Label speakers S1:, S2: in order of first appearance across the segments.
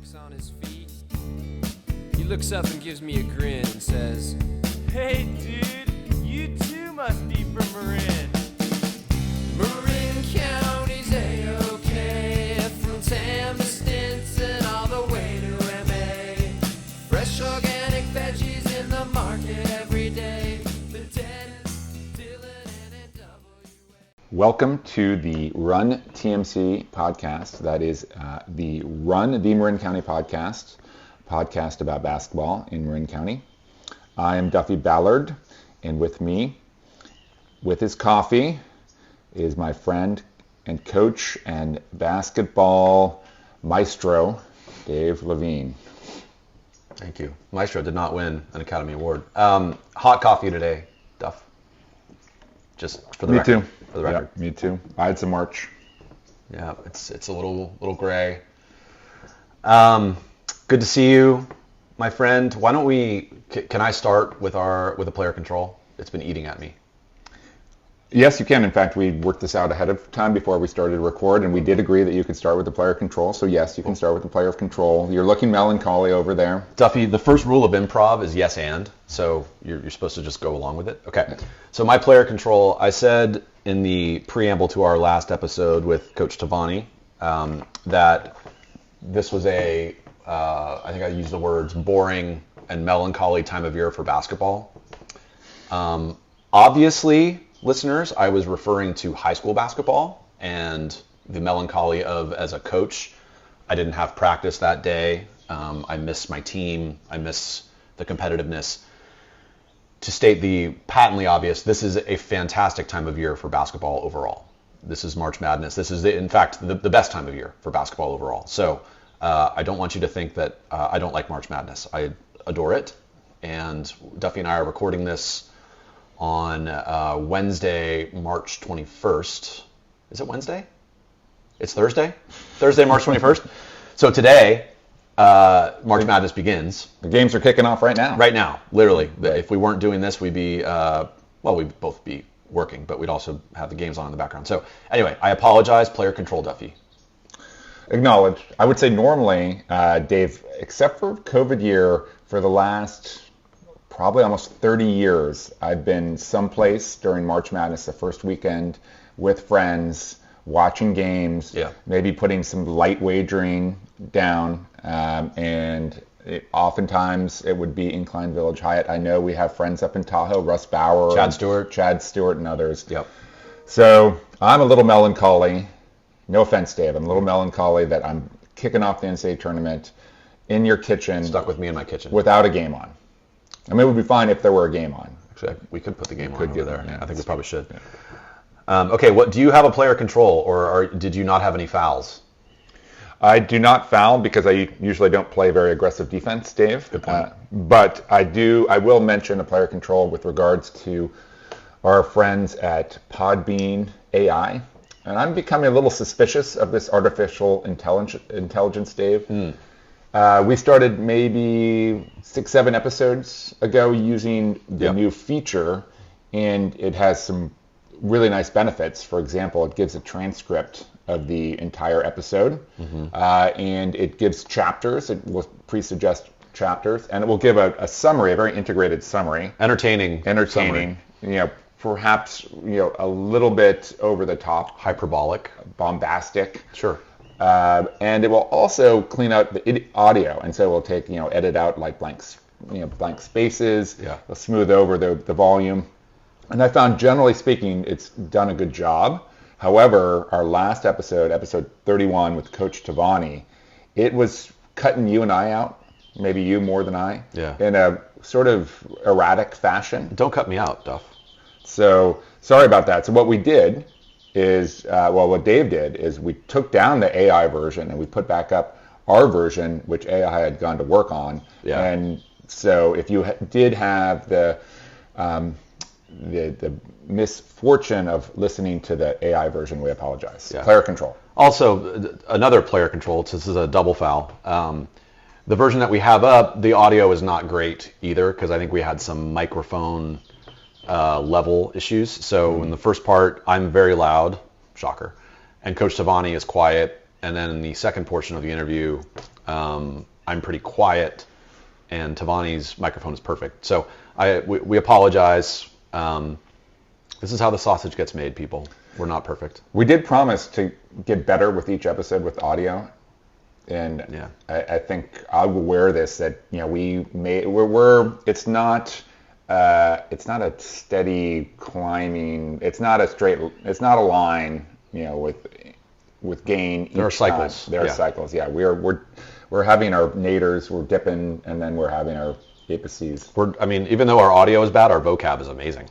S1: kicks on his feet. He looks up and gives me a grin and says, "Hey dude, you too must be from Marin." Marin County's A-OK, from Tam to Stinson all the way to M.A. Fresh organic veggies in the market every day.
S2: Welcome to the Run TMC podcast. That is the Marin County podcast about basketball in Marin County. I am Duffy Ballard, and with me, with his coffee, is my friend and coach and basketball maestro, Dave Levine.
S3: Thank you. Maestro did not win an Academy Award. Hot coffee today, Duff. Just for the record.
S2: Me too.
S3: For the record.
S2: Yeah, me too. I had some March.
S3: Yeah, it's a little gray. Good to see you, my friend. Why don't we? Can I start with the player control? It's been eating at me.
S2: Yes, you can. In fact, we worked this out ahead of time before we started to record, and we did agree that you could start with the player control. So yes, you can start with the player control. You're looking melancholy over there.
S3: Duffy, the first rule of improv is yes and. So you're supposed to just go along with it. Okay. So my player control, I said in the preamble to our last episode with Coach Tavani that this was I think I used the words boring and melancholy time of year for basketball. Obviously, listeners, I was referring to high school basketball and the melancholy of, as a coach, I didn't have practice that day. I miss my team. I miss the competitiveness. To state the patently obvious, this is a fantastic time of year for basketball overall. This is March Madness. This is, in fact, the best time of year for basketball overall. So I don't want you to think that I don't like March Madness. I adore it. And Duffy and I are recording this on Wednesday, March 21st. Is it Wednesday? It's Thursday? Thursday, March 21st. So today, March Madness begins.
S2: The games are kicking off right now.
S3: Right now, literally. Right. If we weren't doing this, we'd be, we'd both be working, but we'd also have the games on in the background. So anyway, I apologize. Player control, Duffy.
S2: Acknowledged. I would say normally, Dave, except for COVID year, for the last probably almost 30 years, I've been someplace during March Madness, the first weekend, with friends, watching games, maybe putting some light wagering down, and oftentimes it would be Incline Village Hyatt. I know we have friends up in Tahoe, Russ Bauer, Chad Stewart, and others.
S3: Yep.
S2: So I'm a little melancholy. No offense, Dave. I'm a little melancholy that I'm kicking off the NCAA tournament in your kitchen.
S3: Stuck with me in my kitchen.
S2: Without a game on. I mean, it would be fine if there were a game on.
S3: Actually, we could put the game on over there. Yeah, I think we probably should. Yeah. Okay, do you have a player control, or did you not have any fouls?
S2: I do not foul because I usually don't play very aggressive defense, Dave.
S3: Good point.
S2: But I will mention a player control with regards to our friends at Podbean AI. And I'm becoming a little suspicious of this artificial intelligence, Dave. We started maybe 6-7 episodes ago using the new feature, and it has some really nice benefits. For example, it gives a transcript of the entire episode, and it gives chapters. It will pre-suggest chapters, and it will give a summary, a very integrated summary.
S3: Entertaining.
S2: Summary. Perhaps a little bit over the top,
S3: hyperbolic,
S2: bombastic.
S3: Sure.
S2: And it will also clean out the audio, and so it will take edit out like blank spaces.
S3: Yeah.
S2: It'll smooth over the volume, and I found generally speaking it's done a good job. However, our last episode 31 with Coach Tavani, it was cutting you and I out, maybe you more than I, in a sort of erratic fashion.
S3: Don't cut me out, Duff.
S2: So sorry about that. So what we did is, what Dave did is we took down the AI version and we put back up our version, which AI had gone to work on.
S3: Yeah.
S2: And so if you did have the misfortune of listening to the AI version, we apologize.
S3: Yeah.
S2: Player control.
S3: Also, another player control, this is a double foul. The version that we have up, the audio is not great either, because I think we had some microphone level issues. So in the first part, I'm very loud, shocker, and Coach Tavani is quiet and then in the second portion of the interview, I'm pretty quiet, and Tavani's microphone is perfect. So we apologize. This is how the sausage gets made, people. We're not perfect.
S2: We did promise to get better with each episode with audio, and
S3: Yeah.
S2: I think I will wear this. That it's not a steady climbing. It's not a line. With gain.
S3: There are cycles.
S2: There are cycles. Yeah, we're having our naders. We're dipping, and then we're having our apices.
S3: Even though our audio is bad, our vocab is amazing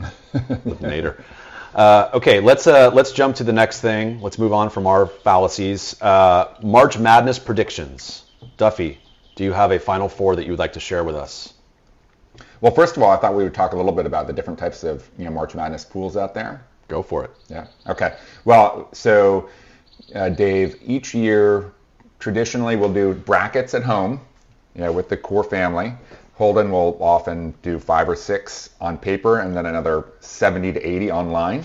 S3: with nader. Okay, let's jump to the next thing. Let's move on from our fallacies. March Madness predictions. Duffy, do you have a Final Four that you would like to share with us?
S2: Well, first of all, I thought we would talk a little bit about the different types of March Madness pools out there.
S3: Go for it.
S2: Yeah. Okay. Well, so Dave, each year traditionally we'll do brackets at home, with the core family. Holden will often do 5 or 6 on paper and then another 70 to 80 online.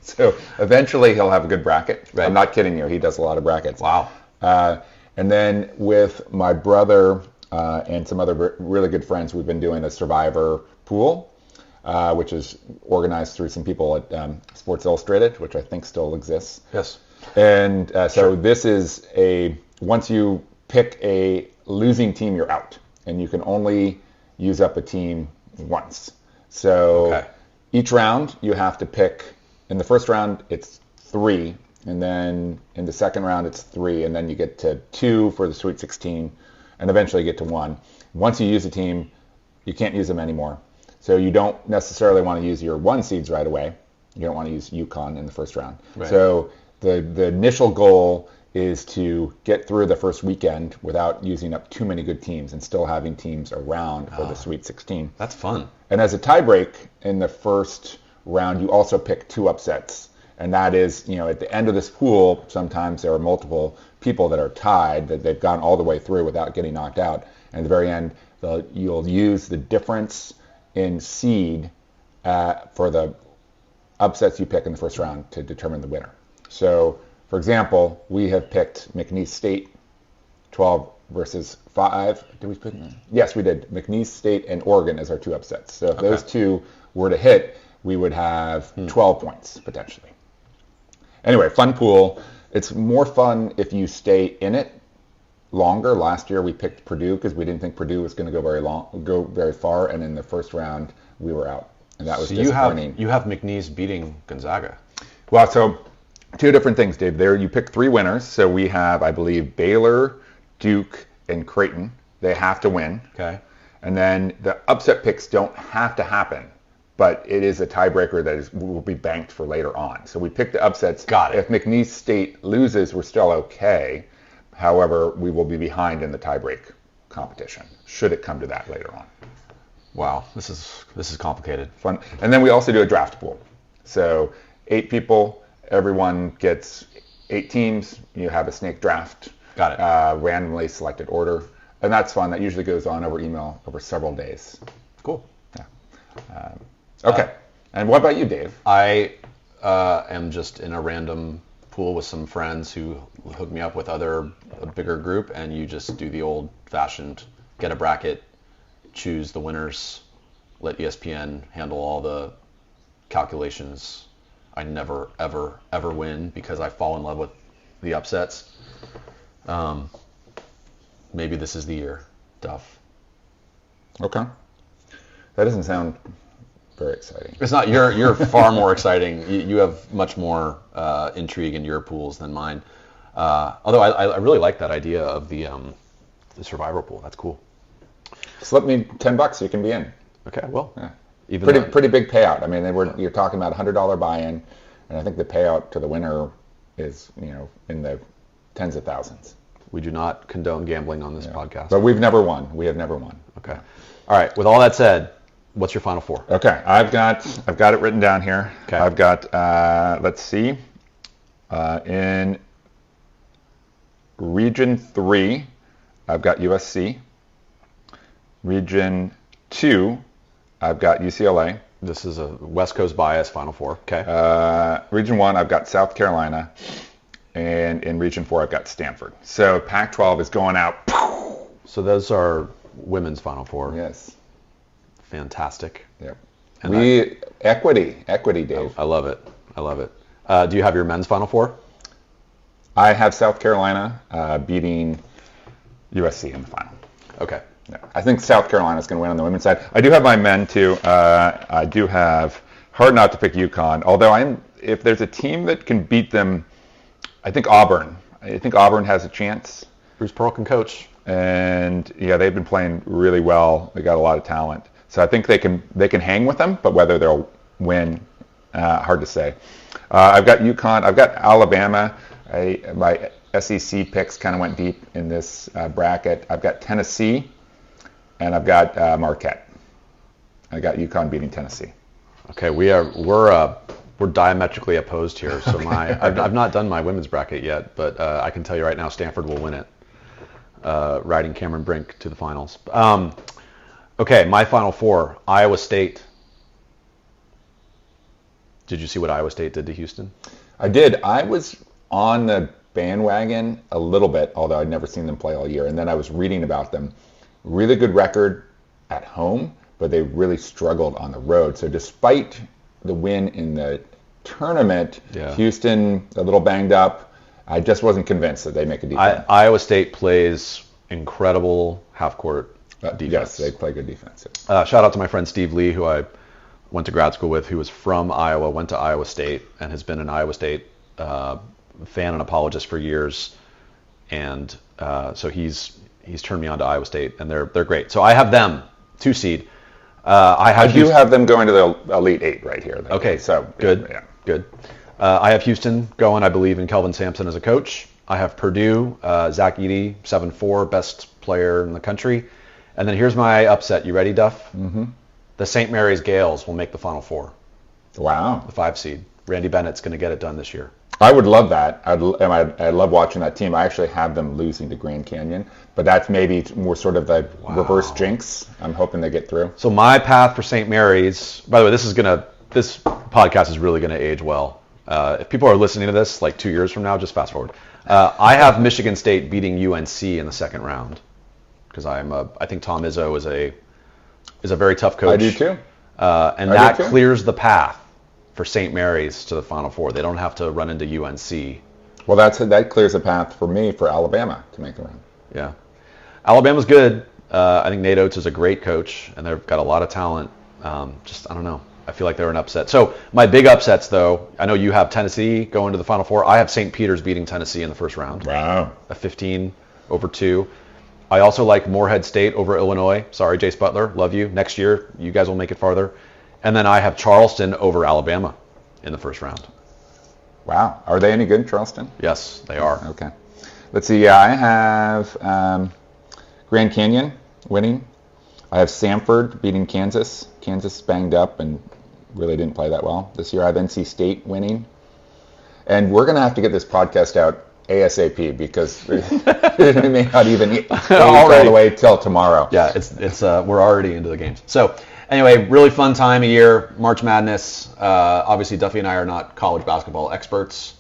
S2: So eventually he'll have a good bracket.
S3: Right.
S2: I'm not kidding you. He does a lot of brackets.
S3: Wow.
S2: And then with my brother and some other really good friends, we've been doing a Survivor pool, which is organized through some people at Sports Illustrated, which I think still exists.
S3: Yes.
S2: And so this is once you pick a losing team, you're out. And you can only use up a team once. So each round you have to pick. In the first round it's 3, and then in the second round it's 3, and then you get to 2 for the Sweet 16, and eventually get to 1. Once you use a team, you can't use them anymore. So you don't necessarily want to use your 1 seeds right away. You don't want to use UConn in the first round.
S3: Right.
S2: So the initial goal is to get through the first weekend without using up too many good teams and still having teams around for the Sweet 16.
S3: That's fun.
S2: And as a tiebreak in the first round, you also pick 2 upsets. And that is, at the end of this pool, sometimes there are multiple people that are tied, that they've gone all the way through without getting knocked out. And at the very end, you'll use the difference in seed for the upsets you pick in the first round to determine the winner. So, for example, we have picked McNeese State 12 versus 5. Did we put? Yes, we did. McNeese State and Oregon as our 2 upsets. So if those 2 were to hit, we would have 12 points potentially. Anyway, fun pool. It's more fun if you stay in it longer. Last year we picked Purdue because we didn't think Purdue was going to go very far, and in the first round we were out, and that was disappointing.
S3: You have McNeese beating Gonzaga.
S2: Well, so 2 different things, Dave. There you pick 3 winners. So we have, I believe, Baylor, Duke, and Creighton. They have to win.
S3: Okay.
S2: And then the upset picks don't have to happen, but it is a tiebreaker that will be banked for later on. So we pick the upsets.
S3: Got it.
S2: If McNeese State loses, we're still okay. However, we will be behind in the tiebreak competition, should it come to that later on.
S3: Wow, this is complicated.
S2: Fun. And then we also do a draft pool. So 8 people. Everyone gets 8 teams. You have a snake draft.
S3: Got it.
S2: Randomly selected order. And that's fun. That usually goes on over email over several days.
S3: Cool.
S2: Yeah. Okay. And what about you, Dave?
S3: I am just in a random pool with some friends who hook me up with a bigger group, and you just do the old-fashioned get a bracket, choose the winners, let ESPN handle all the calculations. I never, ever, ever win because I fall in love with the upsets. Maybe this is the year, Duff.
S2: Okay. That doesn't sound very exciting.
S3: It's not. You're far more exciting. You have much more intrigue in your pools than mine. Although I really like that idea of the survivor pool. That's cool.
S2: Slip me $10, you can be in.
S3: Okay. Well,
S2: Yeah.
S3: even
S2: Pretty big payout. I mean, you're talking about $100 buy-in, and I think the payout to the winner is in the tens of thousands.
S3: we do not condone gambling on this podcast.
S2: But we've never won. We have never won.
S3: Okay. All right. With all that said, what's your Final Four?
S2: Okay, I've got it written down here.
S3: Okay.
S2: I've got let's see, in Region 3, I've got USC. Region 2, I've got UCLA.
S3: This is a West Coast bias Final Four. Okay.
S2: Region 1, I've got South Carolina. And in Region 4, I've got Stanford. So Pac-12 is going out.
S3: So those are women's Final Four.
S2: Yes.
S3: Fantastic.
S2: Yep.
S3: And
S2: Equity, Dave.
S3: I love it. Do you have your men's Final Four?
S2: I have South Carolina beating USC in the final.
S3: Okay.
S2: Yeah. I think South Carolina is going to win on the women's side. I do have my men too. I do have hard not to pick UConn, although if there's a team that can beat them, I think Auburn. I think Auburn has a chance.
S3: Bruce Pearl can coach.
S2: And yeah, they've been playing really well. They got a lot of talent. So I think they can hang with them, but whether they'll win, hard to say. I've got UConn. I've got Alabama. My SEC picks kind of went deep in this bracket. I've got Tennessee, and I've got Marquette. I got UConn beating Tennessee.
S3: Okay, we're diametrically opposed here. So I've not done my women's bracket yet, but I can tell you right now, Stanford will win it, riding Cameron Brink to the finals. Okay, my Final Four: Iowa State. Did you see what Iowa State did to Houston?
S2: I did. I was on the bandwagon a little bit, although I'd never seen them play all year. And then I was reading about them. Really good record at home, but they really struggled on the road. So despite the win in the tournament, Houston a little banged up. I just wasn't convinced that they make a defense.
S3: Iowa State plays incredible half-court defense.
S2: Yes, they play good defense.
S3: Shout out to my friend Steve Lee, who I went to grad school with, who was from Iowa, went to Iowa State, and has been an Iowa State fan and apologist for years. And so he's turned me on to Iowa State, and they're great. So I have them, 2 seed. I do have them going to the Elite Eight right here. Okay, so good. Yeah. Good. I have Houston going. I believe in Kelvin Sampson as a coach. I have Purdue, Zach Edey, 7'4", best player in the country. And then here's my upset. You ready, Duff? Mm-hmm. The St. Mary's Gales will make the Final Four.
S2: Wow.
S3: The 5 seed. Randy Bennett's going to get it done this year.
S2: I would love that. I love watching that team. I actually have them losing to Grand Canyon, but that's maybe more sort of the reverse jinx. I'm hoping they get through.
S3: So my path for St. Mary's, by the way, this podcast is really going to age well. If people are listening to this like 2 years from now, just fast forward. I have Michigan State beating UNC in the second round because I think Tom Izzo is a very tough coach.
S2: I do too.
S3: And that clears the path for St. Mary's to the Final Four. They don't have to run into UNC.
S2: Well, that clears the path for me for Alabama to make the run.
S3: Yeah. Alabama's good. I think Nate Oates is a great coach, and they've got a lot of talent. I don't know. I feel like they're an upset. So my big upsets, though, I know you have Tennessee going to the Final Four. I have St. Peter's beating Tennessee in the first round.
S2: Wow.
S3: A 15-2. I also like Morehead State over Illinois. Sorry, Jace Butler. Love you. Next year, you guys will make it farther. And then I have Charleston over Alabama in the first round.
S2: Wow. Are they any good, Charleston?
S3: Yes, they are.
S2: Okay. Let's see. I have Grand Canyon winning. I have Samford beating Kansas. Kansas banged up and really didn't play that well this year. I have NC State winning. And we're going to have to get this podcast out ASAP because it may not even wait all the way till tomorrow.
S3: Yeah, it's we're already into the games. So anyway, really fun time of year, March Madness. Obviously, Duffy and I are not college basketball experts,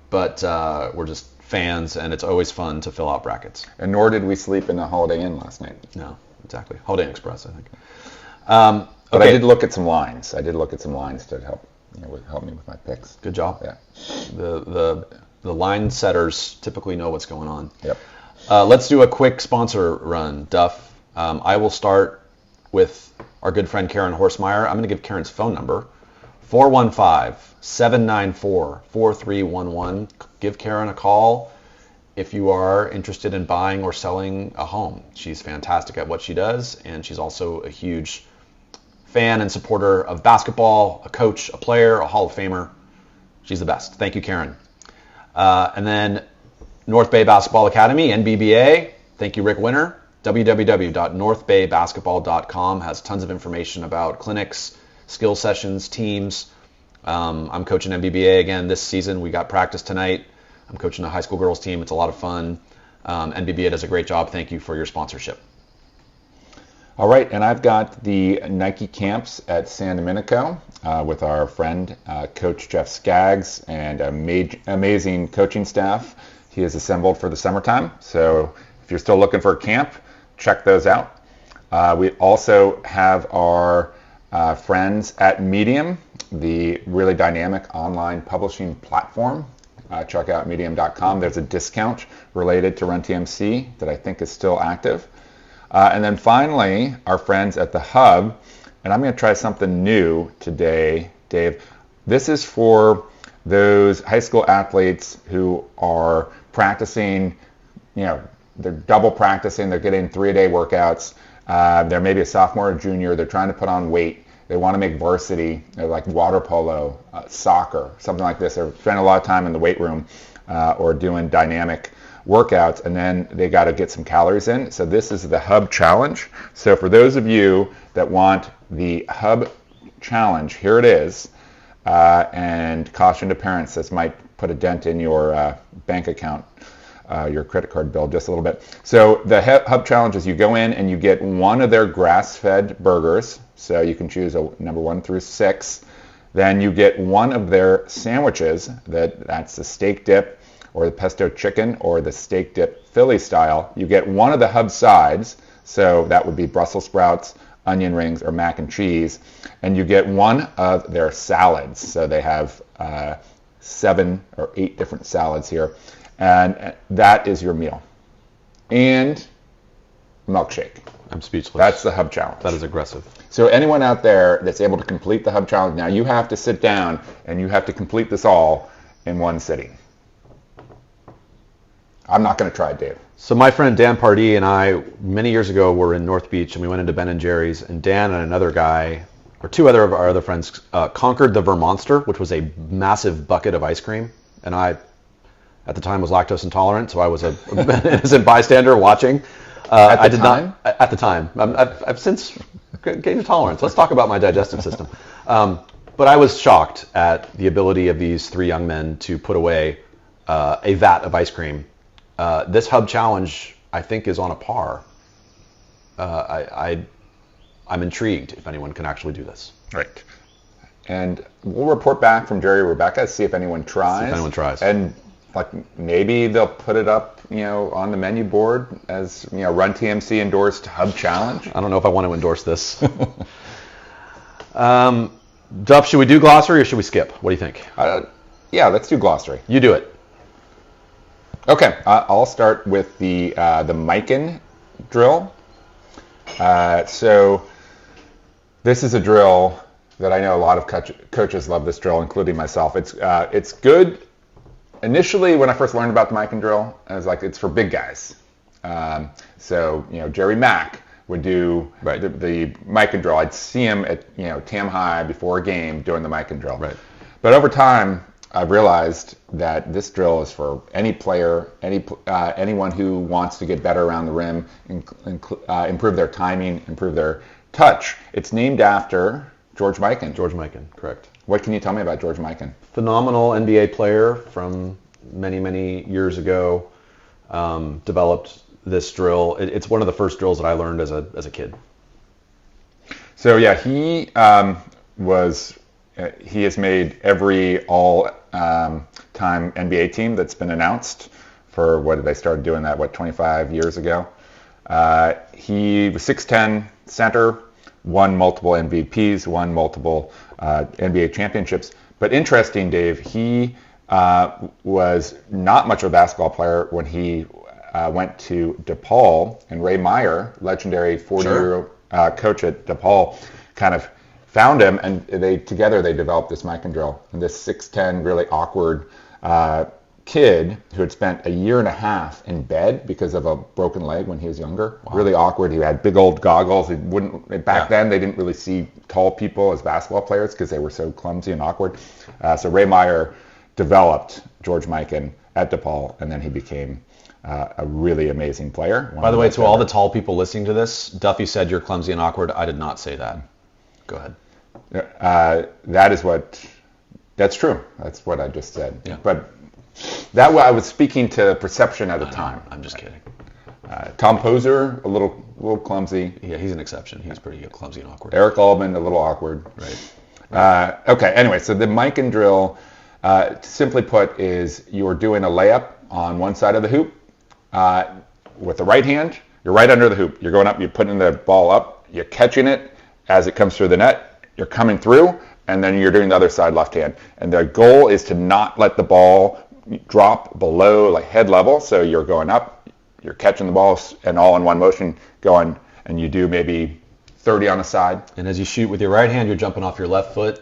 S3: but we're just fans, and it's always fun to fill out brackets.
S2: And nor did we sleep in the Holiday Inn last night.
S3: No, exactly. Holiday Inn Express, I think.
S2: But I did look at some lines. To help me with my picks.
S3: Good job.
S2: Yeah.
S3: The line setters typically know what's going on.
S2: Yep.
S3: Let's do a quick sponsor run, Duff. I will start with our good friend Karen Horsemeyer. I'm going to give Karen's phone number, 415-794-4311. Give Karen a call if you are interested in buying or selling a home. She's fantastic at what she does, and she's also a huge fan and supporter of basketball, a coach, a player, a Hall of Famer. She's the best. Thank you, Karen. And then North Bay Basketball Academy, NBBA. Thank you, Rick Winter. www.northbaybasketball.com has tons of information about clinics, skill sessions, teams. I'm coaching NBBA again this season. We got practice tonight. I'm coaching a high school girls team. It's a lot of fun. NBBA does a great job. Thank you for your sponsorship.
S2: All right, and I've got the Nike camps at San Domenico with our friend, Coach Jeff Skaggs, and amazing coaching staff he has assembled for the summertime. So if you're still looking for a camp, check those out. We also have our friends at Medium, the really dynamic online publishing platform. Check out medium.com. There's a discount related to Run TMC that I think is still active. And then finally, our friends at the Hub, and I'm going to try something new today, Dave. This is for those high school athletes who are practicing, they're double practicing, they're getting 3-a-day workouts. They're maybe a sophomore or junior, they're trying to put on weight. They want to make varsity, like water polo, soccer, something like this. They're spending a lot of time in the weight room or doing dynamic workouts, and then they got to get some calories in. So this is the Hub Challenge. So for those of you that want the Hub Challenge, here it is. And caution to parents, this might put a dent in your bank account, your credit card bill just a little bit. So the Hub Challenge is you go in and you get one of their grass-fed burgers. So you can choose a number 1 through 6. Then you get one of their sandwiches, that's the steak dip or the pesto chicken or the steak dip Philly style. You get one of the Hub sides, so that would be Brussels sprouts, onion rings, or mac and cheese. And you get one of their salads. So they have 7 or 8 different salads here. And that is your meal. And milkshake.
S3: I'm speechless.
S2: That's the Hub Challenge.
S3: That is aggressive.
S2: So anyone out there that's able to complete the Hub Challenge, now you have to sit down and you have to complete this all in one sitting. I'm not going to try it, Dave.
S3: So my friend Dan Pardee and I, many years ago, were in North Beach, and we went into Ben & Jerry's, and Dan and another guy, or 2 other of our other friends, conquered the Vermonster, which was a massive bucket of ice cream. And I, at the time, was lactose intolerant, so I was an innocent bystander watching.
S2: At the time?
S3: At the time. I've since gained a tolerance. Let's talk about my digestive system. But I was shocked at the ability of these 3 young men to put away a vat of ice cream. This Hub Challenge, I think, is on a par. I'm intrigued if anyone can actually do this.
S2: Right. And we'll report back from Jerry or Rebecca, see if anyone tries. And maybe they'll put it up, on the menu board as, Run TMC endorsed Hub Challenge.
S3: I don't know if I want to endorse this. Duff, should we do glossary or should we skip? What do you think?
S2: Yeah, let's do glossary.
S3: You do it.
S2: Okay, I'll start with the Mikan drill. So this is a drill that I know a lot of coaches love this drill, including myself. It's good. Initially, when I first learned about the Mikan drill, I was like, it's for big guys. So Jerry Mack would do the Mikan drill. I'd see him at Tam High before a game doing the Mikan drill.
S3: Right.
S2: But over time, I've realized that this drill is for any player, anyone who wants to get better around the rim, improve their timing, improve their touch. It's named after George Mikan.
S3: George Mikan, correct.
S2: What can you tell me about George Mikan?
S3: Phenomenal NBA player from many, many years ago. Developed this drill. It's one of the first drills that I learned as a kid.
S2: So yeah, he has made every all-time NBA team that's been announced for they started doing that, 25 years ago. He was 6'10", center, won multiple MVPs, won multiple NBA championships. But interesting, Dave, he was not much of a basketball player when he went to DePaul, and Ray Meyer, legendary 40-year coach at DePaul, kind of found him, and together they developed this Mikan drill. And this 6'10", really awkward kid who had spent a year and a half in bed because of a broken leg when he was younger. Wow. Really awkward. He had big old goggles. Then they didn't really see tall people as basketball players because they were so clumsy and awkward. So Ray Meyer developed George Mikan at DePaul, and then he became a really amazing player.
S3: By the way, to all the tall people listening to this, Duffy said you're clumsy and awkward. I did not say that. Go ahead.
S2: That's true. That's what I just said.
S3: Yeah.
S2: But I was speaking to perception at the time.
S3: I'm just kidding.
S2: Tom Poser, a little little clumsy.
S3: Yeah, he's an exception. He's pretty clumsy and awkward.
S2: Eric Albin, a little awkward.
S3: Right.
S2: Okay, anyway, so the Mikan Drill, simply put, is you're doing a layup on one side of the hoop with the right hand. You're right under the hoop. You're going up, you're putting the ball up, you're catching it as it comes through the net, you're coming through, and then you're doing the other side left hand. And the goal is to not let the ball drop below like head level. So you're going up, you're catching the ball, and all in one motion going, and you do maybe 30 on a side.
S3: And as you shoot with your right hand, you're jumping off your left foot,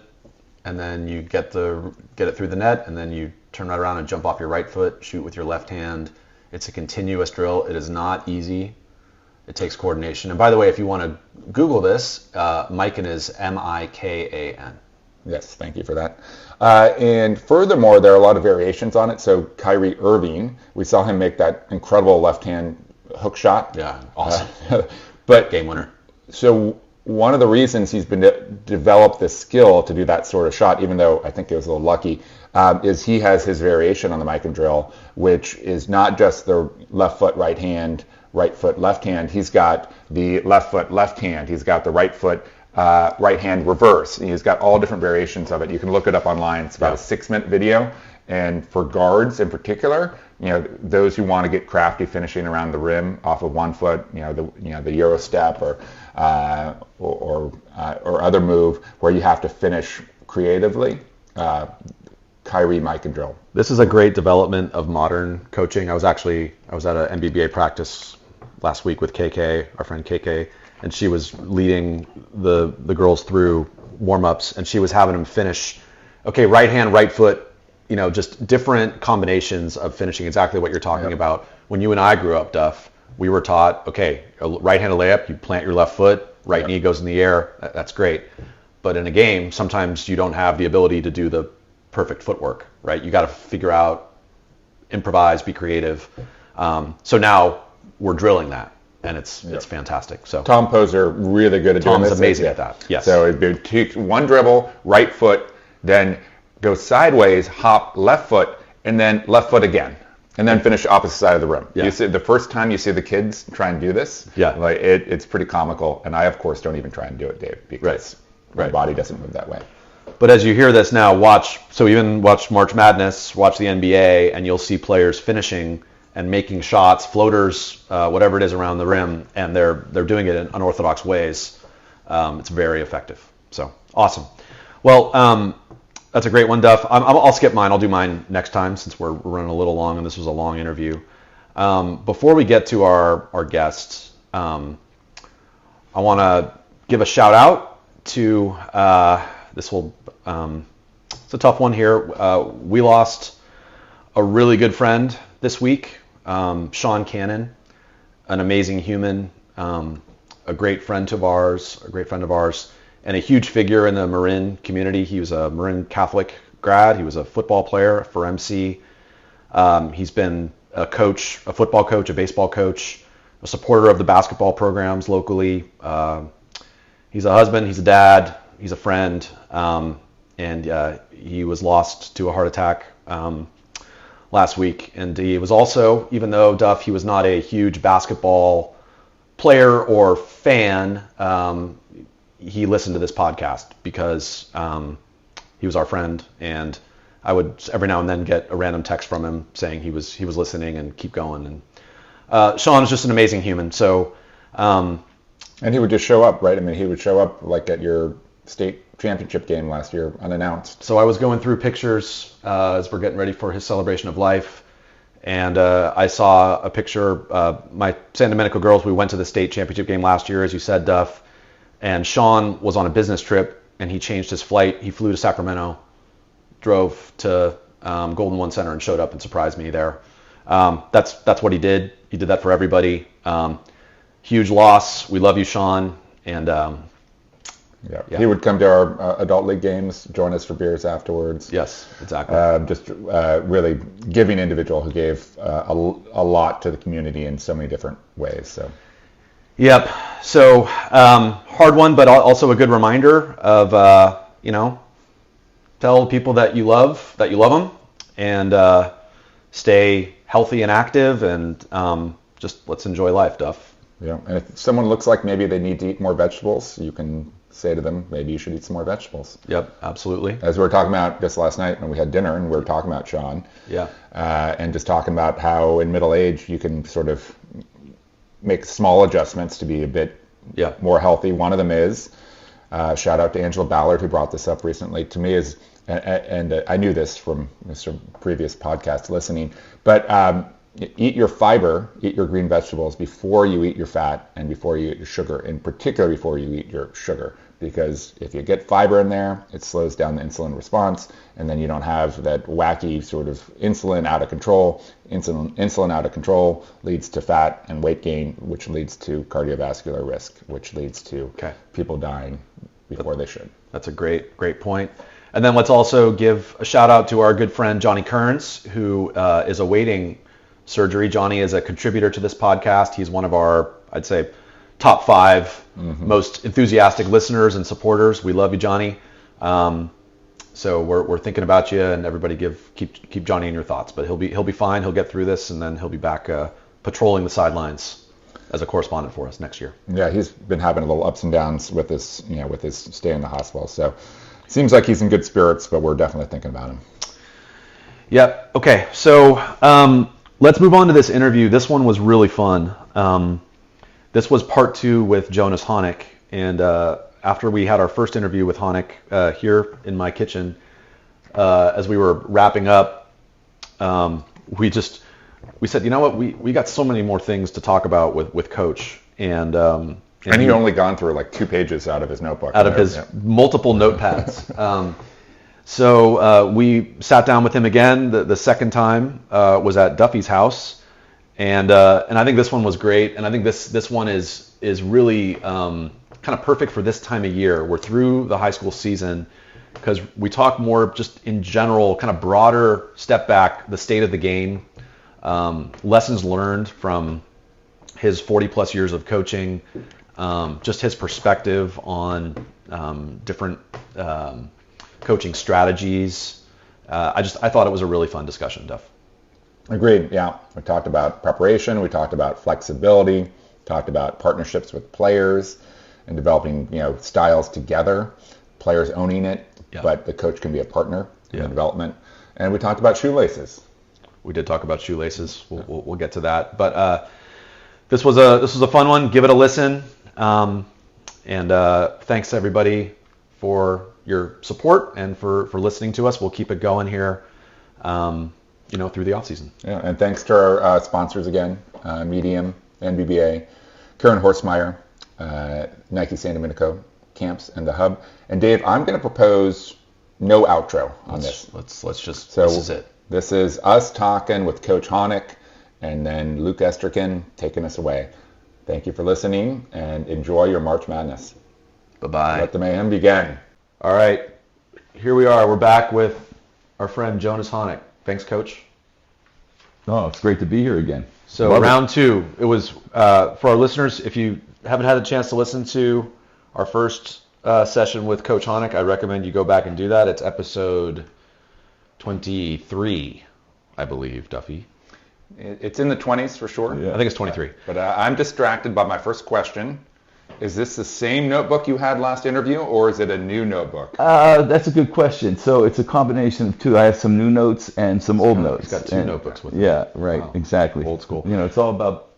S3: and then you get it through the net, and then you turn right around and jump off your right foot, shoot with your left hand. It's a continuous drill. It is not easy. It takes coordination. And by the way, if you want to Google this, Mikan is Mikan.
S2: Yes, thank you for that. And furthermore, there are a lot of variations on it. So Kyrie Irving, we saw him make that incredible left-hand hook shot.
S3: Yeah, awesome.
S2: But
S3: game winner.
S2: So one of the reasons he's been developed this skill to do that sort of shot, even though I think it was a little lucky, is he has his variation on the Mikan Drill, which is not just the left foot, right hand, right foot, left hand. He's got the left foot, left hand. He's got the right foot, right hand reverse. He's got all different variations of it. You can look it up online. It's about a 6-minute video. And for guards in particular, those who want to get crafty finishing around the rim off of one foot, the Euro step or other move where you have to finish creatively, Kyrie Mikan Drill.
S3: This is a great development of modern coaching. I was at an MBBA practice last week with KK, our friend KK, and she was leading the girls through warm-ups, and she was having them finish, okay, right hand, right foot, just different combinations of finishing exactly what you're talking about. When you and I grew up, Duff, we were taught, okay, a right-handed layup, you plant your left foot, right knee goes in the air, that's great. But in a game, sometimes you don't have the ability to do the perfect footwork, right? You got to figure out, improvise, be creative. So now we're drilling that, and it's fantastic. So
S2: Tom Poser really good at doing this.
S3: Tom's amazing at that. Yes.
S2: So it'd take one dribble, right foot, then go sideways, hop left foot, and then left foot again, and then finish opposite side of the rim.
S3: Yeah.
S2: You see, the first time you see the kids try and do this, like it's pretty comical. And I, of course, don't even try and do it, Dave, because my body doesn't move that way.
S3: But as you hear this now, watch March Madness, watch the NBA, and you'll see players finishing and making shots, floaters, whatever it is around the rim, and they're doing it in unorthodox ways. It's very effective. So awesome. Well, that's a great one, Duff. I'll skip mine. I'll do mine next time since we're running a little long and this was a long interview. Before we get to our guests, I want to give a shout out to it's a tough one here. We lost a really good friend this week, Sean Canon, an amazing human, a great friend of ours, and a huge figure in the Marin community. He was a Marin Catholic grad. He was a football player for MC. He's been a coach, a football coach, a baseball coach, a supporter of the basketball programs locally. He's a husband, he's a dad, he's a friend, and he was lost to a heart attack last week. And he was also, even though Duff, he was not a huge basketball player or fan, he listened to this podcast because he was our friend, and I would every now and then get a random text from him saying he was listening and keep going. And Sean is just an amazing human. So,
S2: and he would just show up, right? I mean, he would show up like at your state championship game last year, unannounced.
S3: So I was going through pictures as we're getting ready for his celebration of life, and I saw a picture. My San Domenico girls, we went to the state championship game last year, as you said, Duff. And Sean was on a business trip, and he changed his flight. He flew to Sacramento, drove to Golden One Center, and showed up and surprised me there. That's what he did. He did that for everybody. Huge loss. We love you, Sean. And
S2: he would come to our adult league games, join us for beers afterwards.
S3: Yes, exactly.
S2: Just really giving individual who gave a lot to the community in so many different ways. So.
S3: Yep. So hard one, but also a good reminder of tell people that you love them, and stay healthy and active, and just let's enjoy life, Duff.
S2: Yeah, and if someone looks like maybe they need to eat more vegetables, you can say to them, maybe you should eat some more vegetables.
S3: Yep, absolutely.
S2: As we were talking about just last night when we had dinner, and we were talking about Sean,
S3: Yeah.
S2: and just talking about how in middle age you can sort of make small adjustments to be a bit more healthy. One of them is, shout out to Angela Ballard who brought this up recently, to me is, and I knew this from some previous podcast listening, but eat your fiber, eat your green vegetables before you eat your fat and before you eat your sugar, in particular before you eat your sugar. Because if you get fiber in there, it slows down the insulin response, and then you don't have that wacky sort of insulin out of control. Insulin out of control leads to fat and weight gain, which leads to cardiovascular risk, which leads to people dying before they should.
S3: That's a great point. And then let's also give a shout out to our good friend Johnny Kearns, who is awaiting surgery. Johnny is a contributor to this podcast. He's one of our, I'd say, top 5 most enthusiastic listeners and supporters. We love you, Johnny. So we're thinking about you, and everybody keep Johnny in your thoughts. But he'll be fine. He'll get through this, and then he'll be back patrolling the sidelines as a correspondent for us next year.
S2: Yeah, he's been having a little ups and downs with his stay in the hospital. So seems like he's in good spirits, but we're definitely thinking about him.
S3: Yep. Okay. So let's move on to this interview. This one was really fun. This was part 2 with Jonas Honick, and after we had our first interview with Honick here in my kitchen, as we were wrapping up, we said, you know what, we got so many more things to talk about with Coach, and
S2: he'd only gone through like 2 pages out of his notebook.
S3: Out of his multiple notepads. So we sat down with him again. The second time was at Duffy's house. And I think this one was great, and I think this one is really kind of perfect for this time of year. We're through the high school season, because we talk more just in general, kind of broader step back, the state of the game, lessons learned from his 40 plus years of coaching, just his perspective on different coaching strategies. I thought it was a really fun discussion, Duff.
S2: Agreed. Yeah, we talked about preparation, we talked about flexibility, talked about partnerships with players and developing styles together, players owning it, but the coach can be a partner in the development. And we talked about shoelaces.
S3: We did talk about shoelaces. We'll get to that. But this was a fun one. Give it a listen. And thanks to everybody for your support and for listening to us. We'll keep it going here. Through the off season.
S2: Yeah, and thanks to our sponsors again, Medium, NBBA, Karen Horstmeyer, Nike San Domenico Camps, and the Hub. And Dave, I'm going to propose no outro on this.
S3: Let's just.
S2: So
S3: this is it.
S2: This is us talking with Coach Honick, and then Luke Esterkin taking us away. Thank you for listening, and enjoy your March Madness.
S3: Bye-bye.
S2: Let the mayhem begin.
S3: All right, here we are. We're back with our friend Jonas Honick. Thanks, Coach.
S4: Oh, it's great to be here again.
S3: So round 2, it was for our listeners. If you haven't had a chance to listen to our first session with Coach Honick, I recommend you go back and do that. It's episode 23, I believe, Duffy.
S2: It's in the 20s for sure.
S3: Yeah. I think it's 23.
S2: But I'm distracted by my first question. Is this the same notebook you had last interview, or is it a new notebook?
S4: That's a good question. So it's a combination of 2. I have some new notes and some old notes.
S3: He's got 2 notebooks with him.
S4: Yeah, right, wow. Exactly.
S3: Old school.
S4: It's all about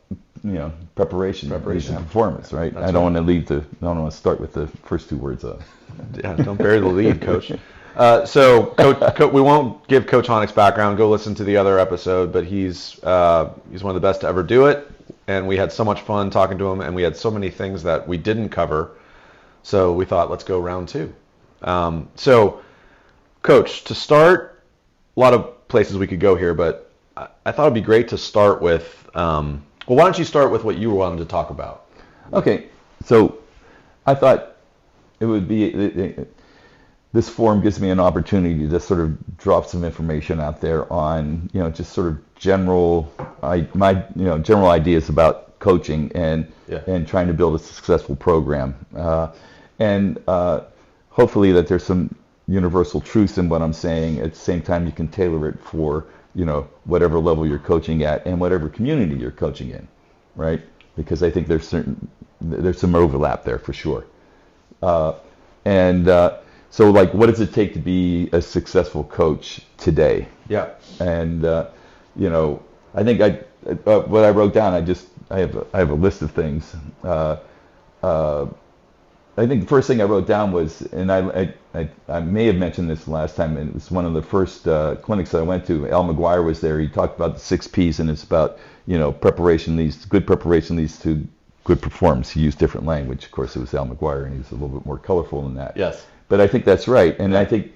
S4: preparation and performance, right? I don't want to start with the first 2 words up.
S3: Yeah, don't bury the lead, Coach. So, Coach, we won't give Coach Honick's background. Go listen to the other episode, but he's one of the best to ever do it. And we had so much fun talking to him, and we had so many things that we didn't cover. So we thought, let's go round 2. So, Coach, to start, a lot of places we could go here, but I thought it'd be great to start with, why don't you start with what you wanted to talk about?
S4: Okay, so I thought it would be, this forum gives me an opportunity to sort of drop some information out there on, just sort of general ideas about coaching and trying to build a successful program. And hopefully that there's some universal truths in what I'm saying. At the same time, you can tailor it for, whatever level you're coaching at and whatever community you're coaching in, right? because I think there's some overlap there for sure. So like, what does it take to be a successful coach today?
S3: Yeah.
S4: And I think what I wrote down, I have a list of things. I think the first thing I wrote down was, and I may have mentioned this last time, and it was one of the first clinics that I went to. Al McGuire was there. He talked about the 6 Ps, and it's about, good preparation leads to good performance. He used different language. Of course, it was Al McGuire, and he was a little bit more colorful than that.
S3: Yes.
S4: But I think that's right, and I think,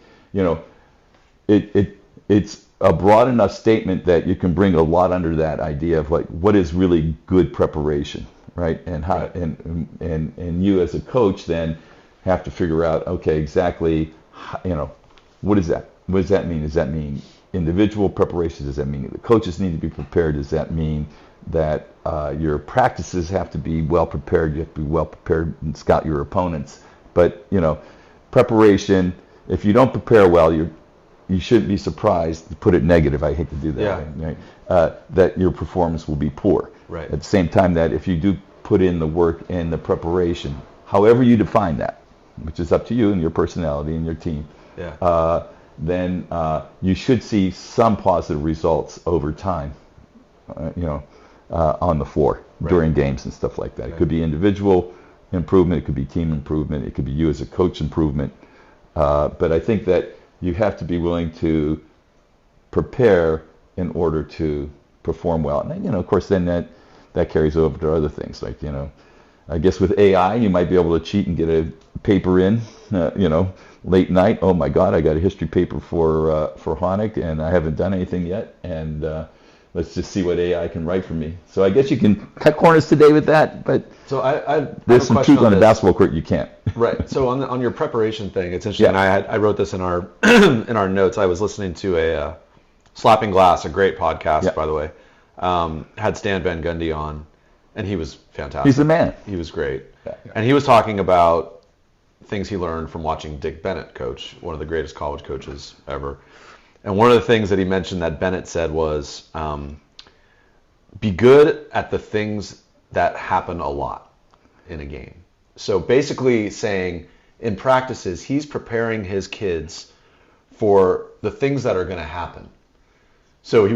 S4: it's a broad enough statement that you can bring a lot under that idea of like, what is really good preparation, right? And how,
S3: Right.
S4: and you as a coach then have to figure out, okay, exactly, what is that? What does that mean? Does that mean individual preparation? Does that mean the coaches need to be prepared? Does that mean that your practices have to be well prepared? You have to be well prepared and scout your opponents. But preparation, if you don't prepare well, you shouldn't be surprised, to put it negative, I hate to do that,
S3: Yeah.
S4: right? That your performance will be poor.
S3: Right.
S4: At the same time, that if you do put in the work and the preparation, however you define that, which is up to you and your personality and your team, then you should see some positive results over time, on the floor during games and stuff like that.
S3: Right.
S4: It could be individual improvement, it could be team improvement, it could be you as a coach improvement. But I think that you have to be willing to prepare in order to perform well. And of course, then that carries over to other things. Like, I guess with AI, you might be able to cheat and get a paper in, late night. Oh my God, I got a history paper for Honick, and I haven't done anything yet. And let's just see what AI can write for me. So I guess you can cut corners today with that, but
S3: So I
S4: there's some truth on the basketball court you can't.
S3: Right. So on your preparation thing, it's interesting.
S4: Yeah.
S3: I wrote this in our in our notes. I was listening to a Slapping Glass, a great podcast, by the way. Had Stan Van Gundy on, and he was fantastic.
S4: He's the man.
S3: He was great.
S4: Yeah.
S3: And he was talking about things he learned from watching Dick Bennett coach, one of the greatest college coaches ever. And one of the things that he mentioned that Bennett said was, be good at the things that happen a lot in a game. So basically saying in practices, he's preparing his kids for the things that are going to happen. So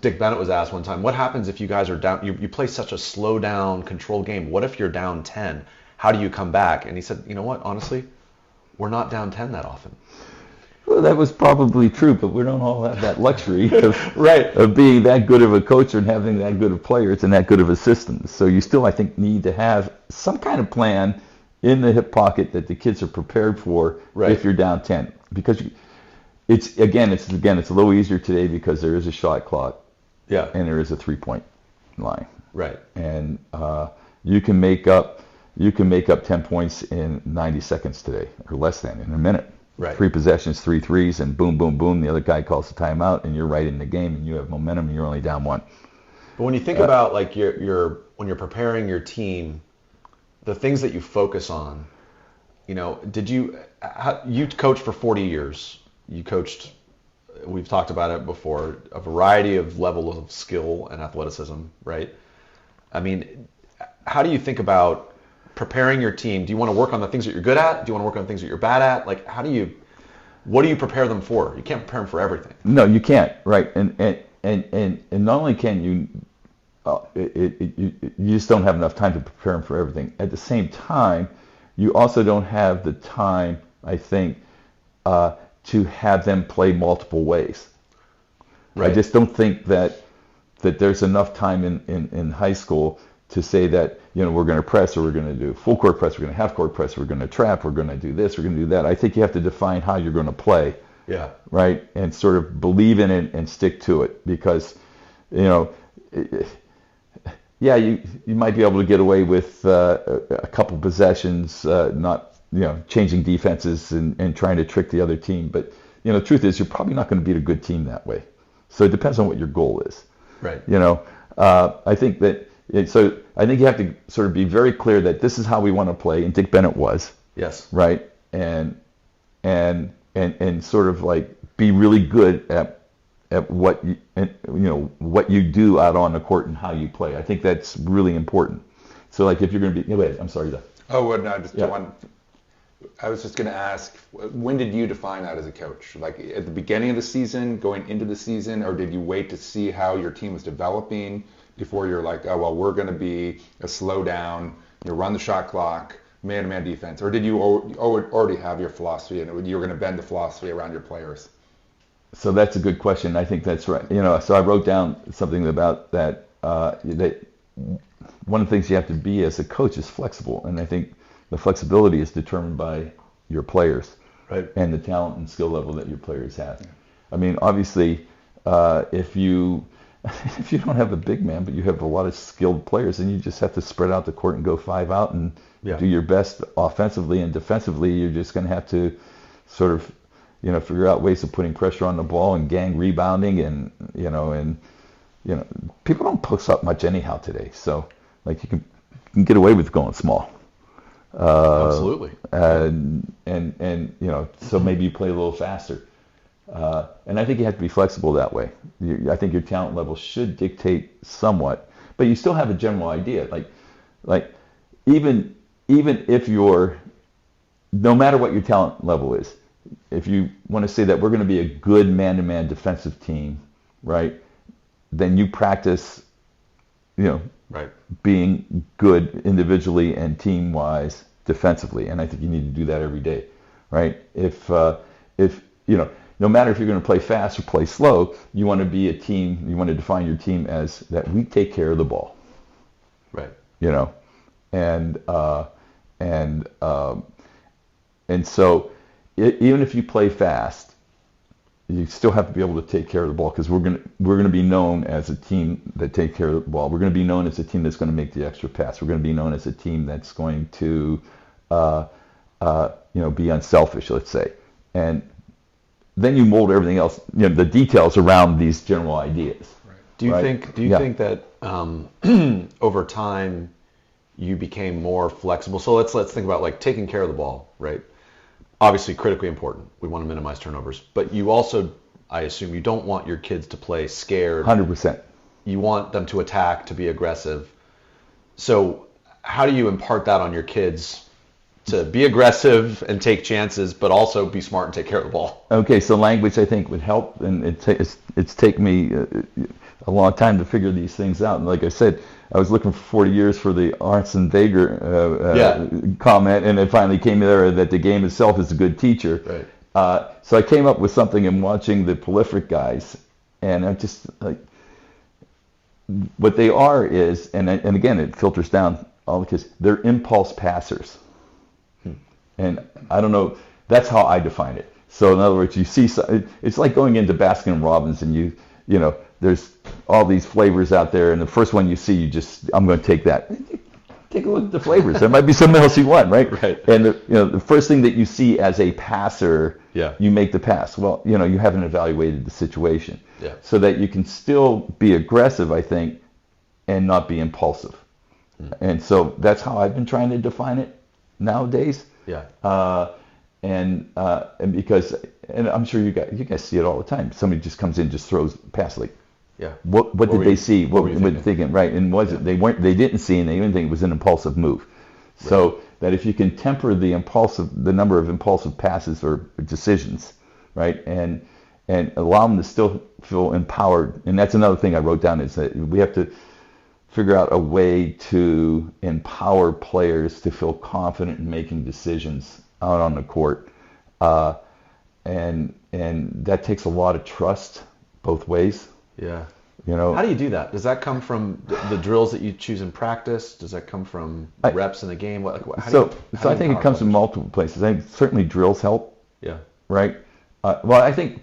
S3: Dick Bennett was asked one time, what happens if you guys are down, you play such a slow down, controlled game? What if you're down 10? How do you come back? And he said, you know what, honestly, we're not down 10 that often.
S4: Well, that was probably true, but we don't all have that luxury of,
S3: Right.
S4: of being that good of a coach and having that good of players and that good of a system. So you still, I think, need to have some kind of plan in the hip pocket that the kids are prepared for if you're down 10. Because it's a little easier today because there is a shot clock.
S3: Yeah.
S4: And there is a 3-point line.
S3: Right.
S4: And you can make up 10 points in 90 seconds today, or less than, in a minute.
S3: Right.
S4: 3 possessions, 3 threes, and boom, boom, boom. The other guy calls the timeout, and you're right in the game, and you have momentum, and you're only down 1.
S3: But when you think about like when you're preparing your team, the things that you focus on, you coached for 40 years. You coached, we've talked about it before, a variety of levels of skill and athleticism, right? I mean, how do you think about preparing your team? Do you want to work on the things that you're good at? Do you want to work on the things that you're bad at? Like, what do you prepare them for? You can't prepare them for everything.
S4: No, you can't, right? And not only can you, you just don't have enough time to prepare them for everything. At the same time, you also don't have the time, I think, to have them play multiple ways.
S3: Right.
S4: I just don't think that there's enough time in high school to say that, we're going to press, or we're going to do full court press, we're going to half court press, we're going to trap, we're going to do this, we're going to do that. I think you have to define how you're going to play.
S3: Yeah.
S4: Right? And sort of believe in it and stick to it, because, you might be able to get away with a couple possessions, not, changing defenses and trying to trick the other team. But, the truth is, you're probably not going to beat a good team that way. So it depends on what your goal is.
S3: Right.
S4: I think that, I think you have to sort of be very clear that this is how we want to play, and Dick Bennett was.
S3: Yes.
S4: Right? And sort of like be really good at what what you do out on the court and how you play. I think that's really important. So like if you're going to be, wait, I'm sorry.
S2: Oh, well, no, just
S4: Yeah.
S2: one. I was just going to ask, when did you define that as a coach? Like at the beginning of the season, going into the season, or did you wait to see how your team was developing before you're like, oh, well, we're going to be a slow down, run the shot clock, man-to-man defense? Or did you already have your philosophy and you were going to bend the philosophy around your players?
S4: So that's a good question. I think that's right. So I wrote down something about that. That one of the things you have to be as a coach is flexible, and I think the flexibility is determined by your players,
S3: Right.
S4: and the talent and skill level that your players have. I mean, obviously, if you don't have a big man, but you have a lot of skilled players, then you just have to spread out the court and go 5 out and do your best offensively and defensively. You're just going to have to sort of figure out ways of putting pressure on the ball and gang rebounding and people don't post up much anyhow today. So like you can get away with going small.
S3: Absolutely.
S4: And so maybe you play a little faster. And I think you have to be flexible that way. I think your talent level should dictate somewhat, but you still have a general idea. Like even if no matter what your talent level is, if you want to say that we're going to be a good man-to-man defensive team, right, then you practice,
S3: Right.
S4: being good individually and team-wise defensively, and I think you need to do that every day, right? If no matter if you're going to play fast or play slow, you want to be a team. You want to define your team as that we take care of the ball,
S3: Right.
S4: And so even if you play fast, you still have to be able to take care of the ball, because we're going to be known as a team that take care of the ball. We're going to be known as a team that's going to make the extra pass. We're going to be known as a team that's going to be unselfish, let's say. And then you mold everything else, the details around these general ideas.
S3: Right. Do you think that over time you became more flexible? So let's think about like taking care of the ball, right? Obviously critically important. We want to minimize turnovers, but you also, I assume, you don't want your kids to play scared.
S4: 100%.
S3: You want them to attack, to be aggressive. So how do you impart that on your kids to be aggressive and take chances, but also be smart and take care of the ball?
S4: Okay, so language I think would help, and it's taken me a long time to figure these things out. And like I said, I was looking for 40 years for the Arsene Wenger comment, and it finally came there that the game itself is a good teacher.
S3: Right.
S4: So I came up with something in watching the prolific guys, and I just like what they are is, and again it filters down all the kids. They're impulse passers, and I don't know. That's how I define it. So in other words, you see, it's like going into Baskin Robbins, and there's all these flavors out there, and the first one you see, I'm going to take that. Take a look at the flavors. There might be something else you want, right?
S3: Right.
S4: And the first thing that you see as a passer,
S3: Yeah.
S4: you make the pass. Well, you haven't evaluated the situation,
S3: Yeah.
S4: so that you can still be aggressive, I think, and not be impulsive. And so that's how I've been trying to define it nowadays.
S3: Yeah.
S4: And because I'm sure you guys see it all the time. Somebody just comes in, just throws pass like.
S3: Yeah.
S4: What did they see? What
S3: were you
S4: were they thinking? Right, and they didn't see, and they didn't think it was an impulsive move. Right. So that if you can temper the number of impulsive passes or decisions, right, and allow them to still feel empowered, and that's another thing I wrote down, is that we have to figure out a way to empower players to feel confident in making decisions out on the court, and that takes a lot of trust both ways.
S3: Yeah. How do you do that? Does that come from the drills that you choose in practice? Does that come from reps in the game?
S4: So I think it comes from multiple places. I think certainly drills help.
S3: Yeah.
S4: Right. Well, I think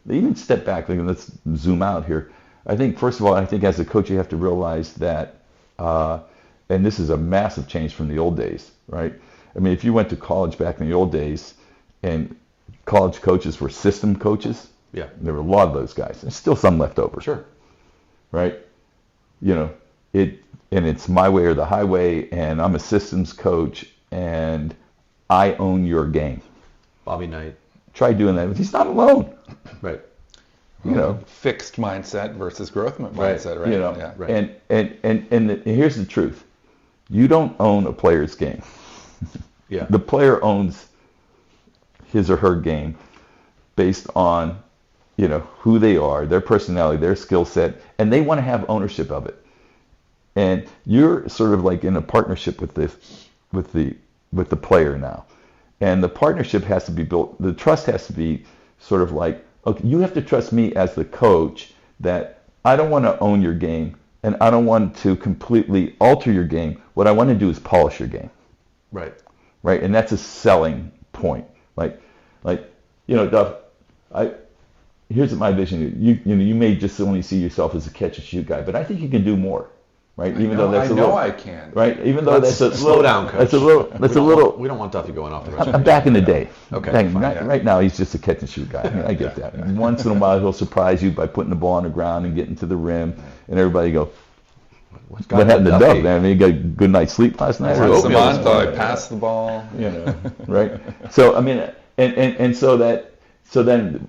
S4: even step back. Let's zoom out here. I think first of all, I think as a coach you have to realize that, and this is a massive change from the old days, right? I mean, if you went to college back in the old days, and college coaches were system coaches.
S3: Yeah.
S4: There were a lot of those guys. There's still some left over.
S3: Sure.
S4: Right? It's my way or the highway, and I'm a systems coach, and I own your game.
S3: Bobby Knight.
S4: Try doing that. He's not alone.
S3: Right.
S2: Fixed mindset versus growth mindset, right?
S3: Yeah.
S2: Right.
S4: And here's the truth. you don't own a player's game.
S3: Yeah.
S4: The player owns his or her game based on, who they are, their personality, their skill set, and they want to have ownership of it. And you're sort of like in a partnership with the player now. And the partnership has to be built, the trust has to be sort of like, okay, you have to trust me as the coach that I don't want to own your game and I don't want to completely alter your game. What I want to do is polish your game.
S3: Right.
S4: Right? And that's a selling point. Like, Duff, here's my vision. You may just only see yourself as a catch and shoot guy, but I think you can do more. Right?
S2: I can.
S4: Right? Even though that's a
S3: slow down, coach.
S4: That's a little.
S3: We don't want Duffy going off the rest.
S4: I'm back in the day.
S3: Okay.
S4: Right now, he's just a catch and shoot guy. I get that. And once in a while, he'll surprise you by putting the ball on the ground and getting to the rim, and everybody go, "What happened to Duff? Man, you got a good night's sleep last night."
S2: Simon thought I passed the ball.
S4: Right? So I mean, and so then.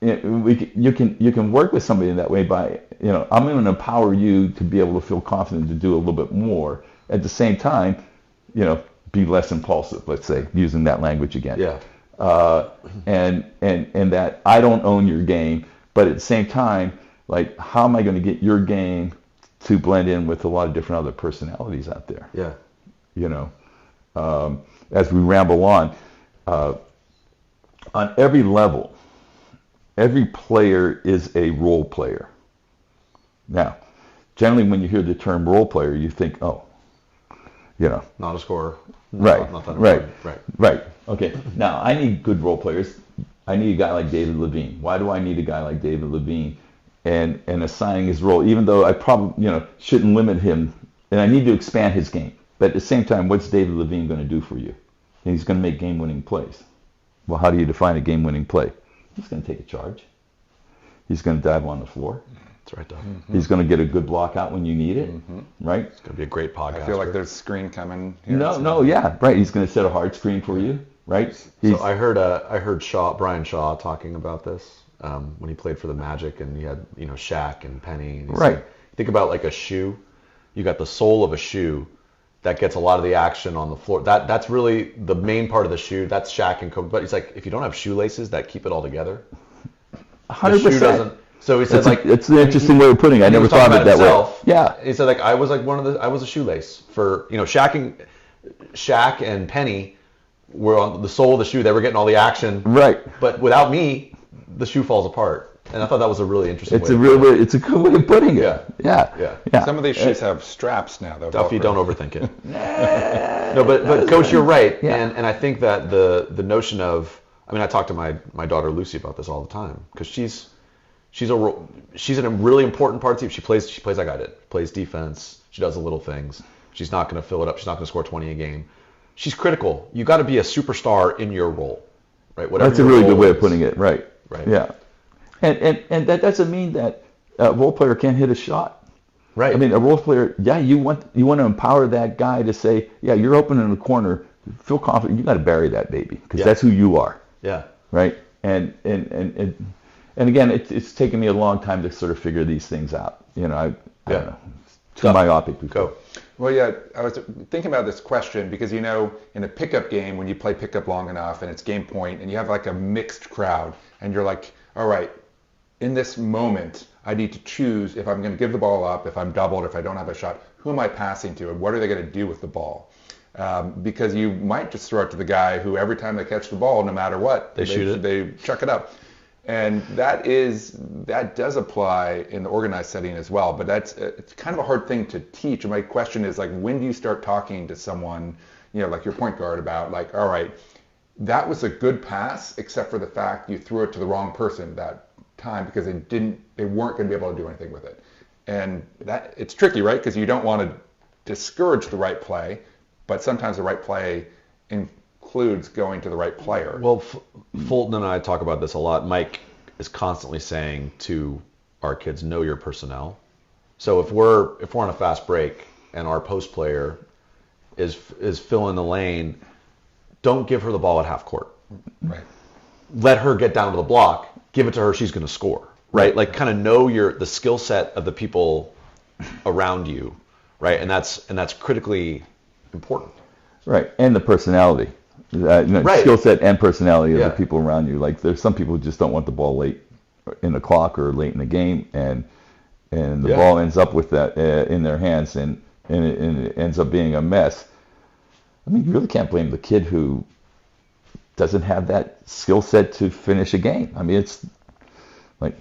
S4: You can work with somebody in that way by, I'm going to empower you to be able to feel confident to do a little bit more. At the same time, be less impulsive, let's say, using that language again.
S3: Yeah.
S4: And that I don't own your game, but at the same time, like, how am I going to get your game to blend in with a lot of different other personalities out there?
S3: Yeah.
S4: As we ramble on every level, every player is a role player. Now, generally when you hear the term role player, you think, not
S3: a scorer.
S4: Right,
S3: not that
S4: right. Okay, now I need good role players. I need a guy like David Levine. Why do I need a guy like David Levine? And assigning his role, even though I probably, shouldn't limit him, and I need to expand his game. But at the same time, what's David Levine going to do for you? And he's going to make game-winning plays. Well, how do you define a game-winning play? He's going to take a charge. He's going to dive on the floor.
S3: That's right, Doug.
S4: Mm-hmm. He's going to get a good block out when you need it, right?
S3: It's going to be a great podcast.
S2: I feel like there's a screen coming here.
S4: Yeah, right. He's going to set a hard screen for you, right?
S3: So I heard Brian Shaw talking about this when he played for the Magic, and he had Shaq and Penny. And
S4: right.
S3: Said, think about like a shoe. You got the sole of a shoe that gets a lot of the action on the floor. That's really the main part of the shoe. That's Shaq and Kobe. But he's like, if you don't have shoelaces that keep it all together,
S4: 100%.
S3: The shoe doesn't. So he said,
S4: it's an interesting way of putting it. I never thought of it that way. Yeah.
S3: He said, I was a shoelace for Shaq and Penny were on the sole of the shoe. They were getting all the action.
S4: Right.
S3: But without me, the shoe falls apart. And I thought that was a really interesting
S4: it's a good way of putting it.
S3: Yeah.
S2: Some of these shoes have straps now, though.
S3: Duffy, don't overthink it. No, but Coach, you're right. Yeah. And I think that the notion of, I talk to my daughter Lucy about this all the time, because she's in a really important part of the team. She plays like I did. Plays defense. She does the little things. She's not going to fill it up. She's not going to score 20 a game. She's critical. You got to be a superstar in your role, right? Whatever.
S4: That's a really good way of putting it. Right.
S3: Right.
S4: Yeah. And that doesn't mean that a role player can't hit a shot.
S3: Right.
S4: A role player, you want to empower that guy to say, you're open in the corner, feel confident. You got to bury that baby, because that's who you are.
S3: Yeah.
S4: Right. And again, it's taken me a long time to sort of figure these things out. I don't know. Too myopic.
S3: Go.
S2: Well, yeah, I was thinking about this question because, in a pickup game, when you play pickup long enough and it's game point and you have like a mixed crowd and you're like, all right, in this moment, I need to choose if I'm going to give the ball up, if I'm doubled, if I don't have a shot, who am I passing to and what are they going to do with the ball? Because you might just throw it to the guy who every time they catch the ball, no matter what,
S3: they shoot it.
S2: They chuck it up. And that does apply in the organized setting as well, but it's kind of a hard thing to teach. And my question is, like, when do you start talking to someone, like your point guard, about like, all right, that was a good pass, except for the fact you threw it to the wrong person that time because they weren't going to be able to do anything with it. And that it's tricky, right? Because you don't want to discourage the right play, but sometimes the right play includes going to the right player.
S3: Well, Fulton and I talk about this a lot. Mike is constantly saying to our kids, know your personnel. So if we're on a fast break and our post player is filling the lane, don't give her the ball at half court.
S2: Right.
S3: Let her get down to the block. Give it to her. She's going to score. Right. Like, kind of know the skill set of the people around you, right? And that's critically important.
S4: Right, and the personality,
S3: Right.
S4: skill set and personality of
S3: Yeah.
S4: the people around you. Like there's some people who just don't want the ball late in the clock or late in the game, and the
S3: Yeah.
S4: ball ends up with that in their hands, and it ends up being a mess. I mean, you really can't blame the kid who doesn't have that skill set to finish a game. I mean, it's like,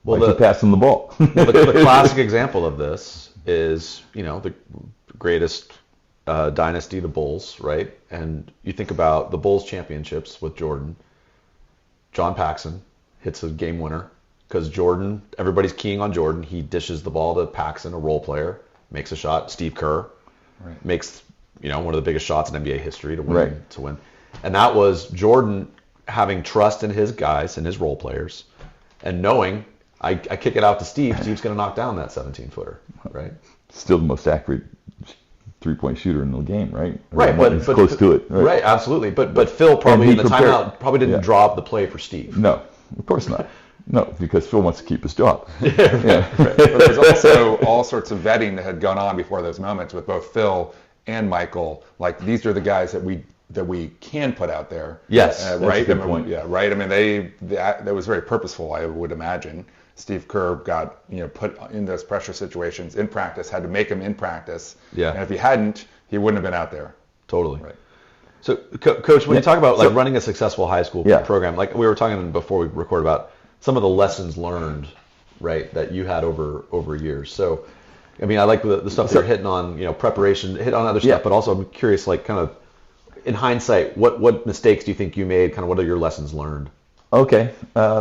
S4: why you pass him the ball?
S3: The classic example of this is, the greatest dynasty, the Bulls, right? And you think about the Bulls championships with Jordan. John Paxson hits a game winner because Jordan, everybody's keying on Jordan. He dishes the ball to Paxson, a role player, makes a shot. Steve Kerr makes, one of the biggest shots in NBA history to win.
S4: Right.
S3: To win. And that was Jordan having trust in his guys and his role players and knowing I kick it out to Steve, Steve's going to knock down that 17-footer, right?
S4: Still the most accurate three-point shooter in the game, right?
S3: Right,
S4: but close to it.
S3: Right, absolutely. But Phil probably in the timeout probably didn't
S4: Yeah.
S3: draw up the play for Steve.
S4: No, of course not. No, because Phil wants to keep his job.
S2: But there's also all sorts of vetting that had gone on before those moments with both Phil and Michael. Like these are the guys that we can put out there.
S3: Yes,
S4: that's
S2: right.
S4: a good point.
S2: Yeah, right. I mean, that was very purposeful, I would imagine. Steve Kerr got put in those pressure situations in practice, had to make him in practice.
S3: Yeah.
S2: And if he hadn't, he wouldn't have been out there.
S3: Totally.
S2: Right.
S3: So, Coach, when you talk about like running a successful high school
S4: Yeah.
S3: program, like we were talking before we recorded about some of the lessons learned, right, that you had over years. So, I mean, I like the stuff that you're hitting on, preparation, hit on other stuff,
S4: Yeah.
S3: but also I'm curious, like kind of in hindsight, what mistakes do you think you made? Kind of what are your lessons learned?
S4: Okay,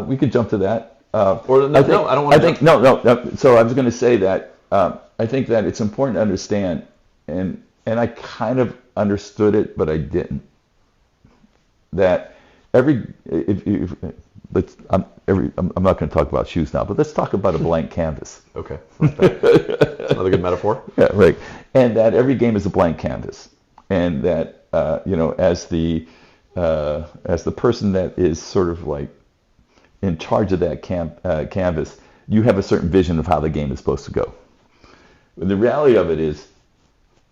S4: we could jump to that.
S3: Or no, I don't want to.
S4: I think no. So I was going to say that I think that it's important to understand, and I kind of understood it, but I didn't. That I'm not going to talk about shoes now, but let's talk about a blank canvas.
S3: Okay, that's another good metaphor.
S4: Yeah, right. And that every game is a blank canvas, and that as the person that is sort of like in charge of that canvas, you have a certain vision of how the game is supposed to go. But the reality of it is,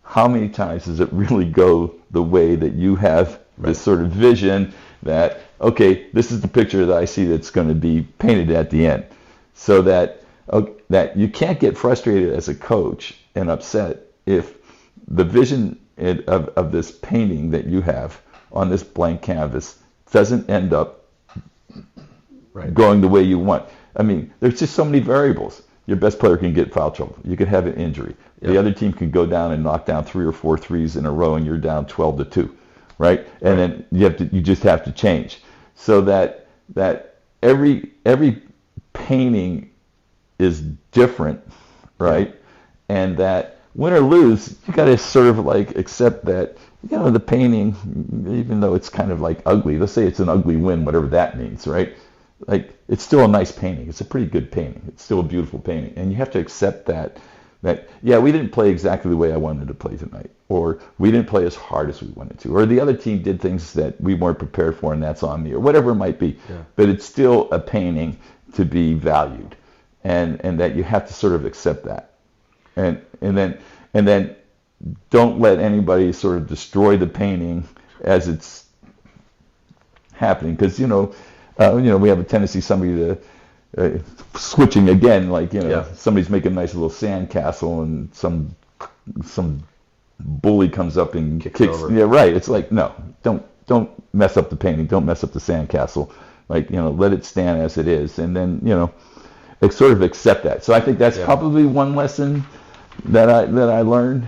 S4: how many times does it really go the way that you have this sort of vision that, okay, this is the picture that I see that's going to be painted at the end, so that you can't get frustrated as a coach and upset if the vision of this painting that you have on this blank canvas doesn't end up going the way you want. I mean, there's just so many variables. Your best player can get foul trouble. You could have an injury. Yep. The other team can go down and knock down 3 or 4 threes in a row, and you're down 12-2, right? And then you just have to change. So that every painting is different, right? And that win or lose, you got to sort of like accept that the painting, even though it's kind of like ugly. Let's say it's an ugly win, whatever that means, right? Like, it's still a nice painting. It's a pretty good painting. It's still a beautiful painting. And you have to accept that we didn't play exactly the way I wanted to play tonight, or we didn't play as hard as we wanted to, or the other team did things that we weren't prepared for, and that's on me, or whatever it might be. Yeah. But it's still a painting to be valued, and that you have to sort of accept that. And then don't let anybody sort of destroy the painting as it's happening, because we have a tendency somebody to switching again, like somebody's making a nice little sand castle and some bully comes up and kicks. Yeah, right. It's like, no, don't mess up the painting, don't mess up the sand castle. Like, let it stand as it is, and then sort of accept that. So I think that's probably one lesson that I learned.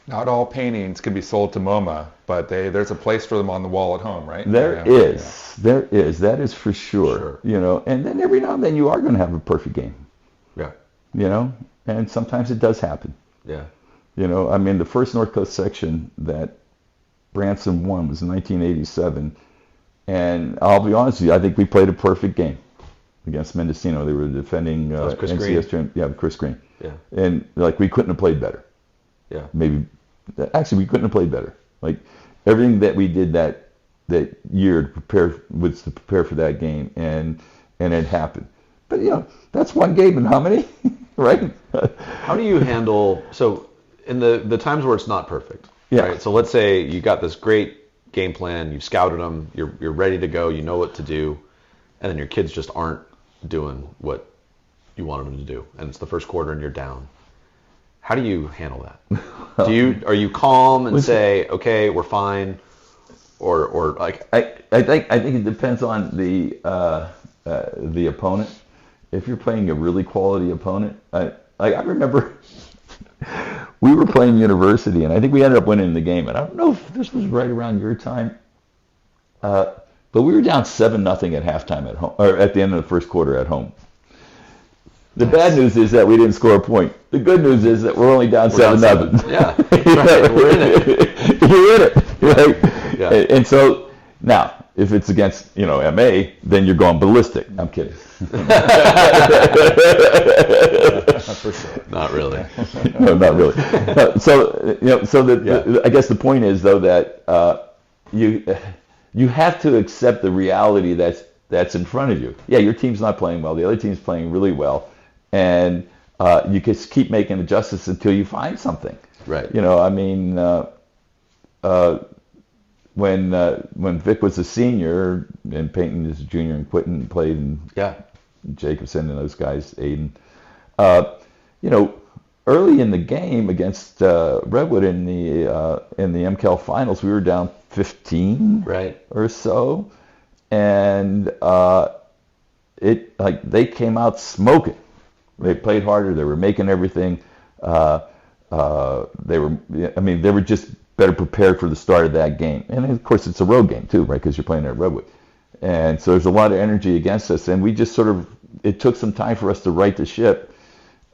S2: Not all paintings can be sold to MoMA, but there's a place for them on the wall at home, right?
S4: There is. That is for sure. And then every now and then you are going to have a perfect game. Yeah. And sometimes it does happen.
S3: Yeah.
S4: I mean, the first North Coast section that Branson won was in 1987, and I'll be honest with you, I think we played a perfect game against Mendocino. They were defending NCS champ. Yeah, Chris Green.
S3: Yeah.
S4: And we couldn't have played better.
S3: Yeah.
S4: Maybe, actually, we couldn't have played better. Like, everything that we did that year to prepare for that game, and it happened. But that's one game, and how many? right?
S3: How do you handle, so in the times where it's not perfect, right? So let's say you got this great game plan, you've scouted them, you're ready to go, you know what to do, and then your kids just aren't doing what you wanted them to do, and it's the first quarter and you're down. How do you handle that? Are you calm and say, okay, we're fine, or like?
S4: I think it depends on the opponent. If you're playing a really quality opponent, I remember we were playing University, and I think we ended up winning the game. And I don't know if this was right around your time, but we were down 7-0 at halftime at home, or at the end of the first quarter at home. The bad news is that we didn't score a point. The good news is that we're only down 7-0.
S3: Yeah, right. We're in it.
S4: You're in it, right?
S3: Yeah.
S4: And so now, if it's against MA, then you're going ballistic. I'm kidding.
S2: For sure.
S3: Not really.
S4: No, not really. I guess the point is though that you have to accept the reality that's in front of you. Yeah, your team's not playing well. The other team's playing really well. And you just keep making adjustments until you find something.
S3: Right.
S4: When Vic was a senior and Peyton is a junior and Quentin played and Jacobson and those guys, Aiden, early in the game against Redwood in the MCAL finals, we were down 15 or so, and they came out smoking. They played harder. They were making everything. They were just better prepared for the start of that game. And of course, it's a road game too, right? Because you're playing at Redwood. And so there's a lot of energy against us. And we just it took some time for us to right the ship.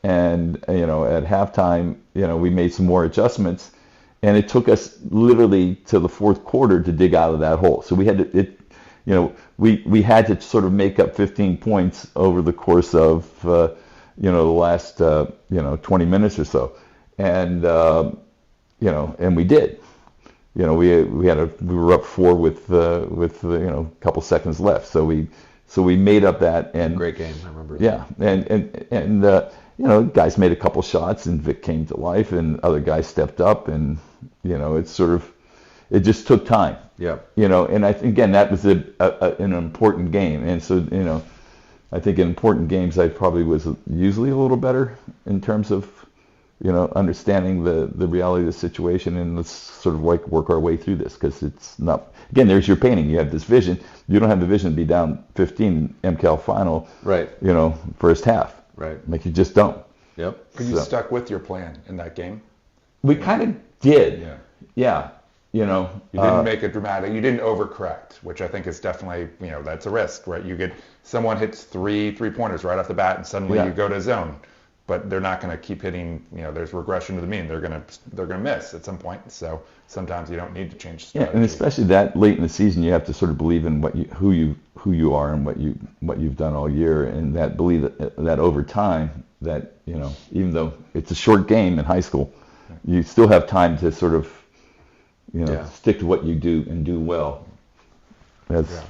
S4: And, at halftime, we made some more adjustments. And it took us literally to the fourth quarter to dig out of that hole. So we had to, we had to sort of make up 15 points over the course of, the last, 20 minutes or so. And, and we did. We were up 4 with a couple seconds left. So we made up that. And
S3: great game, I remember.
S4: Yeah, and guys made a couple shots, and Vic came to life, and other guys stepped up, and it just took time.
S3: Yeah.
S4: And I think again that was an important game, and so I think in important games I probably was usually a little better in terms of understanding the reality of the situation, and let's sort of work our way through this, because it's not, again, there's your painting. You have this vision. You don't have the vision to be down 15 MCAL final,
S3: right?
S4: First half,
S3: right?
S4: Like you just don't.
S3: Yep.
S2: But you stuck with your plan in that game?
S4: We kind of did. Yeah. You
S2: didn't make it dramatic. You didn't overcorrect, which I think is definitely, that's a risk, right? You get someone hits 3 3-pointers right off the bat, and suddenly you go to zone. But they're not going to keep hitting. There's regression to the mean. They're going to miss at some point. So sometimes you don't need to change strategy.
S4: Yeah, and especially that late in the season, you have to sort of believe in who you are and what you've done all year, and that believe that over time, that even though it's a short game in high school, you still have time to sort of stick to what you do and do well. As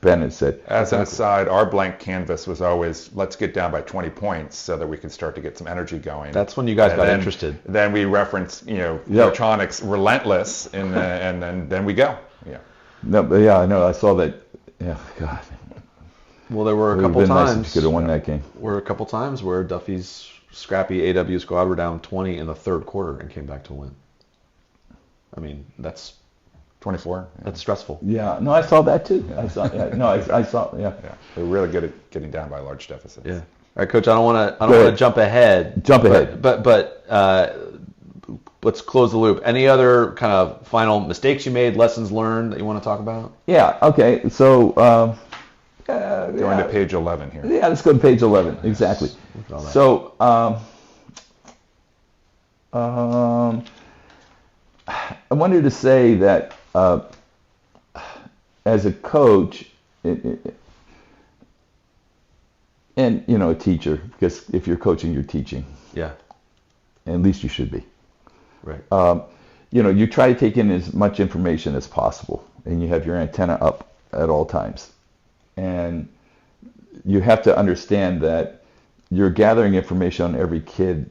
S4: Bennett said.
S2: As an aside, our blank canvas was always, let's get down by 20 points so that we can start to get some energy going.
S3: That's when you guys got interested.
S2: Then we reference, Electronics Relentless, and then we go. Yeah.
S4: No, but I know. I saw that. Yeah, God.
S3: Well, there were a couple times.
S4: Nice if you could have won that game.
S3: Were a couple times where Duffy's scrappy AW squad were down 20 in the third quarter and came back to win. I mean, that's
S2: 24.
S3: That's stressful.
S4: Yeah, no, I saw that too. I saw. Yeah.
S2: They're really good at getting down by large deficits.
S3: Yeah. All right, Coach. I don't want to jump ahead. But let's close the loop. Any other kind of final mistakes you made, lessons learned that you want to talk about?
S4: Yeah. Okay. So.
S2: Going to page 11 here.
S4: Yeah, let's go to page 11. Exactly. So. I wanted to say that as a coach and a teacher, because if you're coaching, you're teaching.
S3: Yeah.
S4: And at least you should be.
S3: Right.
S4: You try to take in as much information as possible, and you have your antenna up at all times. And you have to understand that you're gathering information on every kid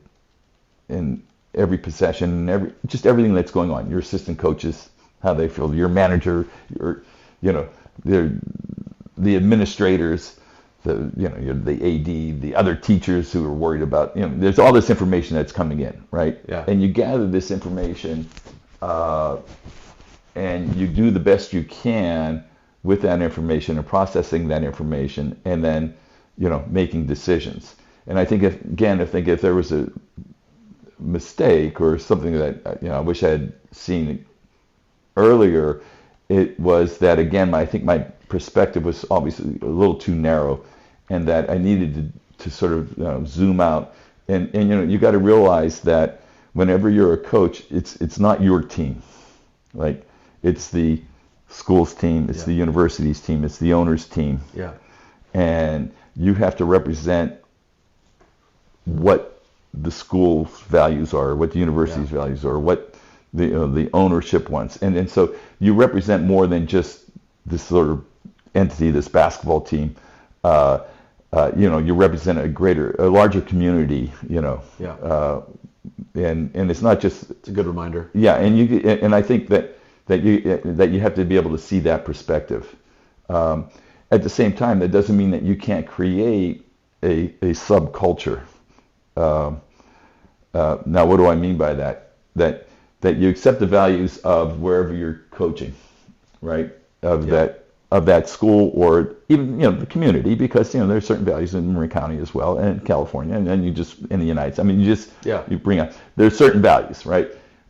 S4: in every possession, and just everything that's going on. Your assistant coaches, how they feel, your manager, your, the administrators, the AD, the other teachers who are worried about, there's all this information that's coming in, right?
S3: Yeah.
S4: And you gather this information, and you do the best you can with that information and processing that information, and then, making decisions. And I think if there was a mistake or something that, I wish I had seen earlier, it was that, again, I think my perspective was obviously a little too narrow, and that I needed to sort of zoom out. And you got to realize that whenever you're a coach, it's not your team. Like, it's the school's team, it's the university's team, it's the owner's team.
S3: Yeah.
S4: And you have to represent what the school's values are, what the university's values are, what the ownership wants. And so you represent more than just this sort of entity, this basketball team. You represent a larger community, and it's not just.
S3: It's a good reminder.
S4: Yeah, and I think that you have to be able to see that perspective. At the same time, that doesn't mean that you can't create a subculture. Now, what do I mean by that? That you accept the values of wherever you're coaching, right? Of that school, or even the community, because there's certain values in Marin County as well, and in California, and then you just in the United States. You bring up, there's certain values, right?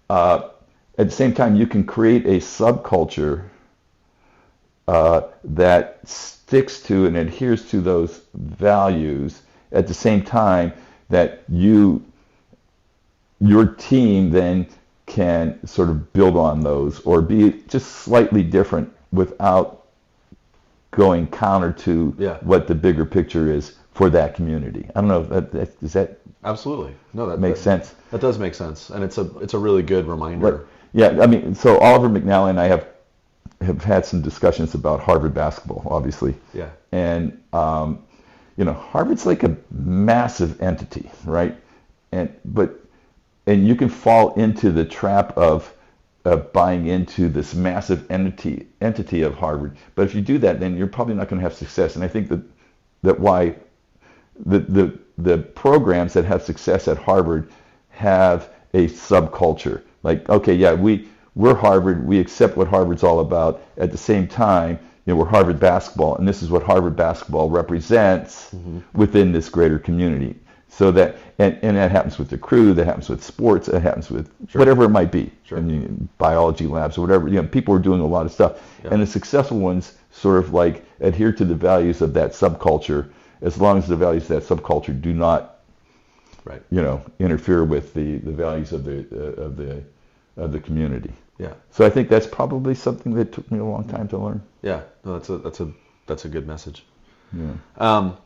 S4: At the same time, you can create a subculture that sticks to and adheres to those values. At the same time, that your team then can sort of build on those, or be just slightly different without going counter to what the bigger picture is for that community. I don't know if does that
S3: absolutely that
S4: makes sense.
S3: That does make sense, and it's a really good reminder.
S4: Right. Yeah, I mean, so Oliver McNally and I have had some discussions about Harvard basketball, obviously.
S3: Yeah.
S4: And Harvard's like a massive entity, right? And you can fall into the trap of buying into this massive entity of Harvard. But if you do that, then you're probably not going to have success. And I think that why the programs that have success at Harvard have a subculture. Like, okay, yeah, we're Harvard. We accept what Harvard's all about. At the same time, we're Harvard basketball, and this is what Harvard basketball represents within this greater community. So that, and that happens with the crew, that happens with sports, that happens with whatever it might be, biology labs or whatever. People are doing a lot of stuff, and the successful ones sort of like adhere to the values of that subculture, as long as the values of that subculture do not, interfere with the values of the community.
S3: Yeah.
S4: So I think that's probably something that took me a long time to learn.
S3: Yeah. No, that's a good message.
S4: Yeah.
S3: All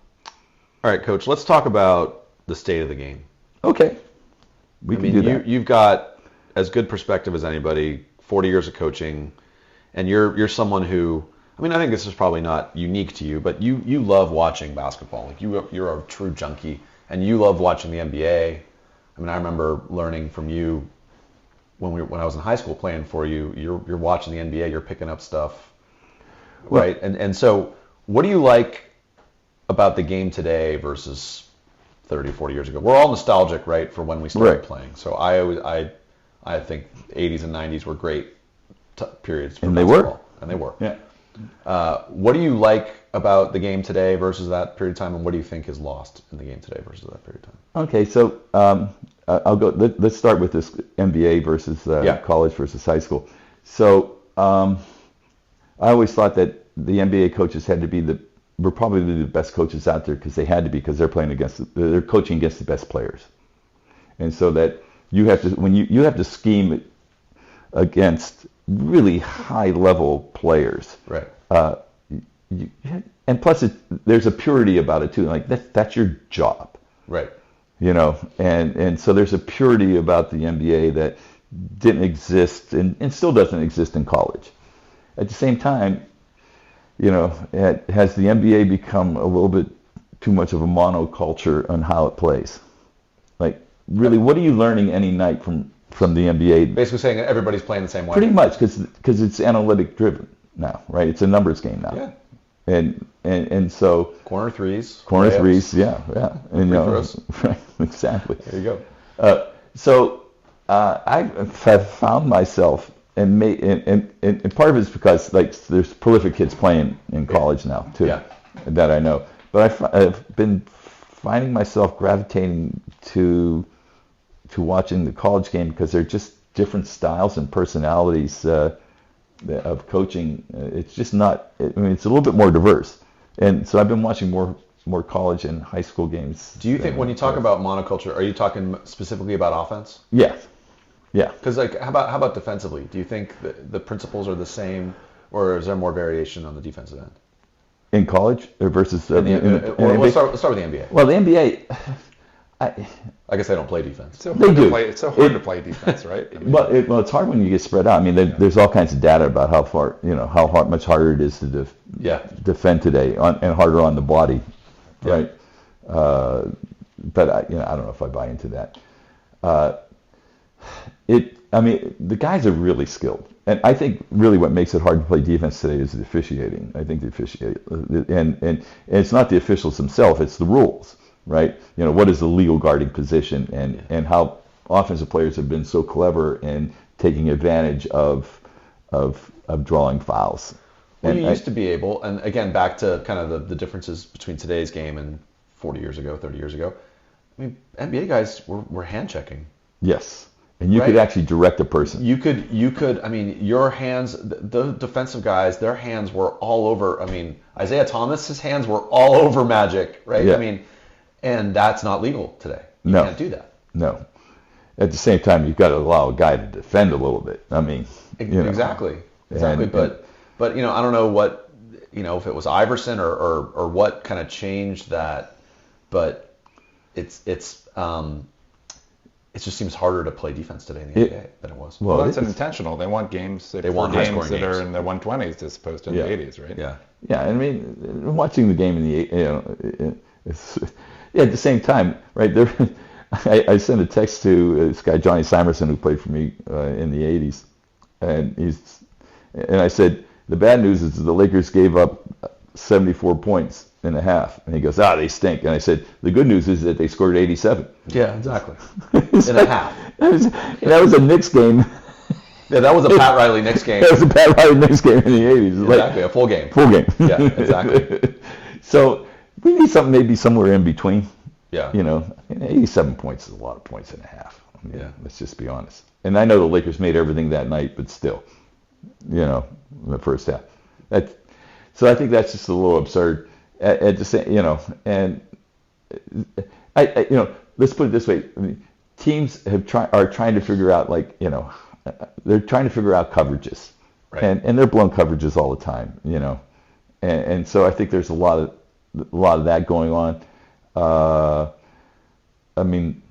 S3: right, Coach. Let's talk about the state of the game.
S4: Okay. We can do that.
S3: You've got as good perspective as anybody. 40 years of coaching, and you're someone who. I think this is probably not unique to you, but you love watching basketball. Like you're a true junkie, and you love watching the NBA. I remember learning from you when I was in high school playing for you. You're watching the NBA. You're picking up stuff, right? And so, what do you like about the game today versus 30, 40 years ago? We're all nostalgic, right, for when we started playing. So I think 80s and 90s were great periods for basketball. And they were.
S4: Yeah.
S3: What do you like about the game today versus that period of time, and what do you think is lost in the game today versus that period of time?
S4: Okay, so I'll go. Let's start with this NBA versus college versus high school. So I always thought that the NBA coaches were probably the best coaches out there because they had to be, because they're coaching against the best players, and so that you have to you have to scheme against really high level players,
S3: right?
S4: And plus, there's a purity about it too. Like that's your job,
S3: right?
S4: And so there's a purity about the NBA that didn't exist and still doesn't exist in college. At the same time, has the NBA become a little bit too much of a monoculture on how it plays. Like, really, what are you learning any night from the NBA?
S3: Basically saying that everybody's playing the same way.
S4: Pretty much, because it's analytic driven now, right? It's a numbers game now.
S3: Yeah.
S4: And so
S3: corner threes,
S4: yeah, and
S3: free throws.
S4: Right, exactly.
S3: There you go.
S4: So I have found myself, and part of it is because like there's prolific kids playing in college now too, that I know. But I've been finding myself gravitating to watching the college game because they're just different styles and personalities of coaching. It's just not. I mean, it's a little bit more diverse, and so I've been watching more college and high school games.
S3: Do you think when you talk about monoculture, are you talking specifically about offense?
S4: Yeah.
S3: Because like, how about defensively? Do you think the principles are the same, or is there more variation on the defensive end?
S4: In college versus
S3: let's start with the NBA.
S4: Well, the NBA,
S3: I guess they don't play defense.
S2: It's so hard to play defense, right? I mean,
S4: well, it's hard when you get spread out. I mean, there's all kinds of data about how much harder it is to defend today, and harder on the body, right? But I don't know if I buy into that. I mean, the guys are really skilled, and I think really what makes it hard to play defense today is the officiating. I think the officiating, and it's not the officials themselves; it's the rules, right? What is the legal guarding position, and how offensive players have been so clever in taking advantage of drawing fouls.
S3: Well, you used to be able, and again, back to kind of the differences between today's game and 40 years ago, 30 years ago. I mean, NBA guys were hand checking.
S4: Yes. And you could actually direct a person.
S3: You could. I mean, your hands. The defensive guys, their hands were all over. I mean, Isaiah Thomas's hands were all over Magic, right?
S4: Yeah.
S3: I mean, and that's not legal today. You can't do that.
S4: No. At the same time, you've got to allow a guy to defend a little bit. I mean,
S3: exactly. But I don't know what if it was Iverson or what kind of changed that, but it just seems harder to play defense today in the NBA than it was.
S2: Well, it's intentional. They want games that are in the 120s as opposed to in the 80s, right?
S3: Yeah.
S4: Yeah, I mean, watching the game in the at the same time, right? I sent a text to this guy Johnny Simerson who played for me in the 80s, and I said the bad news is the Lakers gave up 74 points in a half, and he goes, they stink. And I said, the good news is that they scored 87.
S3: Yeah, exactly. In a half.
S4: That was a Knicks game.
S3: Yeah, that was a Pat Riley Knicks game.
S4: That was a Pat Riley Knicks game in the 80s.
S3: Exactly, a full game.
S4: Full game.
S3: Yeah, exactly.
S4: So we need something maybe somewhere in between.
S3: Yeah.
S4: 87 points is a lot of points in a half. I mean, let's just be honest. And I know the Lakers made everything that night, but still, in the first half. So I think that's just a little absurd. At the same, and let's put it this way: I mean, teams are trying to figure out, they're trying to figure out coverages,
S3: right.
S4: and they're blown coverages all the time, and so I think there's a lot of that going on. I mean,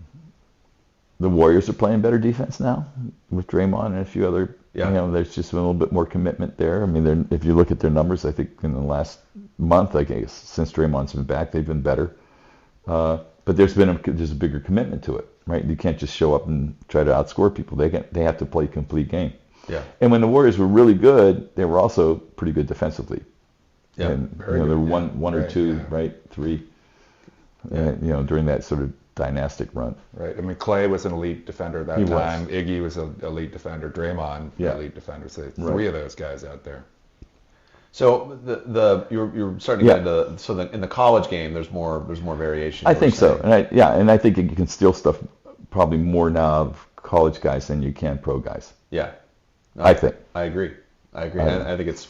S4: the Warriors are playing better defense now with Draymond and a few other.
S3: Yeah.
S4: There's just a little bit more commitment there. I mean, if you look at their numbers, I think in the last month, I guess, since Draymond's been back, they've been better. But there's a bigger commitment to it, right? You can't just show up and try to outscore people. They have to play a complete game.
S3: Yeah.
S4: And when the Warriors were really good, they were also pretty good defensively.
S3: Yeah.
S4: And there were one or two, right, three, during that sort of dynastic run.
S2: Right. I mean, Clay was an elite defender at that time. Iggy was an elite defender. Draymond, elite defender. So three of those guys out there.
S3: So you're starting to get into in the college game there's more variation.
S4: I think so, and I think you can steal stuff probably more now of college guys than you can pro guys.
S3: Yeah, no,
S4: I think.
S3: I agree. I think it's.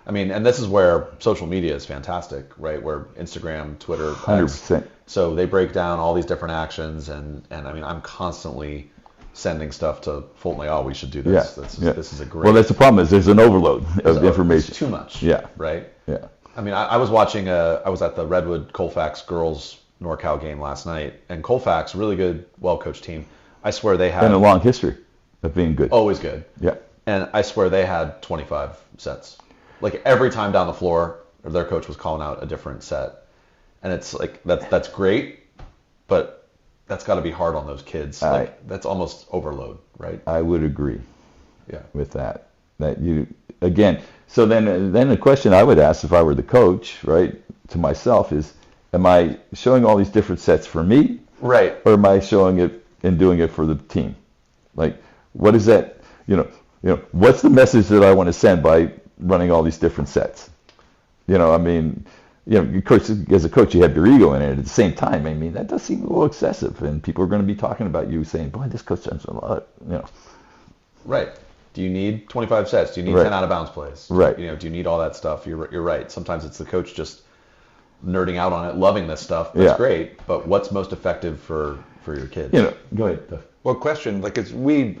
S3: I mean, and this is where social media is fantastic, right? Where Instagram, Twitter,
S4: 100%.
S3: So they break down all these different actions, and I mean, I'm constantly sending stuff to Fulton. We should do this. This is a great.
S4: Well, that's the problem is there's an overload of information.
S3: It's too much.
S4: Yeah.
S3: Right.
S4: Yeah.
S3: I mean, I was watching. I was at the Redwood Colfax girls NorCal game last night, and Colfax, really good, well-coached team. I swear they had
S4: and a long history of being good.
S3: Always good.
S4: Yeah.
S3: And I swear they had 25 sets. Like every time down the floor, their coach was calling out a different set. And it's like that's great, but that's got to be hard on those kids. Like that's almost overload, right?
S4: I would agree.
S3: Yeah.
S4: With that you again. So then the question I would ask if I were the coach, right, to myself is, am I showing all these different sets for me,
S3: right,
S4: or am I showing it and doing it for the team? Like, what is that? What's the message that I want to send by running all these different sets? I mean, of course, as a coach, you have your ego in it. At the same time, I mean, that does seem a little excessive, and people are going to be talking about you, saying, "Boy, this coach does a lot."
S3: Right. Do you need 25 sets? Do you need 10 out of bounds plays?
S4: Right.
S3: Do you need all that stuff? You're right. Sometimes it's the coach just nerding out on it, loving this stuff. That's great. But what's most effective for your kids?
S4: Go ahead, Duff.
S2: Well, question, like, as we,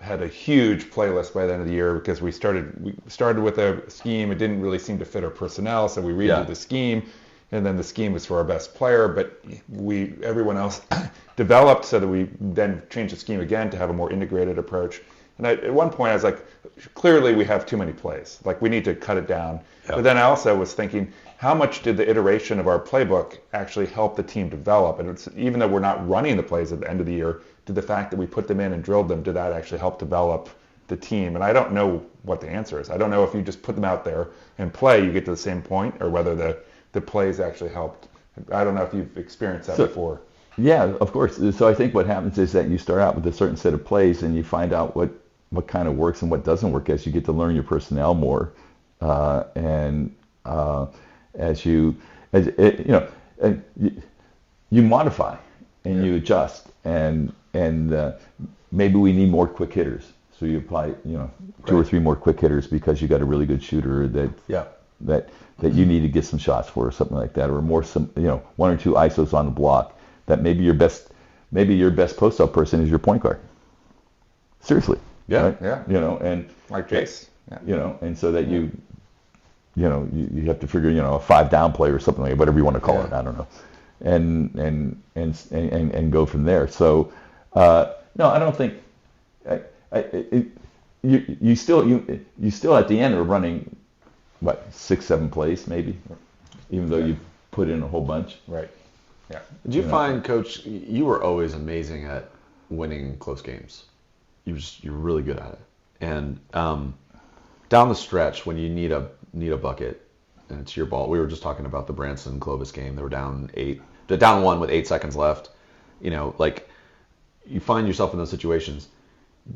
S2: had a huge playlist by the end of the year because we started with a scheme. It didn't really seem to fit our personnel, so we redid the scheme, and then the scheme was for our best player, but everyone else developed so that we then changed the scheme again to have a more integrated approach. And at one point I was like, clearly we have too many plays. Like, we need to cut it down. Yep. But then I also was thinking, how much did the iteration of our playbook actually help the team develop? And even though we're not running the plays at the end of the year, did the fact that we put them in and drilled them, did that actually help develop the team? And I don't know what the answer is. I don't know if you just put them out there and play, you get to the same point, or whether the plays actually helped. I don't know if you've experienced that before.
S4: Yeah, of course. So I think what happens is that you start out with a certain set of plays and you find out what kind of works and what doesn't work as you get to learn your personnel more, and as you modify and you adjust, and maybe we need more quick hitters, so you apply two or three more quick hitters because you got a really good shooter that you need to get some shots for, or something like that, or one or two ISOs on the block. That maybe your best post-up person is your point guard. Seriously.
S2: Yeah,
S4: right?
S2: yeah.
S4: And
S2: like Jace. Yeah.
S4: And so that you have to figure, a 5-down play or something like whatever you want to call it. I don't know, and go from there. So no, I don't think you still at the end are running 6-7 plays maybe, even though you put in a whole bunch.
S2: Right. Yeah.
S3: Did you find, Coach, you were always amazing at winning close games? You're really good at it. And down the stretch, when you need a bucket and it's your ball, we were just talking about the Branson Clovis game. They were down 1 with 8 seconds left. Like, you find yourself in those situations.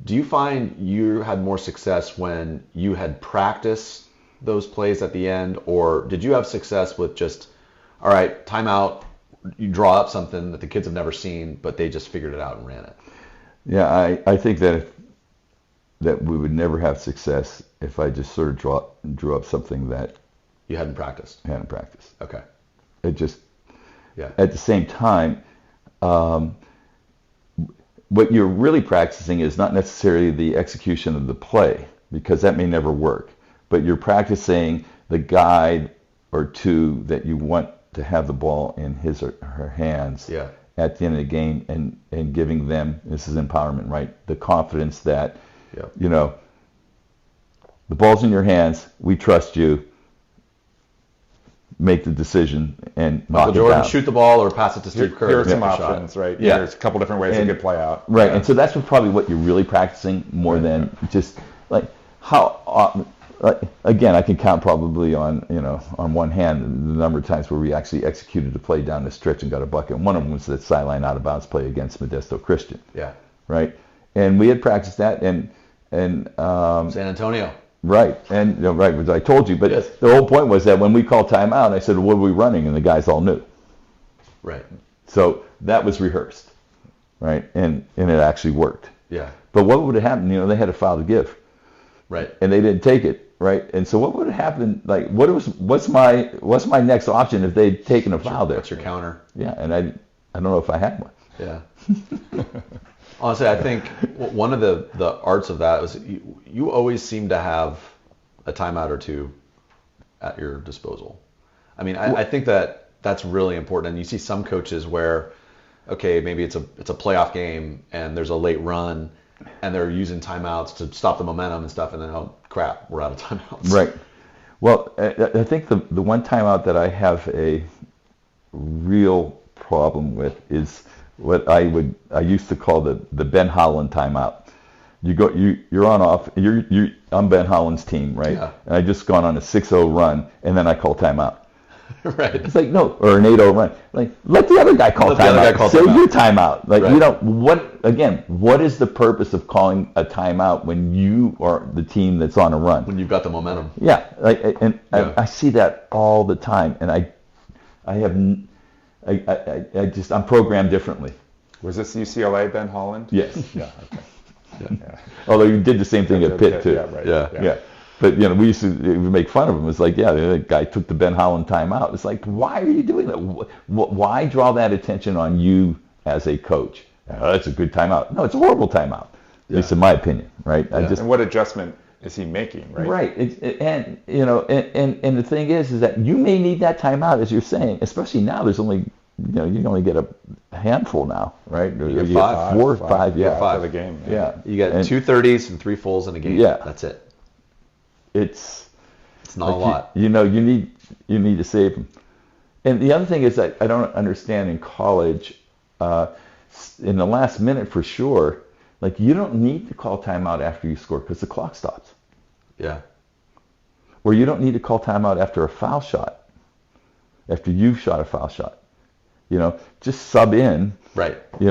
S3: Do you find you had more success when you had practiced those plays at the end, or did you have success with just, all right, timeout, you draw up something that the kids have never seen, but they just figured it out and ran it?
S4: Yeah, I think that we would never have success if I just sort of drew up something that
S3: you hadn't practiced.
S4: Okay.
S3: It
S4: just at the same time, what you're really practicing is not necessarily the execution of the play, because that may never work, but you're practicing the guide or two that you want to have the ball in his or her hands at the end of the game, and giving them, this is empowerment, right? The confidence that, the ball's in your hands, we trust you, make the decision and knock it down.
S3: Shoot the ball or pass it to Steve Kerr.
S2: Here are some options, right?
S4: Yeah.
S2: There's a couple different ways it could play out.
S4: Right, and so that's probably what you're really practicing more than just like how. Again, I can count probably on one hand the number of times where we actually executed a play down the stretch and got a bucket. One of them was that sideline out of bounds play against Modesto Christian.
S3: Yeah.
S4: Right, and we had practiced that and
S3: San Antonio.
S4: Right, and right, as I told you, but the whole point was that when we called timeout, I said, "What are we running?" And the guys all knew.
S3: Right.
S4: So that was rehearsed, right, and it actually worked.
S3: Yeah.
S4: But what would have happened? They had a foul to give.
S3: Right.
S4: And they didn't take it. Right. And so what would have happened? Like, what's my next option if they'd taken a foul there?
S3: What's your counter?
S4: Yeah, and I don't know if I had one.
S3: Yeah. Honestly, I think one of the arts of that was you always seem to have a timeout or two at your disposal. I mean, I think that's really important. And you see some coaches where, okay, maybe it's a playoff game and there's a late run and they're using timeouts to stop the momentum and stuff, and then, oh crap, we're out of timeouts.
S4: Right. Well, I think the one timeout that I have a real problem with is what I used to call the Ben Holland timeout. You're on off. I'm Ben Holland's team, right?
S3: Yeah.
S4: And I just gone on a 6-0 run, and then I call timeout.
S3: Right.
S4: It's like, no, or an 8-0 run. Like, let the other guy call timeout. Save your timeout. Like,
S3: right.
S4: What is the purpose of calling a timeout when you are the team that's on a run?
S3: When you've got the momentum.
S4: Yeah, I see that all the time, and I'm programmed differently.
S2: Was this UCLA, Ben Holland?
S4: Yes.
S2: Yeah. Okay.
S4: Yeah. Although you did the same thing at Pitt too.
S2: Yeah, right.
S4: Yeah. But we used to make fun of him. It's like, the guy took the Ben Holland timeout. It's like, why are you doing that? Why draw that attention on you as a coach? Oh, that's a good timeout. No, it's a horrible timeout. At least in my opinion, right?
S2: Yeah. And what adjustment is he making, right?
S4: Right. And the thing is that you may need that timeout, as you're saying, especially now. There's only you can only get a handful now, right?
S3: You get five.
S4: 4 or 5,
S2: yeah,
S3: five
S2: for the game.
S4: Yeah.
S3: You get 2 30s and 3 fulls in a game.
S4: Yeah.
S3: That's it.
S4: It's
S3: not a lot.
S4: You need to save them. And the other thing is that I don't understand in college, in the last minute for sure, like you don't need to call timeout after you score because the clock stops.
S3: Yeah.
S4: Or you don't need to call timeout after a foul shot, after you've shot a foul shot. Just sub in.
S3: Right. Right. You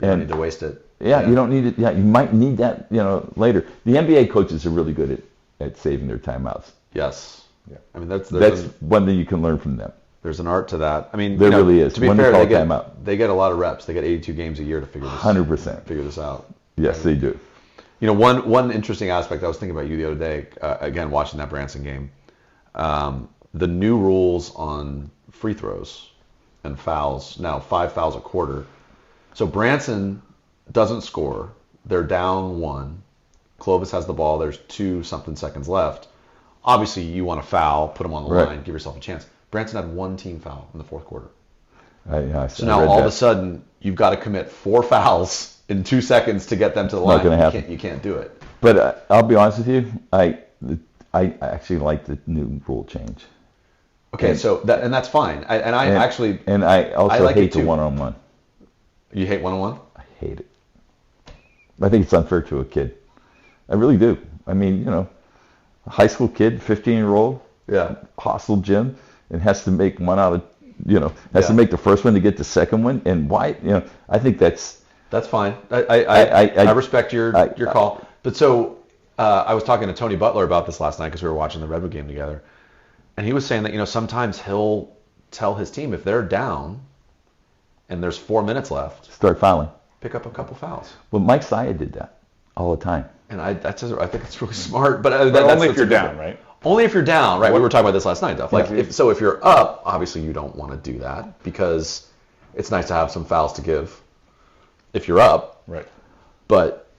S3: don't need to waste it.
S4: Yeah, you don't need it. Yeah, you might need that, later. The NBA coaches are really good at saving their timeouts.
S3: Yes.
S2: Yeah.
S3: I mean, that's
S4: one thing you can learn from them.
S3: There's an art to that. I mean,
S4: there really is.
S3: To be fair, they get a lot of reps. They get 82 games a year to figure this
S4: 100%.
S3: Figure this out.
S4: Yes, they do.
S3: One interesting aspect I was thinking about you the other day, again watching that Branson game, the new rules on free throws and fouls. Now 5 fouls a quarter. So Branson doesn't score. They're down 1. Clovis has the ball. There's 2-something seconds left. Obviously, you want to foul, put them on the line, give yourself a chance. Branson had 1 team foul in the 4th quarter. So now all of a sudden, you've got to commit 4 fouls in 2 seconds to get them to the line.
S4: Not going to happen.
S3: You can't do it.
S4: But I'll be honest with you, I actually like the new rule change.
S3: Okay, and that's fine.
S4: I also hate the one-on-one.
S3: You hate one-on-one?
S4: I hate it. I think it's unfair to a kid. I really do. I mean, a high school kid, 15-year-old, hostile gym, and has to make one out of, has to make the first one to get the second one. And why? I think that's
S3: fine. I respect your call. But so I was talking to Tony Butler about this last night because we were watching the Redwood game together, and he was saying that sometimes he'll tell his team if they're down and there's 4 minutes left,
S4: start fouling,
S3: pick up a couple fouls.
S4: Well, Mike Saya did that all the time.
S3: And I think it's really smart. But
S2: only if you're down, right?
S3: Only if you're down, right? We were talking about this last night, Duff. Like, if you're up, obviously you don't want to do that because it's nice to have some fouls to give if you're up.
S2: Right.
S3: But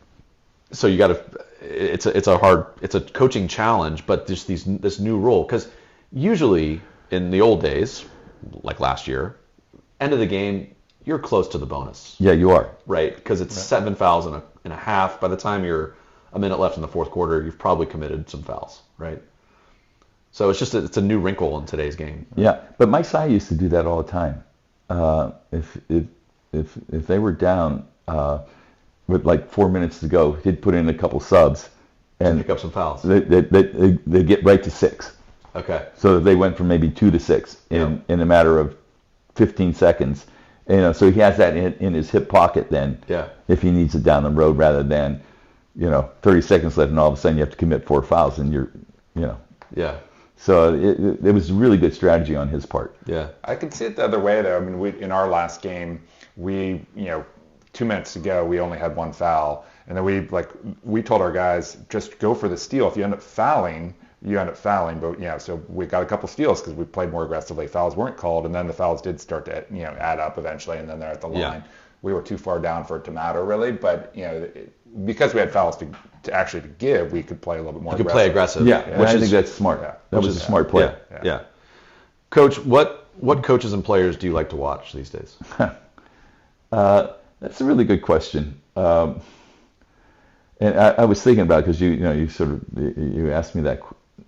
S3: so you got to. It's a coaching challenge, but there's this new rule because usually in the old days, like last year, end of the game, you're close to the bonus.
S4: Yeah, you are.
S3: Right, because it's 7 fouls in a half. By the time you're a minute left in the 4th quarter, you've probably committed some fouls, right? So it's a new wrinkle in today's game.
S4: Yeah, but Mike Sy used to do that all the time. If they were down with like 4 minutes to go, he'd put in a couple subs and
S3: pick up some fouls.
S4: They get right to 6.
S3: Okay.
S4: So they went from maybe 2 to 6 in a matter of 15 seconds. So he has that in his hip pocket then.
S3: Yeah.
S4: If he needs it down the road, rather than 30 seconds left and all of a sudden you have to commit 4 fouls and you're.
S3: Yeah.
S4: So it was a really good strategy on his part.
S3: Yeah.
S2: I could see it the other way though. I mean, in our last game, we 2 minutes to go, we only had 1 foul, and then we told our guys just go for the steal. If you end up fouling, you end up fouling. But so we got a couple steals because we played more aggressively. Fouls weren't called, and then the fouls did start to add up eventually, and then they're at the line.
S3: Yeah.
S2: We were too far down for it to matter really, but because we had fouls to actually give, we could play a little bit more.
S3: You could play aggressive.
S4: Yeah, and I think that's smart.
S2: Yeah.
S4: That was a smart play.
S3: Yeah. Coach, what coaches and players do you like to watch these days?
S4: That's a really good question. And I was thinking about it because you asked me that,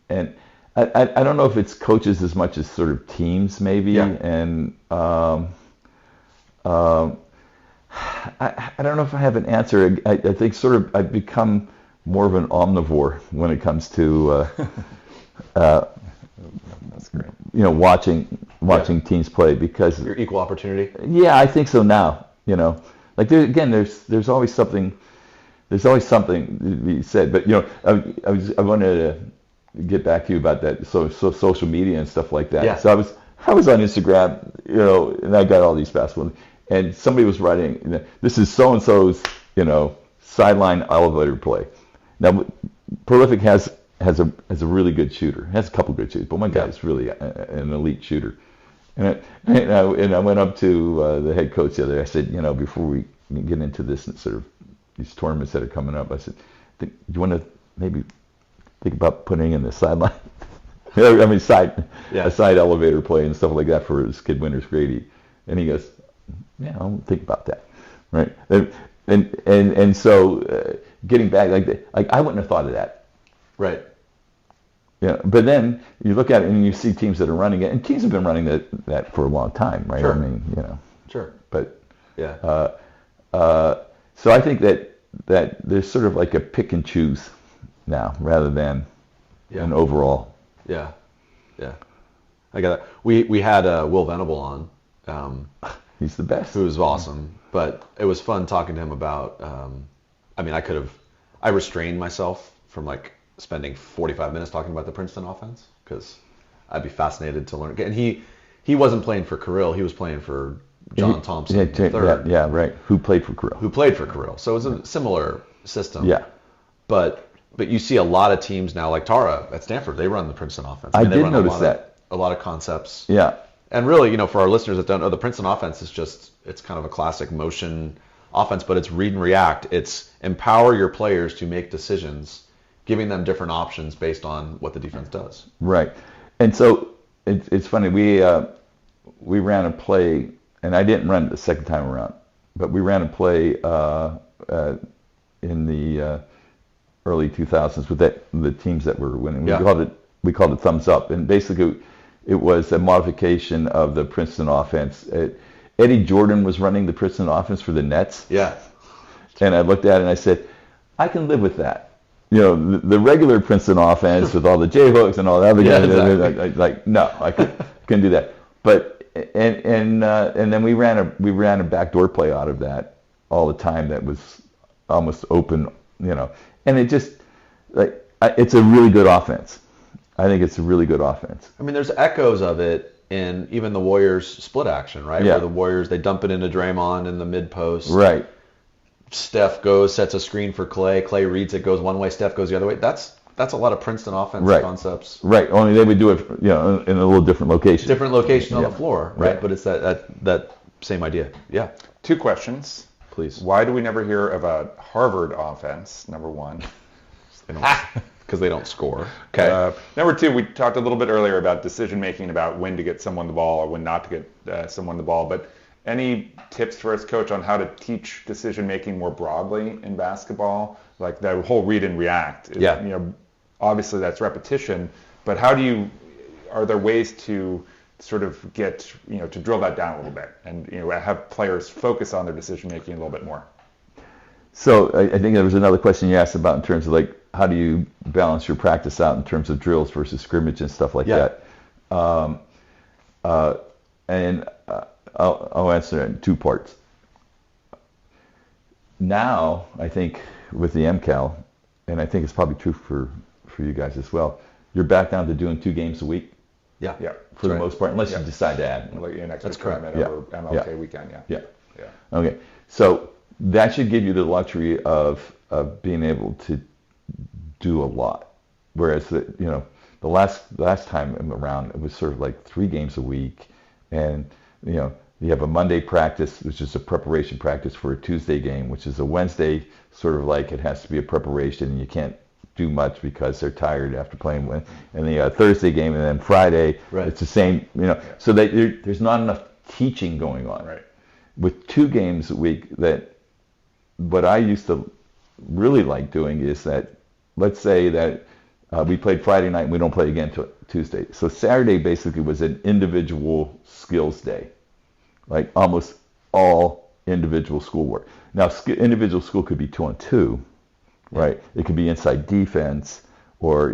S4: and I don't know if it's coaches as much as sort of teams maybe,
S3: Yeah.
S4: and I don't know if I have an answer. I think sort of I've become more of an omnivore when it comes to
S2: That's great.
S4: watching teams play, because
S3: Your equal opportunity.
S4: yeah, I think so now. Like there's always something to be said. But I wanted to get back to you about that. So social media and stuff like that.
S3: Yeah.
S4: So I was on Instagram, and I got all these basketball, and somebody was writing, this is so and so's, sideline elevator play. Now, Prolific has a really good shooter. Has a couple good shooters, but one guy is really an elite shooter. And I went up to the head coach the other day. I said, before we get into this sort of these tournaments that are coming up, I said, do you want to maybe think about putting in the sideline? I mean, a side elevator play and stuff like that for Skid Winter's Grady. And he goes, yeah, I'll think about that, right? And so getting back, like I wouldn't have thought of that.
S3: Right.
S4: Yeah, but then you look at it and you see teams that are running it, and teams have been running that for a long time, right?
S3: Sure.
S4: I mean,
S3: Sure.
S4: But
S3: Yeah.
S4: so I think that there's sort of like a pick and choose now rather than an overall.
S3: Yeah. Yeah. I got it. We had Will Venable on.
S4: He's the best.
S3: Who was awesome, but it was fun talking to him about. I restrained myself from spending 45 minutes talking about the Princeton offense, because I'd be fascinated to learn. And he wasn't playing for Kirill; he was playing for John Thompson III.
S4: Yeah, right. Who played for Kirill?
S3: So it was a similar system.
S4: Yeah.
S3: But you see a lot of teams now, like Tara at Stanford, they run the Princeton offense.
S4: I
S3: they
S4: did
S3: run
S4: notice that.
S3: A lot of concepts.
S4: Yeah.
S3: And really, for our listeners that don't know, the Princeton offense is it's kind of a classic motion offense, but it's read and react. It's empower your players to make decisions, giving them different options based on what the defense does.
S4: Right. And so it's funny, we ran a play, and I didn't run it the second time around, but we ran a play in the early 2000s with the teams that were winning. We called it thumbs up, and basically it was a modification of the Princeton offense. Eddie Jordan was running the Princeton offense for the Nets.
S3: Yeah.
S4: And I looked at it and I said, I can live with that. The regular Princeton offense with all the J-hooks and all that other guys, no, I couldn't do that. But and then we ran a backdoor play out of that all the time that was almost open, and it just it's a really good offense. I think it's a really good offense.
S3: I mean, there's echoes of it in even the Warriors split action, right?
S4: Yeah.
S3: Where the Warriors, they dump it into Draymond in the mid post.
S4: Right.
S3: Steph sets a screen for Clay. Clay reads it, goes one way. Steph goes the other way. That's a lot of Princeton offense concepts.
S4: Right. Only they would do it, in a little different location.
S3: Different location on the floor, right?
S4: Right.
S3: But it's that same idea. Yeah.
S2: 2 questions.
S3: Please.
S2: Why do we never hear of a Harvard offense, number 1?
S3: Because they don't score.
S2: Okay. Number 2, we talked a little bit earlier about decision making, about when to get someone the ball or when not to get someone the ball. But any tips for us, Coach, on how to teach decision making more broadly in basketball? Like the whole read and react. Obviously that's repetition, but are there ways to sort of get, to drill that down a little bit and, have players focus on their decision making a little bit more?
S4: So I think there was another question you asked about in terms of how do you balance your practice out in terms of drills versus scrimmage and stuff like that. And I'll answer it in 2 parts. Now, I think with the MCAL, and I think it's probably true for you guys as well, you're back down to doing 2 games a week.
S2: Yeah.
S4: For the most part, unless you decide to add.
S2: Like an extra
S3: That's correct.
S2: tournament over MLK weekend.
S4: Yeah. Okay. So that should give you the luxury of being able to do a lot. Whereas the last time around, it was sort of like 3 games a week, and you have a Monday practice, which is a preparation practice for a Tuesday game, which is a Wednesday sort of like it has to be a preparation, and you can't do much because they're tired after playing with, and the Thursday game, and then Friday, it's the same, so that there's not enough teaching going on.
S2: Right.
S4: With 2 games a week, that what I used to really like doing is that, let's say that We played Friday night, and we don't play again till Tuesday. So Saturday basically was an individual skills day, like almost all individual schoolwork. Now, individual school could be 2-on-2, right? It could be inside defense, or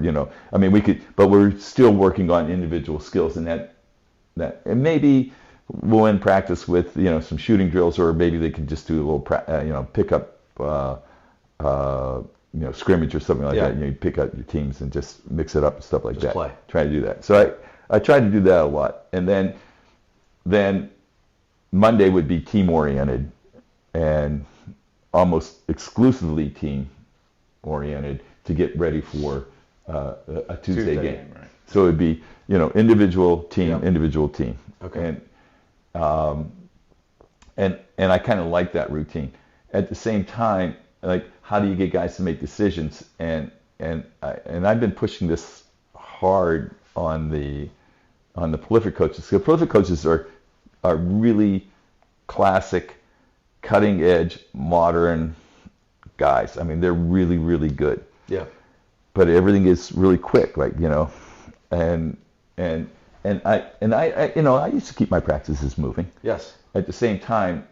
S4: I mean, we could, but we're still working on individual skills, and and maybe we'll end practice with some shooting drills, or maybe they could just do a little pick up scrimmage or something like that. You pick up your teams and just mix it up and stuff like that.
S3: Play.
S4: Try to do that. So I tried to do that a lot, and then Monday would be team oriented and almost exclusively team oriented to get ready for a Tuesday game.
S2: Right.
S4: So it'd be individual team, individual team.
S3: Okay.
S4: And I kind of like that routine. At the same time, like, how do you get guys to make decisions? And I've been pushing this hard on the prolific coaches. The prolific coaches are really classic, cutting edge, modern guys. I mean, they're really, really good.
S3: Yeah.
S4: But everything is really quick, like and I used to keep my practices moving.
S3: Yes.
S4: At the same time,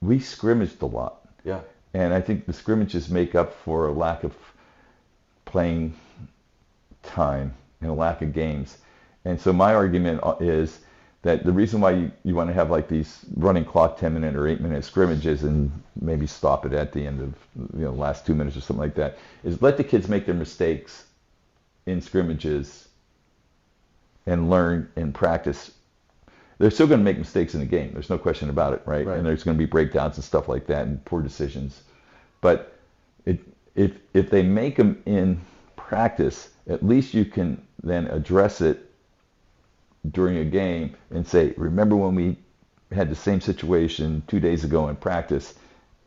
S4: we scrimmaged a lot.
S3: Yeah.
S4: And I think the scrimmages make up for a lack of playing time and a lack of games. And so my argument is that the reason why you want to have like these running clock 10-minute or 8-minute scrimmages and maybe stop it at the end of the last 2 minutes or something like that is let the kids make their mistakes in scrimmages and learn and practice. They're still going to make mistakes in the game. There's no question about it, right? And there's going to be breakdowns and stuff like that and poor decisions. But if they make them in practice, at least you can then address it during a game and say, remember when we had the same situation 2 days ago in practice,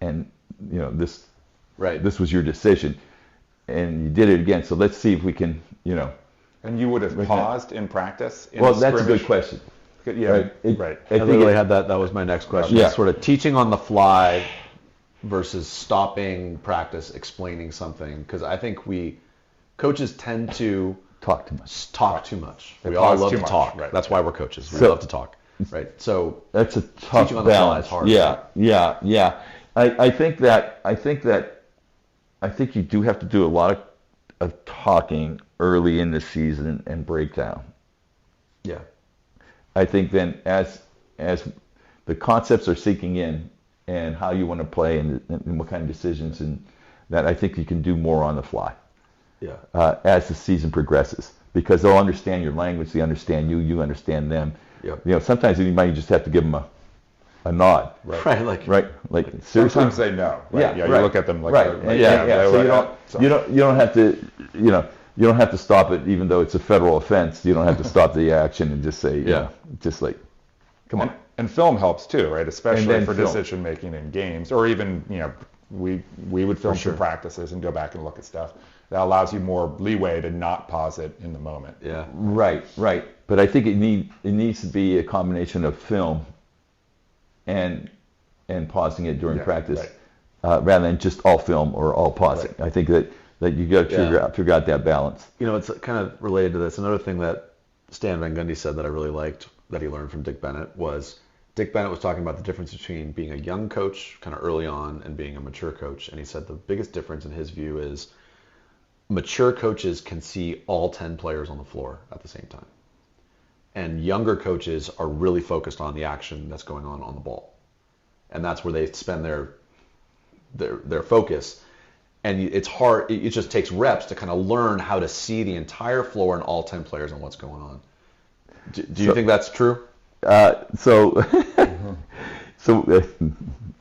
S4: and this was your decision, and you did it again. So let's see if we can,
S2: And you would have paused in practice?
S4: Well, that's a good question.
S2: Yeah,
S3: right. I literally had that. That was my next question.
S4: Yeah.
S3: Sort of teaching on the fly versus stopping practice, explaining something. Because I think coaches tend to
S4: talk too much.
S3: We all love
S2: too
S3: to
S2: much,
S3: talk.
S2: right.
S3: That's why we're coaches. We
S4: So-
S3: love to talk. Right. So
S4: That's a tough
S3: teaching on the fly
S4: balance.
S3: is hard.
S4: Yeah. I think you do have to do a lot of talking early in the season and breakdown.
S3: Yeah.
S4: I think then as the concepts are sinking in and how you want to play and what kind of decisions, and that I think you can do more on the fly.
S3: Yeah.
S4: As the season progresses, because they'll understand your language, they understand you, you understand them.
S3: Yep.
S4: Sometimes you might just have to give them a nod.
S3: Right. Like
S4: Seriously.
S2: Sometimes they know. Right?
S4: Yeah.
S2: You look at them like,
S4: So you don't have to, you don't have to stop it, even though it's a federal offense. You don't have to stop the action and just say, just like, come on.
S2: And film helps too, right? Especially for
S4: film.
S2: decision making in games, or even we would film some practices and go back and look at stuff. That allows you more leeway to not pause it in the moment.
S3: Yeah.
S4: Right. But I think it needs to be a combination of film and pausing it during practice, rather than just all film or all pausing. Right. I think that you got to figure out that balance.
S3: It's kind of related to this. Another thing that Stan Van Gundy said that I really liked that he learned from Dick Bennett was Dick Bennett was talking about the difference between being a young coach kind of early on and being a mature coach. And he said the biggest difference in his view is mature coaches can see all 10 players on the floor at the same time. And younger coaches are really focused on the action that's going on the ball. And that's where they spend their focus. And it's hard, it just takes reps to kind of learn how to see the entire floor and all 10 players and what's going on. Do you think that's true?
S4: So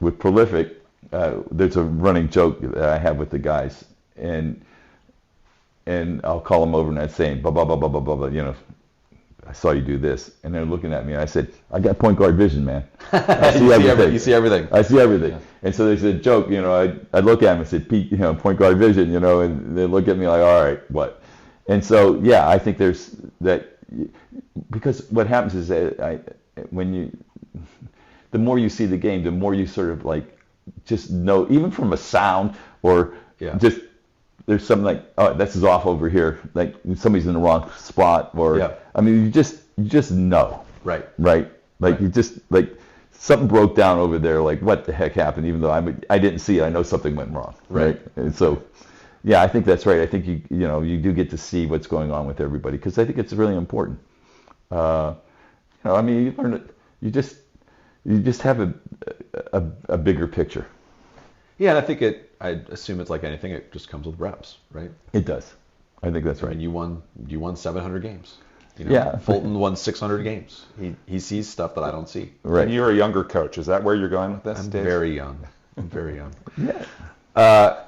S4: with Prolific, there's a running joke that I have with the guys, and I'll call them over and I'm saying, blah, blah, blah, blah, blah, blah, blah, I saw you do this. And they're looking at me, and I said, I got point guard vision, man. I see everything.
S3: You see everything.
S4: I see everything. Yeah. And so there's a joke, I look at them and said, Pete, point guard vision, and they look at me like, all right, what? And so, I think there's that, because what happens is that the more you see the game, the more you sort of like just know, even from a sound or just there's something like, oh, this is off over here, like somebody's in the wrong spot, or
S3: Yeah.
S4: I mean, you just know,
S3: Right.
S4: like
S3: Right.
S4: you just like something broke down over there, like what the heck happened? Even though I didn't see it, I know something went wrong, right? And so, yeah, I think that's right. I think you do get to see what's going on with everybody, because I think it's really important. I mean, you learn it. You just have a bigger picture.
S3: Yeah, and I think I assume it's like anything. It just comes with reps, right?
S4: It does. I think that's right.
S3: And you won 700 games.
S4: Yeah.
S3: Fulton won 600 games. He sees stuff that I don't see.
S4: Right.
S2: And you're a younger coach. Is that where you're going with this,
S3: I'm
S2: Dave?
S3: very young. I'm very young.
S4: Yeah.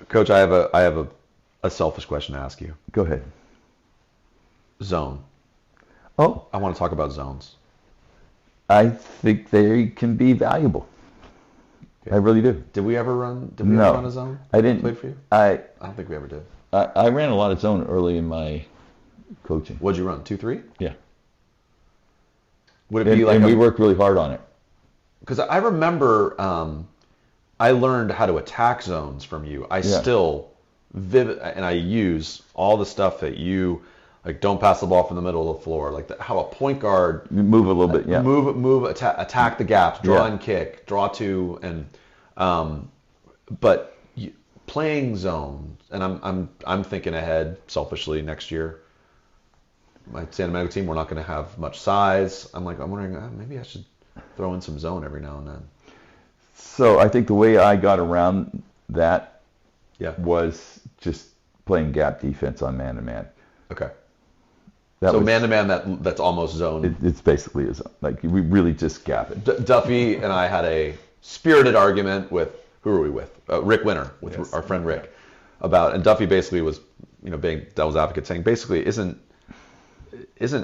S3: Coach, I have a selfish question to ask you.
S4: Go ahead.
S3: Zone.
S4: Oh,
S3: I want to talk about zones.
S4: I think they can be valuable.
S3: Okay.
S4: I really do.
S3: Did we ever run a zone?
S4: I didn't.
S3: Played for you?
S4: I
S3: don't think we ever did.
S4: I ran a lot of zone early in my coaching.
S3: What'd you run? 2-3?
S4: Yeah.
S3: Would it be like?
S4: And we worked really hard on it.
S3: Because I remember I learned how to attack zones from you. I still and I use all the stuff that you like. Don't pass the ball from the middle of the floor. Like how a point guard
S4: You move a little bit. Yeah.
S3: move, attack the gaps, draw
S4: Yeah.
S3: and kick, draw to, and but playing zones. And I'm thinking ahead selfishly next year. My Santa Monica team, we're not going to have much size. I'm wondering maybe I should throw in some zone every now and then.
S4: So I think the way I got around that
S3: Yeah.
S4: was just playing gap defense on man-to-man.
S3: Okay.
S4: That
S3: So
S4: was-
S3: man-to-man, that's almost zone.
S4: It's basically a zone. Like we really just gap it.
S3: Duffy and I had a spirited argument with, who were we with? Rick Winter, with
S2: Yes.
S3: our friend Rick, and Duffy basically was, being devil's advocate, saying basically isn't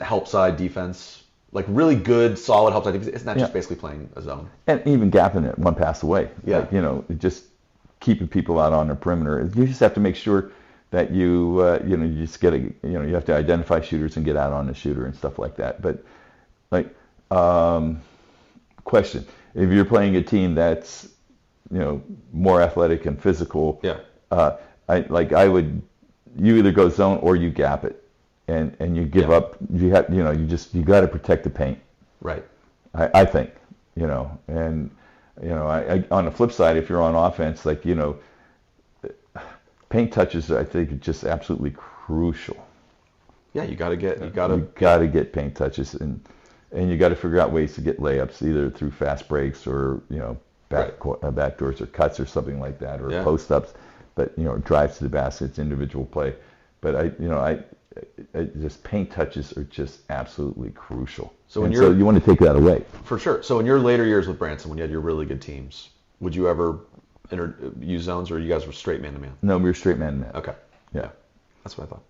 S3: help side defense, like really good, solid help side defense, isn't that just basically playing a zone?
S4: And even gapping it one pass away.
S3: Yeah.
S4: Like, just keeping people out on the perimeter. You just have to make sure that you just get you have to identify shooters and get out on the shooter and stuff like that. But like, question, if you're playing a team that's, more athletic and physical,
S3: Yeah.
S4: you either go zone or you gap it. And you give up. You got to protect the paint.
S3: Right.
S4: I think, and on the flip side, if you're on offense, paint touches, I think, are just absolutely crucial.
S3: Yeah, you got to
S4: get paint touches, and you got to figure out ways to get layups, either through fast breaks or back doors or cuts or something like that, or post ups. But drives to the baskets, individual play. But just paint touches are just absolutely crucial. So you want to take that away.
S3: For sure. So in your later years with Branson, when you had your really good teams, would you ever use zones, or you guys were straight man-to-man?
S4: No, we were straight man-to-man.
S3: Okay.
S4: Yeah.
S3: That's what I thought.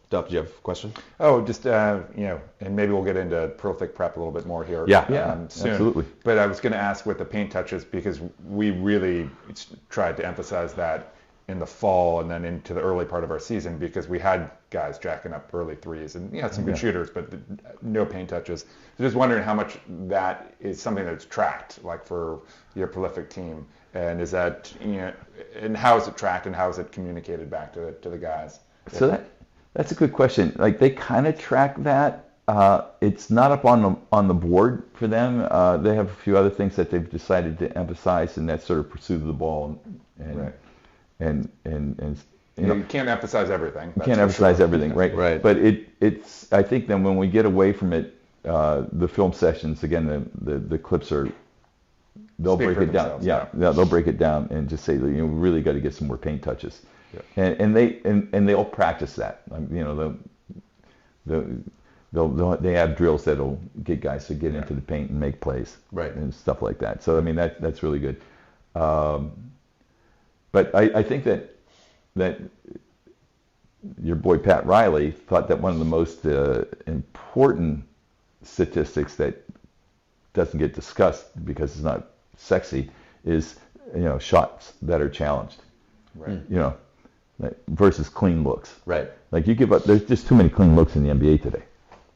S3: Duff, do you have a question?
S2: Oh, just, and maybe we'll get into prolific prep a little bit more here soon.
S4: Absolutely.
S2: But I was going to ask with the paint touches, because we really tried to emphasize that in the fall and then into the early part of our season, because we had guys jacking up early threes and some good shooters, but no paint touches. So just wondering how much that is something that's tracked, like for your prolific team, and is that and how is it tracked and how is it communicated back to the guys?
S4: So that's a good question. Like they kind of track that. It's not up on the board for them. They have a few other things that they've decided to emphasize, and that's sort of pursuit of the ball and.
S2: Right.
S4: And
S2: you can't emphasize everything.
S4: You can't emphasize everything, right?
S3: Right.
S4: But it's I think then when we get away from it, the film sessions again, the clips they'll break it down. Yeah, they'll break it down and just say we really got to get some more paint touches. Yeah. And they'll practice that. They have drills that'll get guys to get into the paint and make plays,
S3: right,
S4: and stuff like that. So I mean that's really good. But I think that your boy Pat Riley thought that one of the most important statistics that doesn't get discussed because it's not sexy is shots that are challenged,
S2: right?
S4: Versus clean looks,
S3: right?
S4: Like you give up. There's just too many clean looks in the NBA today,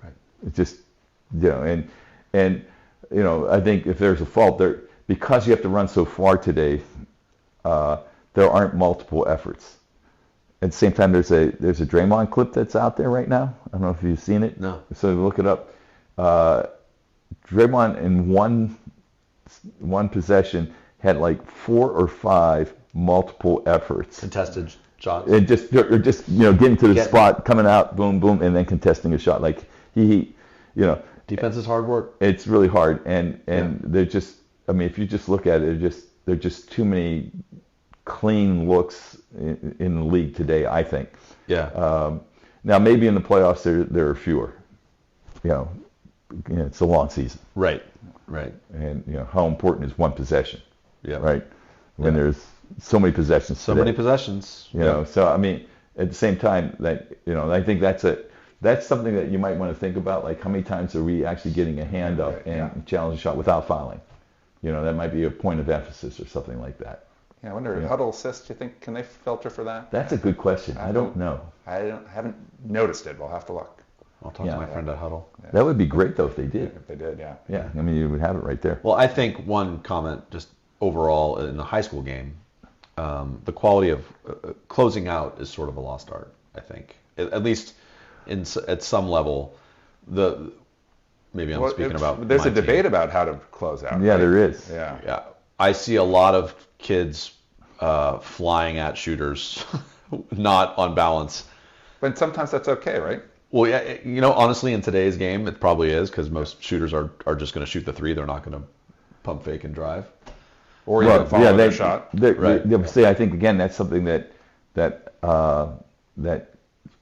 S3: right?
S4: It's just and I think if there's a fault there, because you have to run so far today. There aren't multiple efforts. at the same time, there's a Draymond clip that's out there right now. I don't know if you've seen it.
S3: No.
S4: So look it up. Draymond in one possession had like 4 or 5 multiple efforts.
S3: Contested shots.
S4: And just getting to the spot, coming out, boom, boom, and then contesting a shot. Like he
S3: Defense is hard work.
S4: It's really hard, and they're just. I mean, if you just look at it, there are just too many clean looks in the league today, I think.
S3: Yeah.
S4: Now maybe in the playoffs there are fewer. It's a long season.
S3: Right.
S4: And how important is one possession?
S3: Yeah.
S4: Right. When there's so many possessions.
S3: So many possessions.
S4: So I mean, at the same time, that I think that's something that you might want to think about. Like, how many times are we actually getting a hand up and challenge a shot without fouling? That might be a point of emphasis or something like that.
S2: Yeah, I wonder, huddle assists, do you think, can they filter for that?
S4: That's a good question. I don't know.
S2: I haven't noticed it. We'll have to look.
S3: I'll talk to my friend at Huddle.
S2: Yeah.
S4: That would be great, though, if they did.
S2: If they did, yeah.
S4: Yeah, I mean, you would have it right there.
S3: Well, I think one comment, just overall in the high school game, the quality of closing out is sort of a lost art, I think. At least at some level, maybe I'm speaking about
S2: there's
S3: my
S2: a debate
S3: team.
S2: about how to close out.
S4: Yeah,
S2: right?
S4: there is.
S2: Yeah.
S3: I see a lot of kids flying at shooters, not on balance.
S2: But sometimes that's okay, right?
S3: Well, yeah, honestly, in today's game, it probably is, because most shooters are just going to shoot the three. They're not going to pump fake and drive.
S2: Or even follow their shot.
S4: See, I think, again, that's something that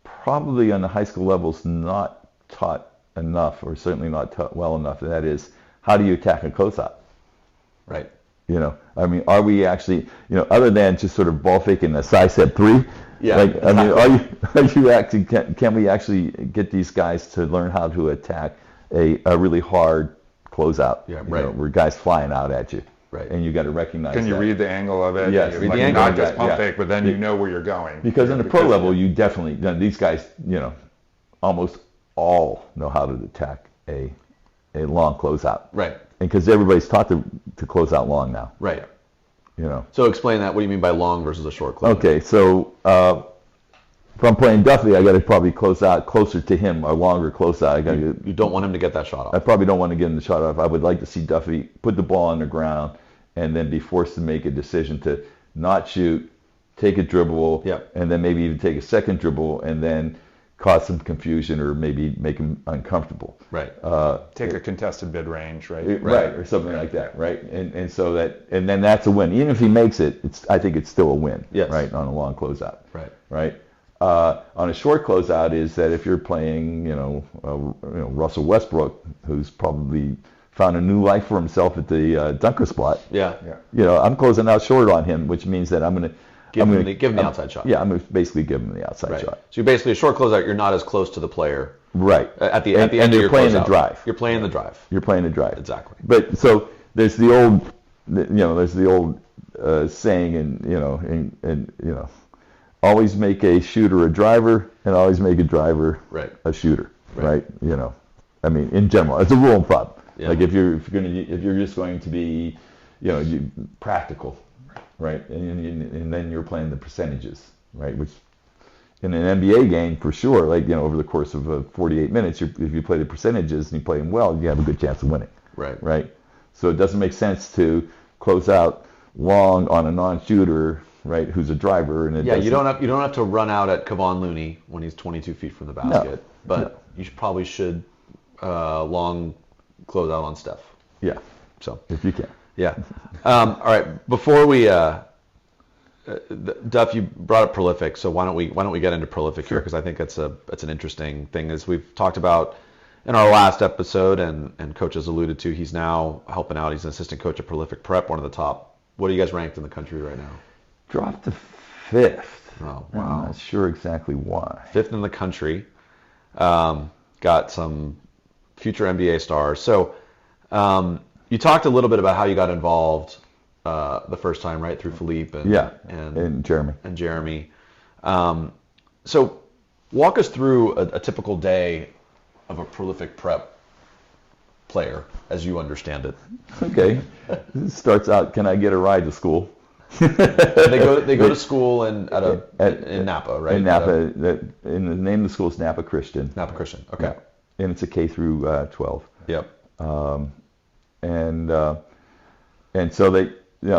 S4: probably on the high school level is not taught enough, or certainly not taught well enough. And that is, how do you attack a closeout?
S3: Right.
S4: I mean, are we actually, other than just sort of ball faking a size set 3?
S3: Yeah.
S4: Like, exactly. I mean, are you actually, can we actually get these guys to learn how to attack a really hard closeout?
S3: Yeah, right.
S4: Where guys flying out at you.
S3: Right.
S4: And you got to recognize
S2: Can you
S4: that.
S2: read the angle of it?
S4: Yes, read the angle
S2: not
S4: of
S2: just
S4: that,
S2: pump
S4: yeah.
S2: fake, but then you know where you're going.
S4: Because in the pro level, you definitely, these guys, almost all know how to attack a long closeout.
S3: Right.
S4: And because everybody's taught to close out long now.
S3: Right. So explain that. What do you mean by long versus a short close?
S4: Okay, so if I'm playing Duffy, I got to probably close out closer to him, a longer close out.
S3: You don't want him to get that shot off.
S4: I probably don't want to get him the shot off. I would like to see Duffy put the ball on the ground and then be forced to make a decision to not shoot, take a dribble, and then maybe even take a second dribble and then cause some confusion or maybe make him uncomfortable.
S3: Right.
S2: Take a contested mid range, right?
S4: Right, or something like that, right? And so and then that's a win. Even if he makes it, I think it's still a win, right, on a long closeout. Right. On a short closeout is that if you're playing, Russell Westbrook, who's probably found a new life for himself at the dunker spot.
S3: Yeah.
S4: I'm closing out short on him, which means that I'm going to
S3: give him the outside shot.
S4: Yeah, I'm going to basically give him the outside shot.
S3: So you're basically a short closeout. You're not as close to the player.
S4: Right.
S3: At the end of your
S4: playing
S3: closeout.
S4: the drive.
S3: You're playing the drive.
S4: You're playing the drive.
S3: Exactly.
S4: But so there's the old saying, and always make a shooter a driver, and always make a driver a shooter. Right. I mean, in general, it's a rule of thumb. Yeah. Like if you're just going to be, practical, right, and then you're playing the percentages, right, which in an NBA game for sure, like over the course of 48 minutes, if you play the percentages and you play them well, you have a good chance of winning. Right. So it doesn't make sense to close out long on a non-shooter, right, who's a driver, and
S3: you don't have to run out at Kevon Looney when he's 22 feet from the basket, but you probably should long close out on Steph.
S4: Yeah.
S3: So
S4: if you can.
S3: Yeah. All right. Before we, Duff, you brought up prolific. So why don't we get into prolific here? Because I think that's an interesting thing. As we've talked about in our last episode, and Coach has alluded to, he's now helping out. He's an assistant coach at Prolific Prep, one of the top. What are you guys ranked in the country right now?
S4: Dropped to 5th.
S3: Oh, wow.
S4: I'm not sure exactly why.
S3: 5th in the country. Got some future NBA stars. So you talked a little bit about how you got involved the first time, right, through Philippe and
S4: Jeremy.
S3: And Jeremy. So walk us through a typical day of a Prolific Prep player, as you understand it.
S4: Okay. It starts out, can I get a ride to school?
S3: They go to school in Napa, right?
S4: In Napa, in the name of the school is Napa Christian.
S3: Napa Christian. Okay.
S4: Yeah. And it's a K through 12.
S3: Yep.
S4: And so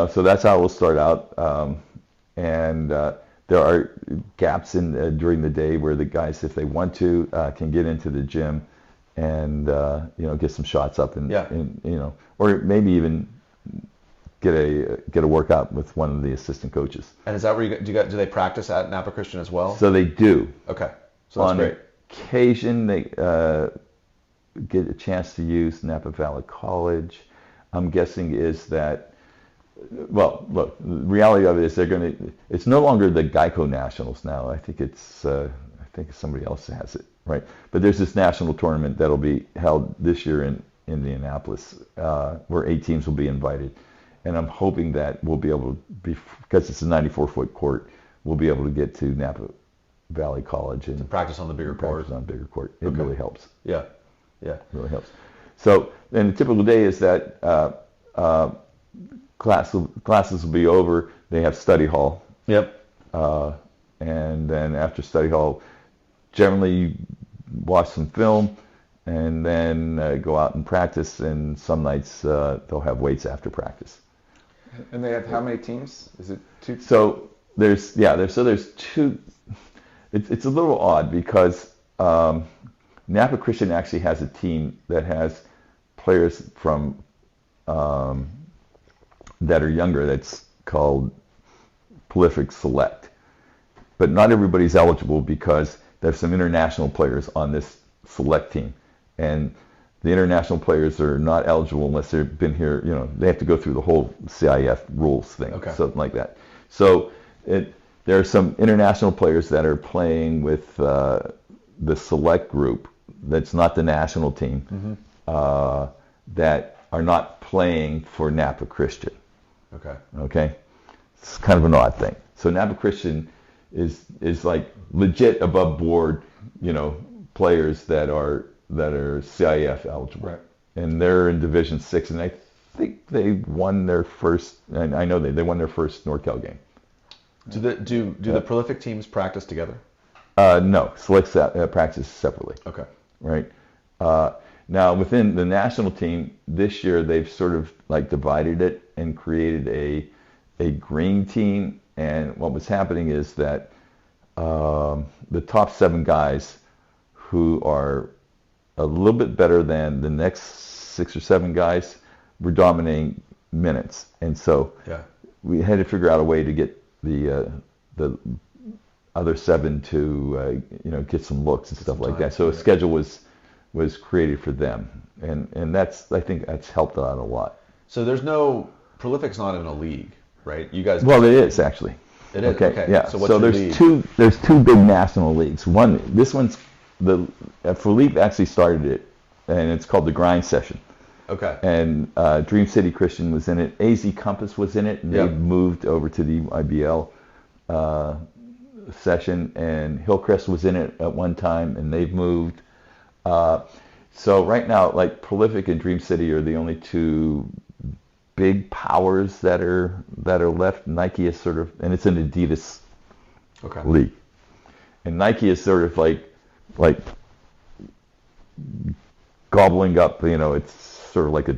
S4: so that's how we'll start out. And there are gaps in during the day where the guys, if they want to, can get into the gym and get some shots up and or maybe even get a workout with one of the assistant coaches.
S3: And is that where do they practice at Napa Christian as well?
S4: So they do.
S3: Okay. So that's great.
S4: On occasion, they get a chance to use Napa Valley College. I'm guessing is that, well, look, the reality of it is it's no longer the Geico Nationals now. I think it's somebody else has it, right? But there's this national tournament that'll be held this year in Indianapolis, where 8 teams will be invited. And I'm hoping that we'll be able to because it's a 94-foot court, we'll be able to get to Napa Valley College and
S3: practice on the bigger court.
S4: Practice on a bigger court. It really helps.
S3: Yeah.
S4: It really helps. So, and a typical day is that classes will be over. They have study hall.
S3: Yep.
S4: And then after study hall, generally you watch some film and then go out and practice. And some nights they'll have weights after practice.
S2: And they have how many teams? Is it 2?
S4: So there's 2. It's a little odd because Napa Christian actually has a team that has players from that are younger. That's called Prolific Select, but not everybody's eligible because there's some international players on this select team, and the international players are not eligible unless they've been here. They have to go through the whole CIF rules thing, something like that. So there are some international players that are playing with the select group. That's not the national team. That are not playing for Napa Christian. Okay. It's kind of an odd thing. So Napa Christian is like legit above board, players that are CIF eligible.
S2: Right.
S4: And they're in Division 6, and I think they won their first. And I know they won their first NorCal game.
S3: Do the Prolific teams practice together?
S4: No, select practice separately.
S3: Okay.
S4: Right. Now within the national team this year, they've sort of like divided it and created a green team. And what was happening is that the top 7 guys who are a little bit better than the next 6 or 7 guys were dominating minutes, and so we had to figure out a way to get the other 7 to get some looks and stuff like that. So a schedule was created for them, and I think that's helped out a lot.
S3: So there's no Prolific's not in a league, right? You guys.
S4: Well, it is actually.
S3: It is. Okay.
S4: Yeah.
S3: So what's your
S4: there's
S3: league?
S4: There's 2 big national leagues. This one's Philippe actually started it, and it's called the Grind Session.
S3: Okay.
S4: And Dream City Christian was in it. AZ Compass was in it, and they moved over to the IBL session. And Hillcrest was in it at one time, and they've moved. So right now, like Prolific and Dream City are the only 2 big powers that are left. Nike is sort of, and it's an Adidas league, and Nike is sort of like gobbling up. It's sort of like a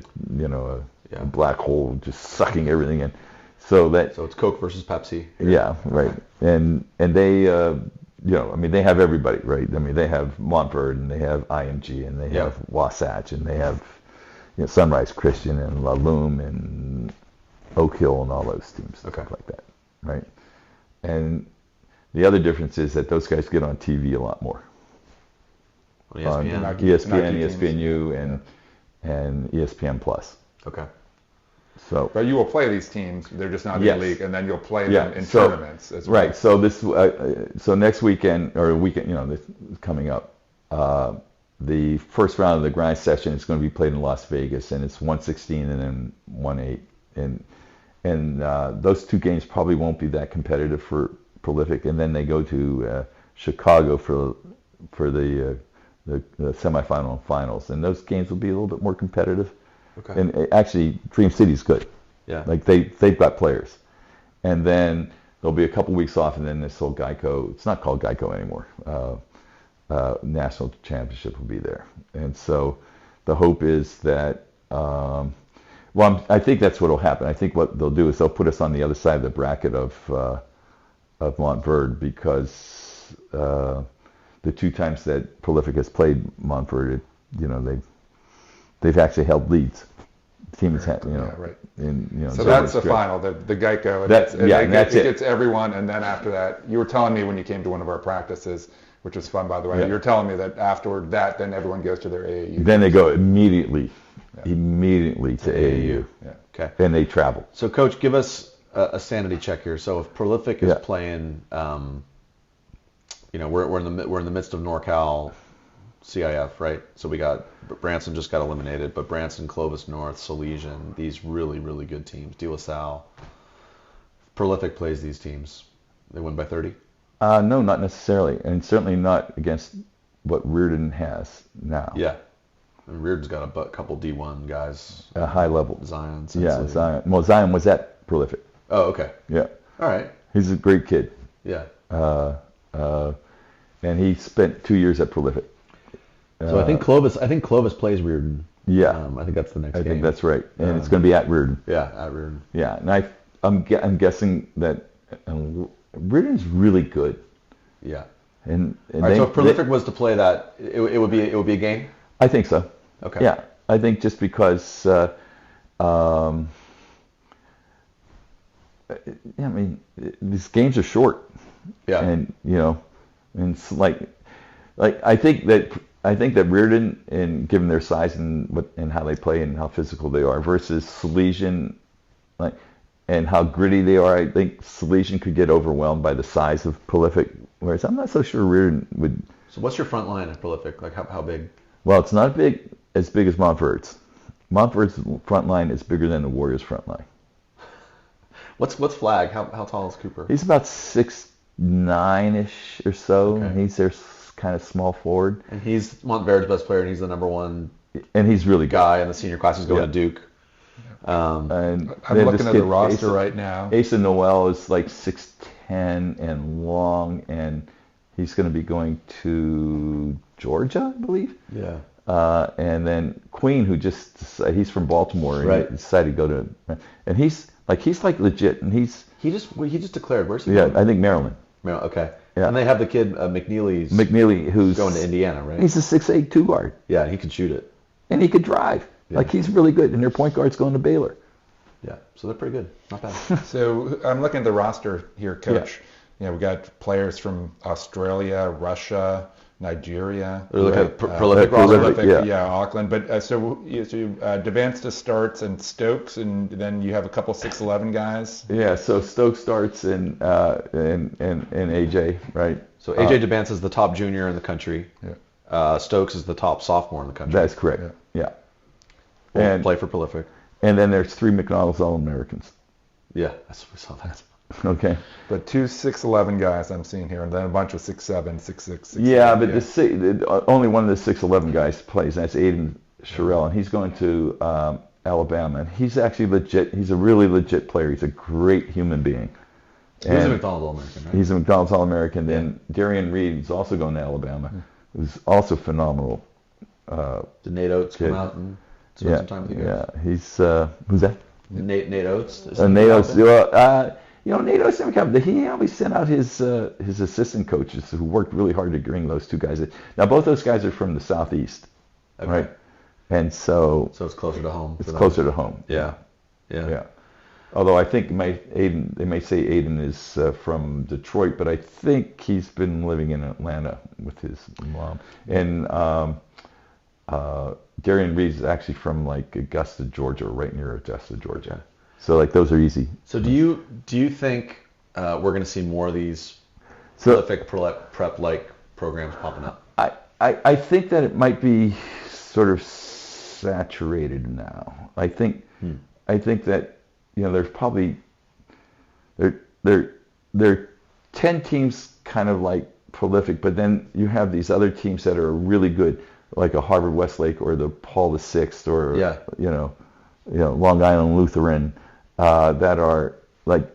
S4: black hole, just sucking everything in. So
S3: it's Coke versus Pepsi.
S4: Yeah, right. And they they have everybody, right? I mean, they have Montford, and they have IMG, and they have Wasatch, and they have Sunrise Christian and La Lume and Oak Hill and all those teams, stuff like that, right? And the other difference is that those guys get on TV a lot more.
S3: On ESPN?
S4: On ESPN, ESPNU, and ESPN Plus.
S3: Okay.
S4: So,
S2: but you will play these teams; they're just not in the league, and then you'll play them in tournaments as well.
S4: Right. So next weekend or weekend, this is coming up. The first round of the Grind Session is going to be played in Las Vegas, and it's 1/16 and then 1/8, and those 2 games probably won't be that competitive for Prolific, and then they go to Chicago for the semifinal and finals, and those games will be a little bit more competitive.
S3: Okay.
S4: And actually, Dream City's good.
S3: Yeah.
S4: Like they've got players, and then there'll be a couple weeks off, and then this whole Geico, it's not called Geico anymore, national championship will be there. And so the hope is that, I think that's what will happen. I think what they'll do is they'll put us on the other side of the bracket of Montverde, because the 2 times that Prolific has played Montverde, they've actually held leads. The team has had,
S2: right.
S4: So
S2: that's the final, the Geico. And
S4: that's
S2: it
S4: it.
S2: gets everyone, and then after that, you were telling me when you came to one of our practices, which was fun, by the way. You were telling me that after that, then everyone goes to their AAU.
S4: Then they go immediately to AAU.
S2: Yeah.
S3: Okay.
S4: And they travel.
S3: So, Coach, give us a sanity check here. So, if Prolific is playing, we're in the midst of NorCal CIF, right? So we got Branson just got eliminated, but Branson, Clovis North, Salesian, these really, really good teams. De La Salle. Prolific plays these teams. They win by 30?
S4: No, not necessarily, and certainly not against what Reardon has now.
S3: Yeah. And Reardon's got a couple D1 guys.
S4: A high level.
S3: Zion.
S4: Yeah, Zion. Well, Zion was at Prolific.
S3: Oh, okay.
S4: Yeah.
S3: All right.
S4: He's a great kid.
S3: Yeah.
S4: And he spent 2 years at Prolific.
S3: So I think Clovis plays Reardon.
S4: Yeah.
S3: I think that's the next game.
S4: I think that's right. And it's going to be at Reardon.
S3: Yeah, at Reardon.
S4: Yeah. And I'm guessing that Reardon's really good.
S3: Yeah.
S4: And
S3: all right, so if Prolific was to play that, it would be a game?
S4: I think so.
S3: Okay.
S4: Yeah. I think just because these games are short.
S3: Yeah.
S4: And and it's like I think that Reardon, and given their size and how they play and how physical they are, versus Salesian, and how gritty they are, I think Salesian could get overwhelmed by the size of Prolific, whereas I'm not so sure Reardon would.
S3: So what's your front line at Prolific? Like how big?
S4: Well, it's not as big as Montverde's. Montverde's front line is bigger than the Warriors' front line.
S3: What's Flag? How tall is Cooper?
S4: He's about 6'9" or so.
S3: Okay.
S4: And he's their kind of small forward.
S3: And he's Montverde's best player, and he's the number 1
S4: and he's really good.
S3: guy in the senior class. He's going to Duke.
S4: And
S2: I'm looking at the roster right now.
S4: Asa Noel is like 6'10" and long, and he's going to be going to Georgia, I believe.
S3: Yeah.
S4: And then Queen, he's from Baltimore, and
S3: Right.
S4: he decided to go to, and he's like legit, and
S3: He just declared. Where's he?
S4: yeah,
S3: going?
S4: I think Maryland.
S3: Okay.
S4: Yeah.
S3: And they have the kid
S4: McNeely, who's
S3: going to Indiana, right?
S4: He's a 6'8" 2 guard.
S3: Yeah, he can shoot it.
S4: And he could drive.
S3: Yeah.
S4: Like, he's really good. And their point guard's going to Baylor.
S3: Yeah, so they're pretty good. Not bad.
S2: So I'm looking at the roster here, Coach. We got players from Australia, Russia, Nigeria.
S3: They're looking at
S4: Prolific
S2: Prolific,
S4: yeah.
S2: Auckland. But so Devanta starts and Stokes, and then you have a couple 6'11" guys.
S4: Yeah, so Stokes starts and AJ, right?
S3: So AJ DeBance is the top junior in the country.
S2: Yeah.
S3: Stokes is the top sophomore in the country.
S4: That's correct. Yeah.
S3: And play for Prolific.
S4: And then there's 3 McDonald's All-Americans.
S3: Yeah, we saw that.
S4: Okay.
S2: But 2 6'11" guys I'm seeing here, and then a bunch of 6'7", 6'6", 6'8".
S4: Yeah, but only one of the 6'11" guys plays. That's Aiden Sherrill, and he's going to Alabama. And he's actually legit. He's a really legit player. He's a great human being.
S3: He's a McDonald's All-American, right?
S4: He's a McDonald's All-American. Then Darian Reed is also going to Alabama. Who's also phenomenal.
S3: Did Nate Oates come out and spend some time with you guys?
S4: Yeah, he's who's that?
S3: Nate Oates.
S4: Nate Oates. Nate Oates never come. He always sent out his assistant coaches who worked really hard to bring those 2 guys in. Now both those guys are from the southeast, right? And so
S3: it's closer to home.
S4: It's closer to home.
S3: Yeah.
S4: Although I think they may say Aiden is from Detroit, but I think he's been living in Atlanta with his mom. And Darian Reed is actually from like Augusta, Georgia, right near Augusta, Georgia. So like those are easy.
S3: So do you think we're going to see more of these prolific prep like programs popping up?
S4: I think that it might be sort of saturated now. I think that there's probably there are 10 teams kind of like Prolific, but then you have these other teams that are really good, like a Harvard Westlake or the Paul VI or Long Island Lutheran, that are like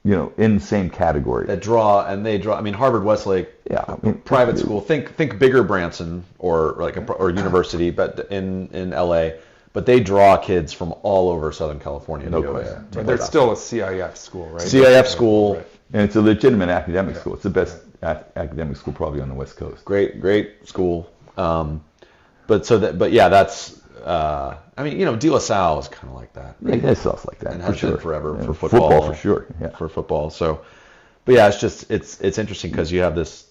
S4: in the same category.
S3: That draw, and they draw. I mean, Harvard Westlake,
S4: Yeah, I mean,
S3: private school. Think bigger Branson or or university, but in LA. But they draw kids from all over Southern California.
S4: No
S3: to go
S4: question.
S3: to
S2: But
S3: play
S2: they're
S3: basketball.
S2: still a CIF school, right?
S3: CIF school.
S2: Right.
S4: And it's a legitimate academic school. It's the best academic school probably on the West Coast.
S3: Great school. But yeah, that's. I mean, De La Salle is kind of like that.
S4: Right? Yeah, it's also like that.
S3: And
S4: for
S3: has
S4: sure.
S3: been forever
S4: Yeah,
S3: for football.
S4: Football for sure. Yeah.
S3: For football. So, but yeah, it's interesting because you have this.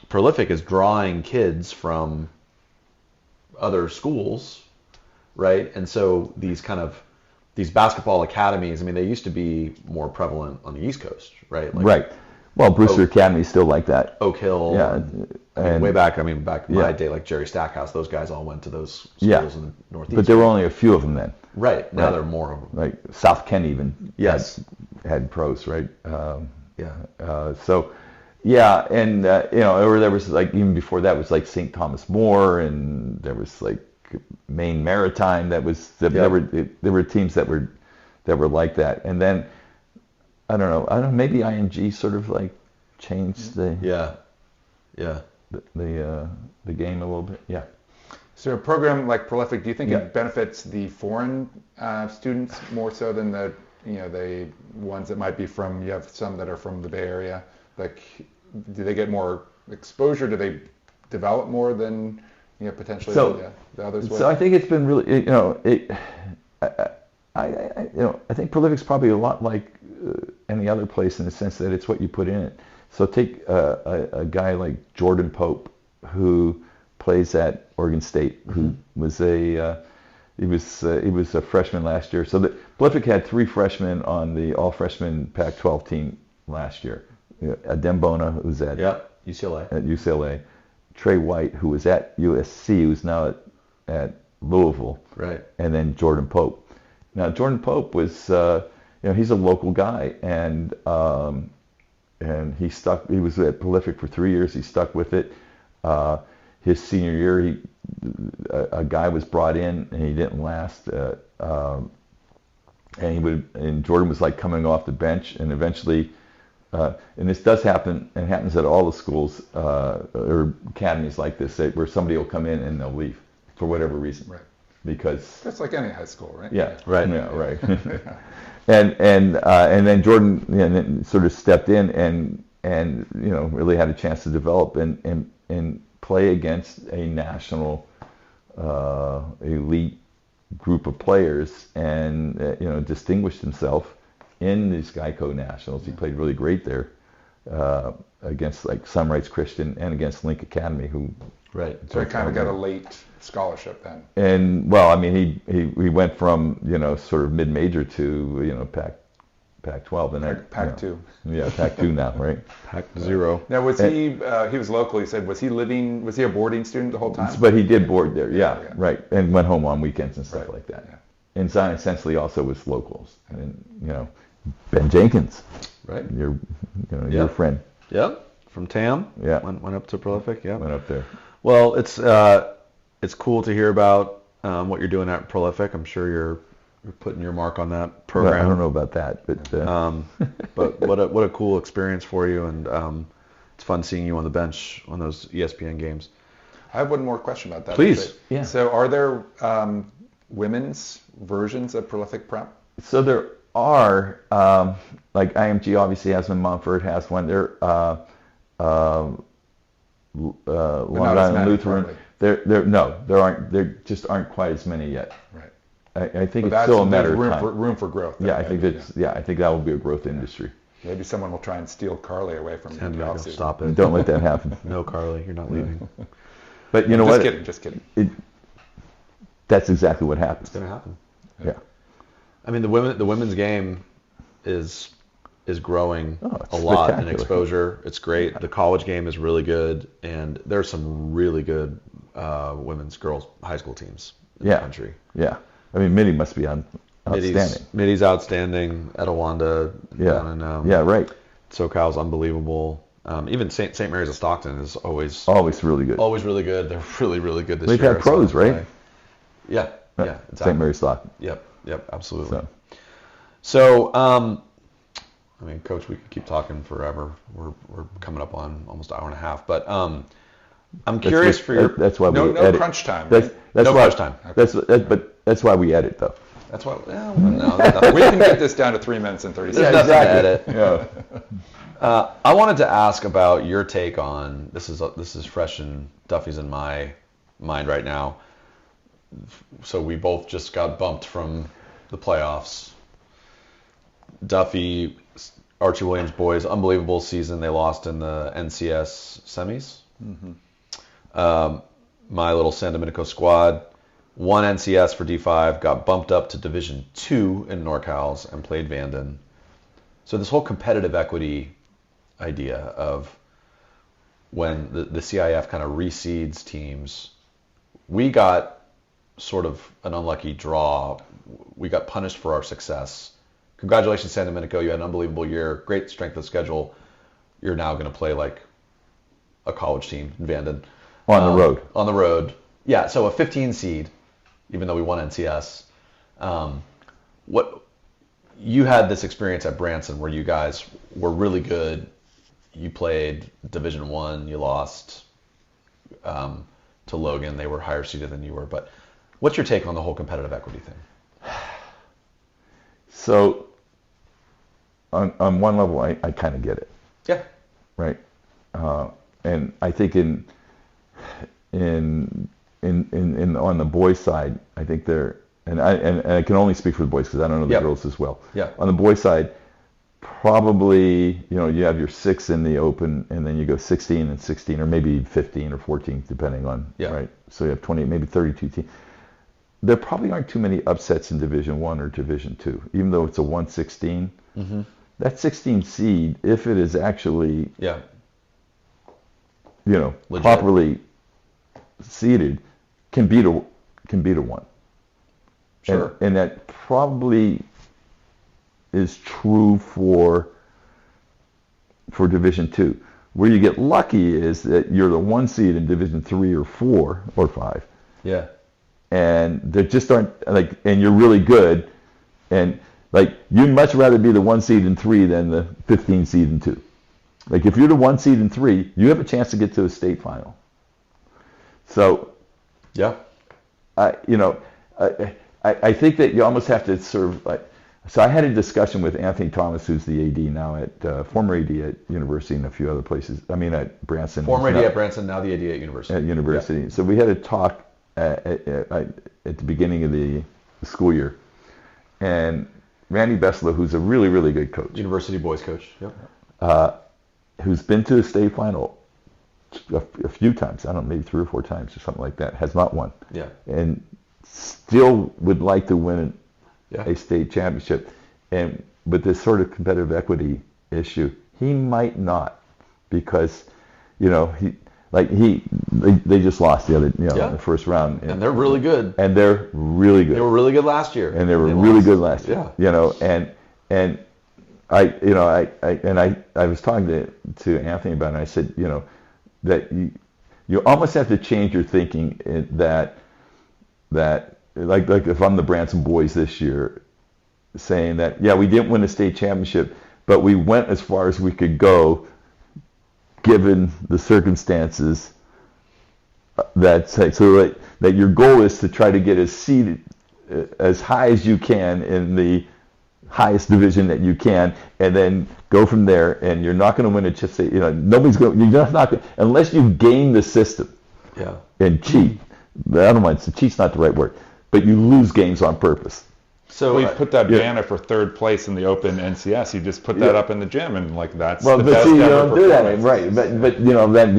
S3: Prolific is drawing kids from other schools, right? And so these basketball academies. I mean, they used to be more prevalent on the East Coast, right?
S4: Right. Well, Brewster Academy is still like that.
S3: Oak Hill.
S4: Yeah.
S3: Back in my
S4: Yeah.
S3: day, like Jerry Stackhouse, those guys all went to those schools
S4: Yeah.
S3: in the Northeast.
S4: But there were only a few of them then.
S3: Right. Now
S4: Right.
S3: there are more of them.
S4: Like South Kent even
S3: Yes.
S4: had pros, right?
S3: Yeah.
S4: So, yeah, and or there was like even before that was like St. Thomas More, and there was like Maine Maritime. There were teams that were like that, and then I don't know, maybe IMG sort of like changed the game a little bit. Yeah.
S2: So a program like Prolific, do you think it benefits the foreign students more so than the ones that might be from? You have some that are from the Bay Area. Like, do they get more exposure? Do they develop more than potentially the others would?
S4: So I think it's been really I think Prolific's probably a lot like any other place in the sense that it's what you put in it. So take a guy like Jordan Pope, who plays at Oregon State, who was he was a freshman last year. So the Prolific had 3 freshmen on the all-freshman Pac-12 team last year. Adembona, who's at UCLA, Trey White, who was at USC, who's now at Louisville,
S3: Right.
S4: and then Jordan Pope. Now Jordan Pope was he's a local guy, and he stuck. He was at Prolific for 3 years. He stuck with it. His senior year, a guy was brought in, and he didn't last. And Jordan was like coming off the bench, and eventually, and this does happen, and happens at all the schools or academies like this, where somebody will come in and they'll leave for whatever reason,
S2: Right.
S4: Because
S2: that's like any high school, right?
S4: yeah,
S3: Right.
S4: yeah, right. and then Jordan sort of stepped in and really had a chance to develop and play against a national elite group of players, and distinguished himself in these Geico Nationals. He played really great there against like Sunrise Christian and against Link Academy, who
S3: Right.
S2: So he kind of got a late scholarship then.
S4: and well, I mean, he went from sort of mid-major to Pac-12 and
S2: Pac-2.
S4: Yeah, Pac-2 now, right?
S3: Pac-0.
S2: Now was he was local, he said, was he a boarding student the whole time?
S4: But he did board there, yeah,
S2: Yeah.
S4: right, and went home on weekends and stuff
S2: Right,
S4: like that.
S2: yeah.
S4: And Zion essentially also was locals, and Ben Jenkins,
S3: Right.
S4: your your
S3: Yeah.
S4: friend,
S3: Yep. From TAM.
S4: Yeah.
S3: Went up to Prolific. Yeah.
S4: went up there.
S3: Well, it's cool to hear about what you're doing at Prolific. I'm sure you're putting your mark on that
S4: Well,
S3: program.
S4: I don't know about that, but
S3: But what a cool experience for you, and it's fun seeing you on the bench on those ESPN games.
S2: I have one more question about that.
S3: Please.
S2: actually.
S4: Yeah.
S2: So are there women's versions of Prolific Prep?
S4: So there are, like IMG obviously has one, Montfort has one. There, Long
S2: as
S4: Island
S2: many,
S4: Lutheran.
S2: probably.
S4: There aren't. There just aren't quite as many yet.
S2: Right.
S4: I think
S2: But
S4: it's still a matter
S2: there's
S4: of
S2: room
S4: time.
S2: room for growth.
S4: Yeah, I
S2: then,
S4: think
S2: maybe,
S4: that's. Yeah, I think that will be a growth industry.
S2: Maybe someone will try and steal Carly away from
S3: And
S2: the
S3: no,
S2: offseason.
S3: stop it.
S4: Don't let that happen.
S3: No, Carly, you're not leaving.
S4: But you know
S2: Just
S4: what?
S2: kidding, just kidding.
S4: That's exactly what happens.
S3: It's gonna happen.
S4: Yeah.
S3: I mean, the women's game is growing
S4: Oh, it's
S3: a lot in
S4: spectacular.
S3: exposure. It's great. The college game is really good, and there's some really good women's girls high school teams in the country.
S4: Yeah. I mean, Mitty must be outstanding.
S3: Mitty's outstanding. Etowanda down in
S4: Yeah. Right.
S3: SoCal's unbelievable. Even St. Mary's of Stockton is always
S4: Really good.
S3: always really good. They're really, really good this
S4: They've
S3: year.
S4: had pros, right?
S3: Yeah, yeah, exactly.
S4: St. Mary's Stockton.
S3: Yep, absolutely.
S4: So.
S3: So I mean, Coach, we could keep talking forever. We're coming up on almost an hour and a half. But I'm curious for your...
S4: That's why
S2: No
S4: we edit.
S2: crunch time.
S4: That's
S3: No
S4: why,
S3: crunch time.
S4: But that's why we edit, though.
S3: That's why... Well, no, that's
S2: We can get this down to 3 minutes and 30
S3: There's
S2: seconds.
S3: nothing to edit.
S4: Yeah.
S3: I wanted to ask about your take on... This is fresh in Duffy's in my mind right now. So we both just got bumped from the playoffs. Duffy, Archie Williams boys, unbelievable season. They lost in the NCS semis. My little San Domenico squad won NCS for D5, got bumped up to Division 2 in NorCals and played Vanden. So this whole competitive equity idea of when the CIF kind of reseeds teams, we got sort of an unlucky draw. We got punished for our success. Congratulations, San Domenico. You had an unbelievable year. Great strength of schedule. You're now going to play like a college team in Vanden.
S4: On the road.
S3: On the road. Yeah, so a 15 seed, even though we won NCS. What you had this experience at Branson where you guys were really good. You played Division 1. You lost to Logan. They were higher seeded than you were. But what's your take on the whole competitive equity thing?
S4: So, on one level, I kind of get it.
S3: Yeah.
S4: Right. And I think in on the boys' side, I think and I can only speak for the boys because I don't know the girls as well.
S3: Yeah.
S4: On the boys' side, probably you have your 6 in the open, and then you go 16 and 16, or maybe 15 or 14, depending on right. So you have 20, maybe 32 teams. There probably aren't too many upsets in Division 1 or Division 2, even though it's a 1/16. Mm-hmm. That 16 seed, if it is actually
S3: Legit.
S4: properly seeded, can beat a 1.
S3: Sure.
S4: And that probably is true for Division 2. Where you get lucky is that you're the 1 seed in Division 3 or 4 or 5.
S3: Yeah.
S4: And there just aren't and you're really good, and you'd much rather be the 1 seed in 3 than the 15 seed in 2. If you're the 1 seed in 3, you have a chance to get to a state final. So, I think that you almost have to sort of So I had a discussion with Anthony Thomas, who's the AD now at former AD at University and a few other places. I mean at Branson.
S3: Former AD at Branson, now the AD at University.
S4: At University. So we had a talk at the beginning of the school year, and Randy Bessler, who's a really, really good coach.
S3: University boys coach. Yep.
S4: Who's been to the state final a few times, I don't know, maybe 3 or 4 times or something like that, has not won.
S3: Yeah.
S4: And still would like to win a state championship. And with this sort of competitive equity issue, he might not, because, they just lost the other, in the first round.
S3: And they're really good.
S4: And they're really good.
S3: They were really good last year.
S4: And they were really good last year.
S3: Yeah.
S4: And I was talking to Anthony about it, and I said, that you almost have to change your thinking that if I'm the Branson boys this year, saying that, we didn't win a state championship, but we went as far as we could go given the circumstances, so that your goal is to try to get as high as you can in the highest division that you can, and then go from there. And you're not going to win a chip. Nobody's going. You're just not going, unless you game the system.
S3: Yeah.
S4: And cheat. I don't mind. So cheat's not the right word, but you lose games on purpose.
S2: So we put that banner for 3rd place in the Open NCS. You just put that up in the gym, and that's the best
S4: you
S2: ever
S4: don't do that,
S2: performance.
S4: right? But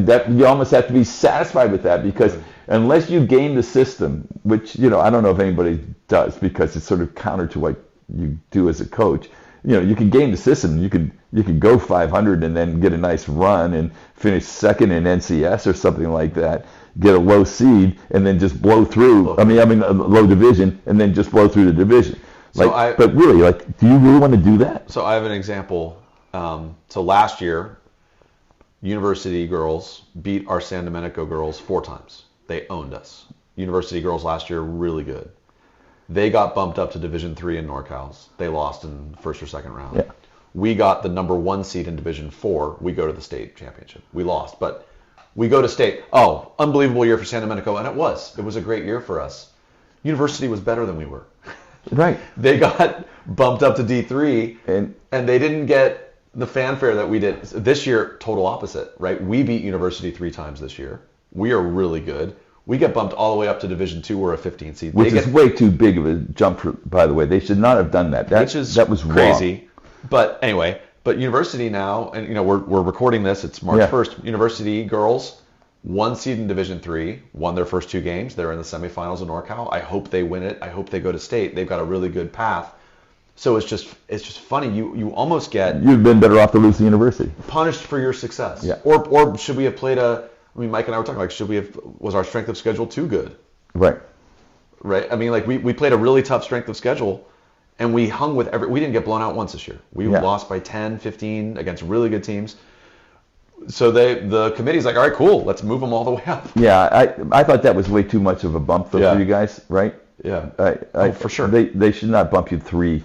S4: that you almost have to be satisfied with that, because unless you game the system, which I don't know if anybody does, because it's sort of counter to what you do as a coach. You can game the system. You could go 500 and then get a nice run and finish 2nd in NCS or something like that. Get a low seed and then just blow through. I mean a low division, and then just blow through the division. But really, do you really want to do that?
S3: So I have an example. So last year, University girls beat our San Domenico girls 4 times. They owned us. University girls last year, really good. They got bumped up to Division 3 in NorCals. They lost in 1st or 2nd round.
S4: Yeah.
S3: we got the number 1 seed in Division 4. We go to the state championship. We lost, but we go to state. Oh, unbelievable year for San Domenico, and it was. It was a great year for us. University was better than we were.
S4: Right.
S3: They got bumped up to D3, and they didn't get the fanfare that we did. This year, total opposite, right? We beat University 3 times this year. We are really good. We get bumped all the way up to Division 2. We're a 15 seed.
S4: Which is way too big of a jump, by the way. They should not have done that. That was
S3: crazy.
S4: Wrong.
S3: But anyway, University now, and we're recording this. It's March 1st. University girls, 1 seed in Division 3, won their first 2 games. They're in the semifinals of NorCal. I hope they win it. I hope they go to state. They've got a really good path. So it's just funny. You almost get
S4: you've been better off to lose the University.
S3: Punished for your success.
S4: Yeah.
S3: Or should we have played Mike and I were talking was our strength of schedule too good?
S4: Right.
S3: Right. I mean, we played a really tough strength of schedule, and we hung with we didn't get blown out once this year. We lost by 10, 15 against really good teams. So the committee's like, all right, cool, let's move them all the way up.
S4: Yeah, I thought that was way too much of a bump for you guys, right?
S3: Yeah. For sure.
S4: They should not bump you 3.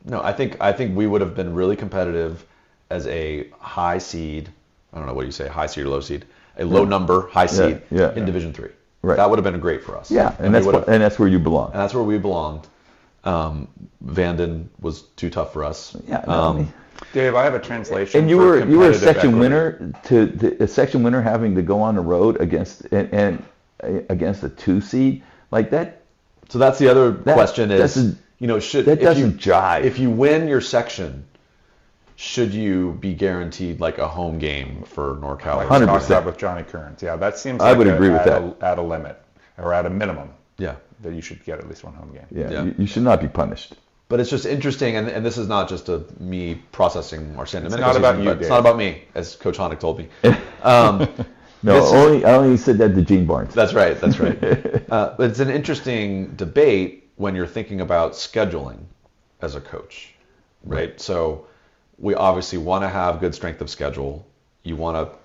S3: No, I think we would have been really competitive as a high seed. I don't know what do you say, high seed or low seed? A low number high seed in Division 3.
S4: Right.
S3: That would have been great for us.
S4: Yeah, and that's where you belong.
S3: And that's where we belonged. Vanden was too tough for us.
S2: Yeah. Dave, I have a translation.
S4: And you were a section winner a section winner having to go on the road against against a 2 seed like that.
S3: So that's the other question is
S4: that doesn't jive.
S3: If you win your section, should you be guaranteed like a home game for NorCal?
S2: 100% with Johnny Kearns. Yeah, that seems like
S4: I would agree with that.
S2: At a limit or at a minimum.
S3: Yeah.
S2: That you should get at least 1 home game.
S4: Yeah. You should not be punished.
S3: But it's just interesting, and this is not just me processing our San Domenico
S2: season. It's not about you,
S3: Dave. It's not about me, as Coach Honick told me.
S4: I only said that to Gene Barnes.
S3: That's right. But it's an interesting debate when you're thinking about scheduling as a coach, right? So we obviously want to have good strength of schedule. You want to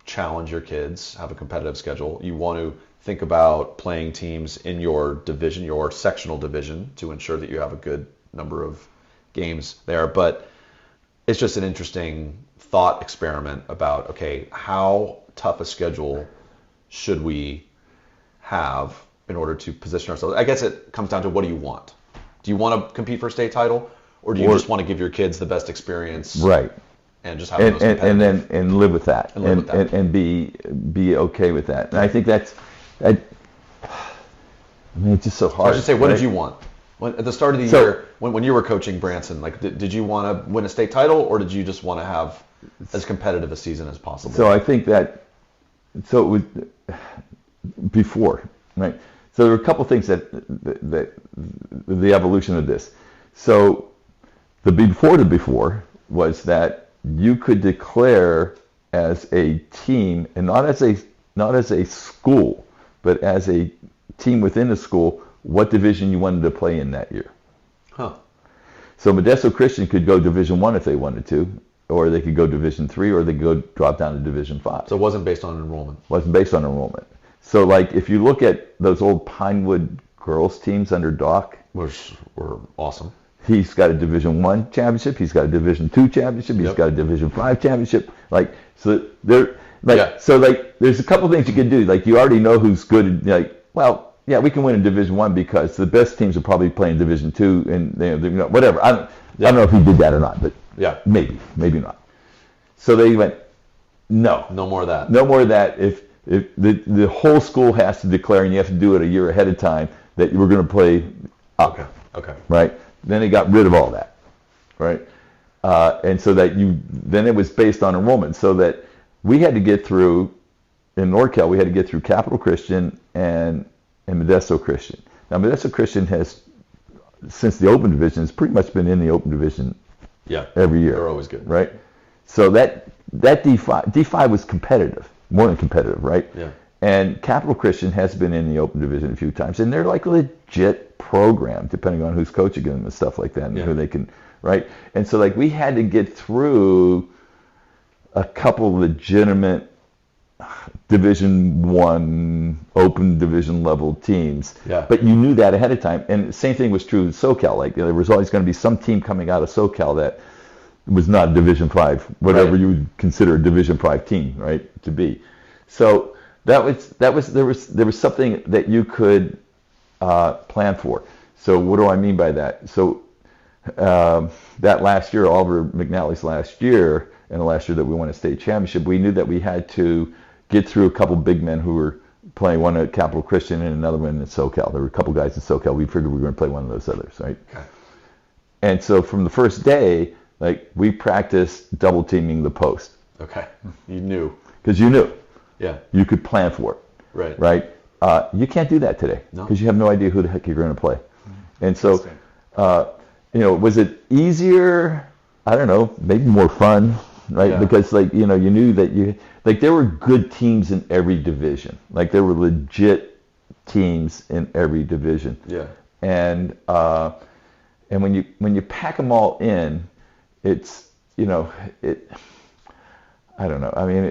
S3: challenge your kids, have a competitive schedule. You want to think about playing teams in your division, your sectional division, to ensure that you have a good number of games there. But it's just an interesting thought experiment about, okay, how tough a schedule should we have in order to position ourselves? I guess it comes down to, what do you want? Do you want to compete for a state title, or do you just want to give your kids the best experience?
S4: Right.
S3: And just have the most competitive.
S4: And live with that. And be okay with that. And I think it's just so hard.
S3: I should say, what did you want? At the start of the year, when you were coaching Branson, like, did you want to win a state title, or did you just want to have as competitive a season as possible?
S4: So I think it was before, right? So there were a couple things that the evolution of this. So the before was that you could declare as a team, and not as a school, but as a team within the school, what division you wanted to play in that year.
S3: Huh.
S4: So Modesto Christian could go Division 1 if they wanted to, or they could go Division 3, or they could go drop down to Division 5.
S3: So it wasn't based on enrollment.
S4: Wasn't based on enrollment. So like if you look at those old Pinewood girls teams under Doc,
S3: which were awesome.
S4: He's got a Division 1 championship. He's got a Division 2 championship. He's got a Division 5 championship. So there's a couple things you can do. Like, you already know who's good. We can win in Division 1 because the best teams are probably playing Division 2 and whatever. I don't know if he did that or not, but maybe not. So they went, no
S3: more of that.
S4: No more of that. If the whole school has to declare, and you have to do it a year ahead of time, that you were going to play up.
S3: Okay.
S4: Right. Then they got rid of all that, right? And so then it was based on enrollment, so that we had to get through, in NorCal, we had to get through Capital Christian and Modesto Christian. Now, Modesto Christian has, since the Open Division, has pretty much been in the Open Division every year.
S3: They're always good.
S4: Right? So that D5 was competitive, more than competitive, right?
S3: Yeah.
S4: And Capital Christian has been in the Open Division a few times, and they're like a legit program, depending on who's coaching them and stuff like that, and who they can, right? And so we had to get through a couple legitimate Division 1 Open Division level teams.
S3: Yeah.
S4: But you knew that ahead of time, and the same thing was true in SoCal. There was always going to be some team coming out of SoCal that was not a Division 5, whatever
S3: Right.
S4: you would consider a Division 5 team, right, to be. So there was something that you could plan for. So what do I mean by that? So that last year, Oliver McNally's last year, and the last year that we won a state championship, we knew that we had to get through a couple big men who were playing, one at Capital Christian and another one in SoCal. There were a couple guys in SoCal. We figured we were going to play one of those others, right?
S3: Okay.
S4: And so from the first day, like, we practiced double teaming the post
S3: Okay. You knew.
S4: because you knew
S3: Yeah.
S4: you could plan for it,
S3: Right.
S4: right? You can't do that today
S3: No.
S4: because you have no idea who the heck you're going to play. And so,
S2: Interesting.
S4: was it easier? I don't know, maybe more fun, right?
S3: Yeah.
S4: Because you knew that there were good teams in every division. Like, there were legit teams in every division.
S3: Yeah.
S4: And when you pack them all in, it's I don't know. I mean,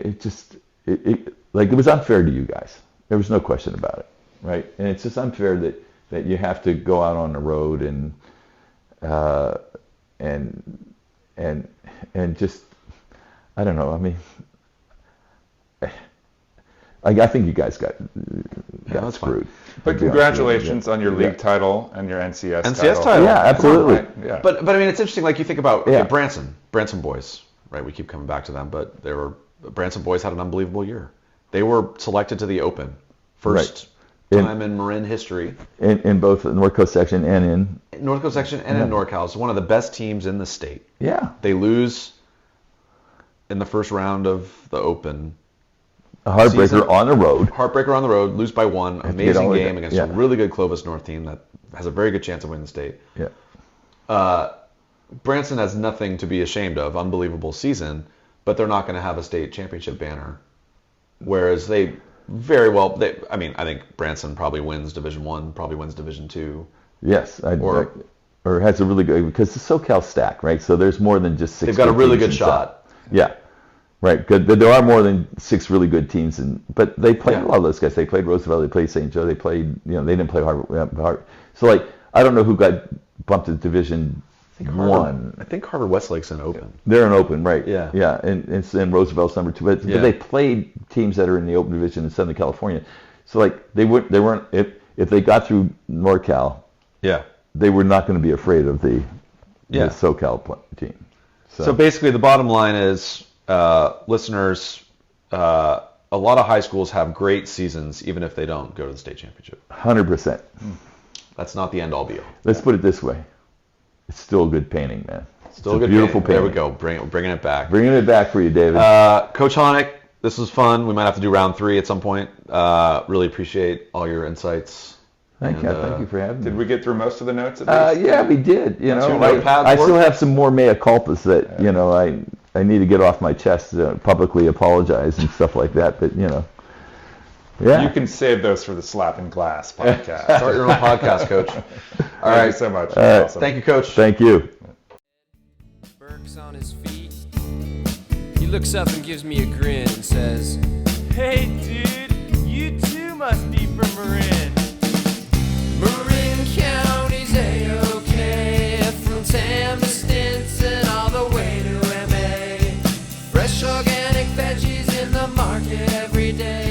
S4: it was unfair to you guys. There was no question about it, right? And it's just unfair that you have to go out on the road and just, I don't know. I mean, I think you guys got
S3: that's fine.
S4: screwed.
S2: But congratulations on your league title and your NCS
S3: title.
S4: Yeah, absolutely.
S2: Right? Yeah.
S3: But I mean, it's interesting. Like, you think about
S4: Yeah.
S3: Branson boys, right? We keep coming back to them, but Branson boys had an unbelievable year. They were selected to the Open, first time in Marin history,
S4: In both the North Coast section and in
S3: North Coast section and in NorCal. It's one of the best teams in the state.
S4: yeah.
S3: They lose in the first round of the Open.
S4: A heartbreaker
S3: Season.
S4: on the road.
S3: Heartbreaker on the road, lose by one.
S4: to get
S3: Amazing
S4: all the
S3: game
S4: way-
S3: against
S4: yeah.
S3: a really good Clovis North team that has a very good chance of winning the state.
S4: Yeah.
S3: Branson has nothing to be ashamed of. Unbelievable season, but they're not going to have a state championship banner. Whereas they very well, I think Branson probably wins Division 1, probably wins Division 2.
S4: Yes. Or has a really good, because the SoCal stack, right? So there's more than just 6.
S3: They've got a really
S4: teams
S3: good
S4: in
S3: shot.
S4: Yeah. Right. Good. But there are more than 6 really good teams, but they played
S3: Yeah.
S4: a lot of those guys. They played Roosevelt. They played St. Joe. They played. They didn't play Harvard. So like, I don't know who got bumped to Division 1.
S3: I think Harvard Westlake's an Open.
S4: They're an Open, right?
S3: Yeah.
S4: Yeah, and Roosevelt's number 2. But they played teams that are in the Open Division in Southern California. So like, they weren't if they got through NorCal,
S3: Yeah.
S4: they were not going to be afraid of the
S3: Yeah.
S4: SoCal team.
S3: So basically, the bottom line is, listeners, a lot of high schools have great seasons, even if they don't go to the state championship.
S4: 100%.
S3: That's not the end all be all.
S4: Let's put it this way: it's still a good painting, man.
S3: Still
S4: It's
S3: a good
S4: beautiful
S3: painting.
S4: painting.
S3: There we go, bringing it back.
S4: Bringing it back for you, David.
S3: Coach Honick, this was fun. We might have to do round 3 at some point. Really appreciate all your insights.
S4: Thank you for having me.
S2: Did we get through most of the notes at least?
S4: Yeah, we did.
S3: your notepads
S4: I still
S3: work?
S4: have some more mea culpas that I need to get off my chest to publicly apologize and stuff like that. But yeah.
S2: You can save those for the Slap and Glass podcast.
S3: Start your own podcast, Coach. All
S2: Thank
S3: right.
S2: you so much.
S4: right.
S2: Awesome.
S3: Thank you, Coach.
S4: Thank you.
S1: Burke's on his feet. He looks up and gives me a grin and says, "Hey dude, you too must be from Marin." Marin County's A-OK, from Tam to Stinson all the way to MA. Fresh organic veggies in the market every day.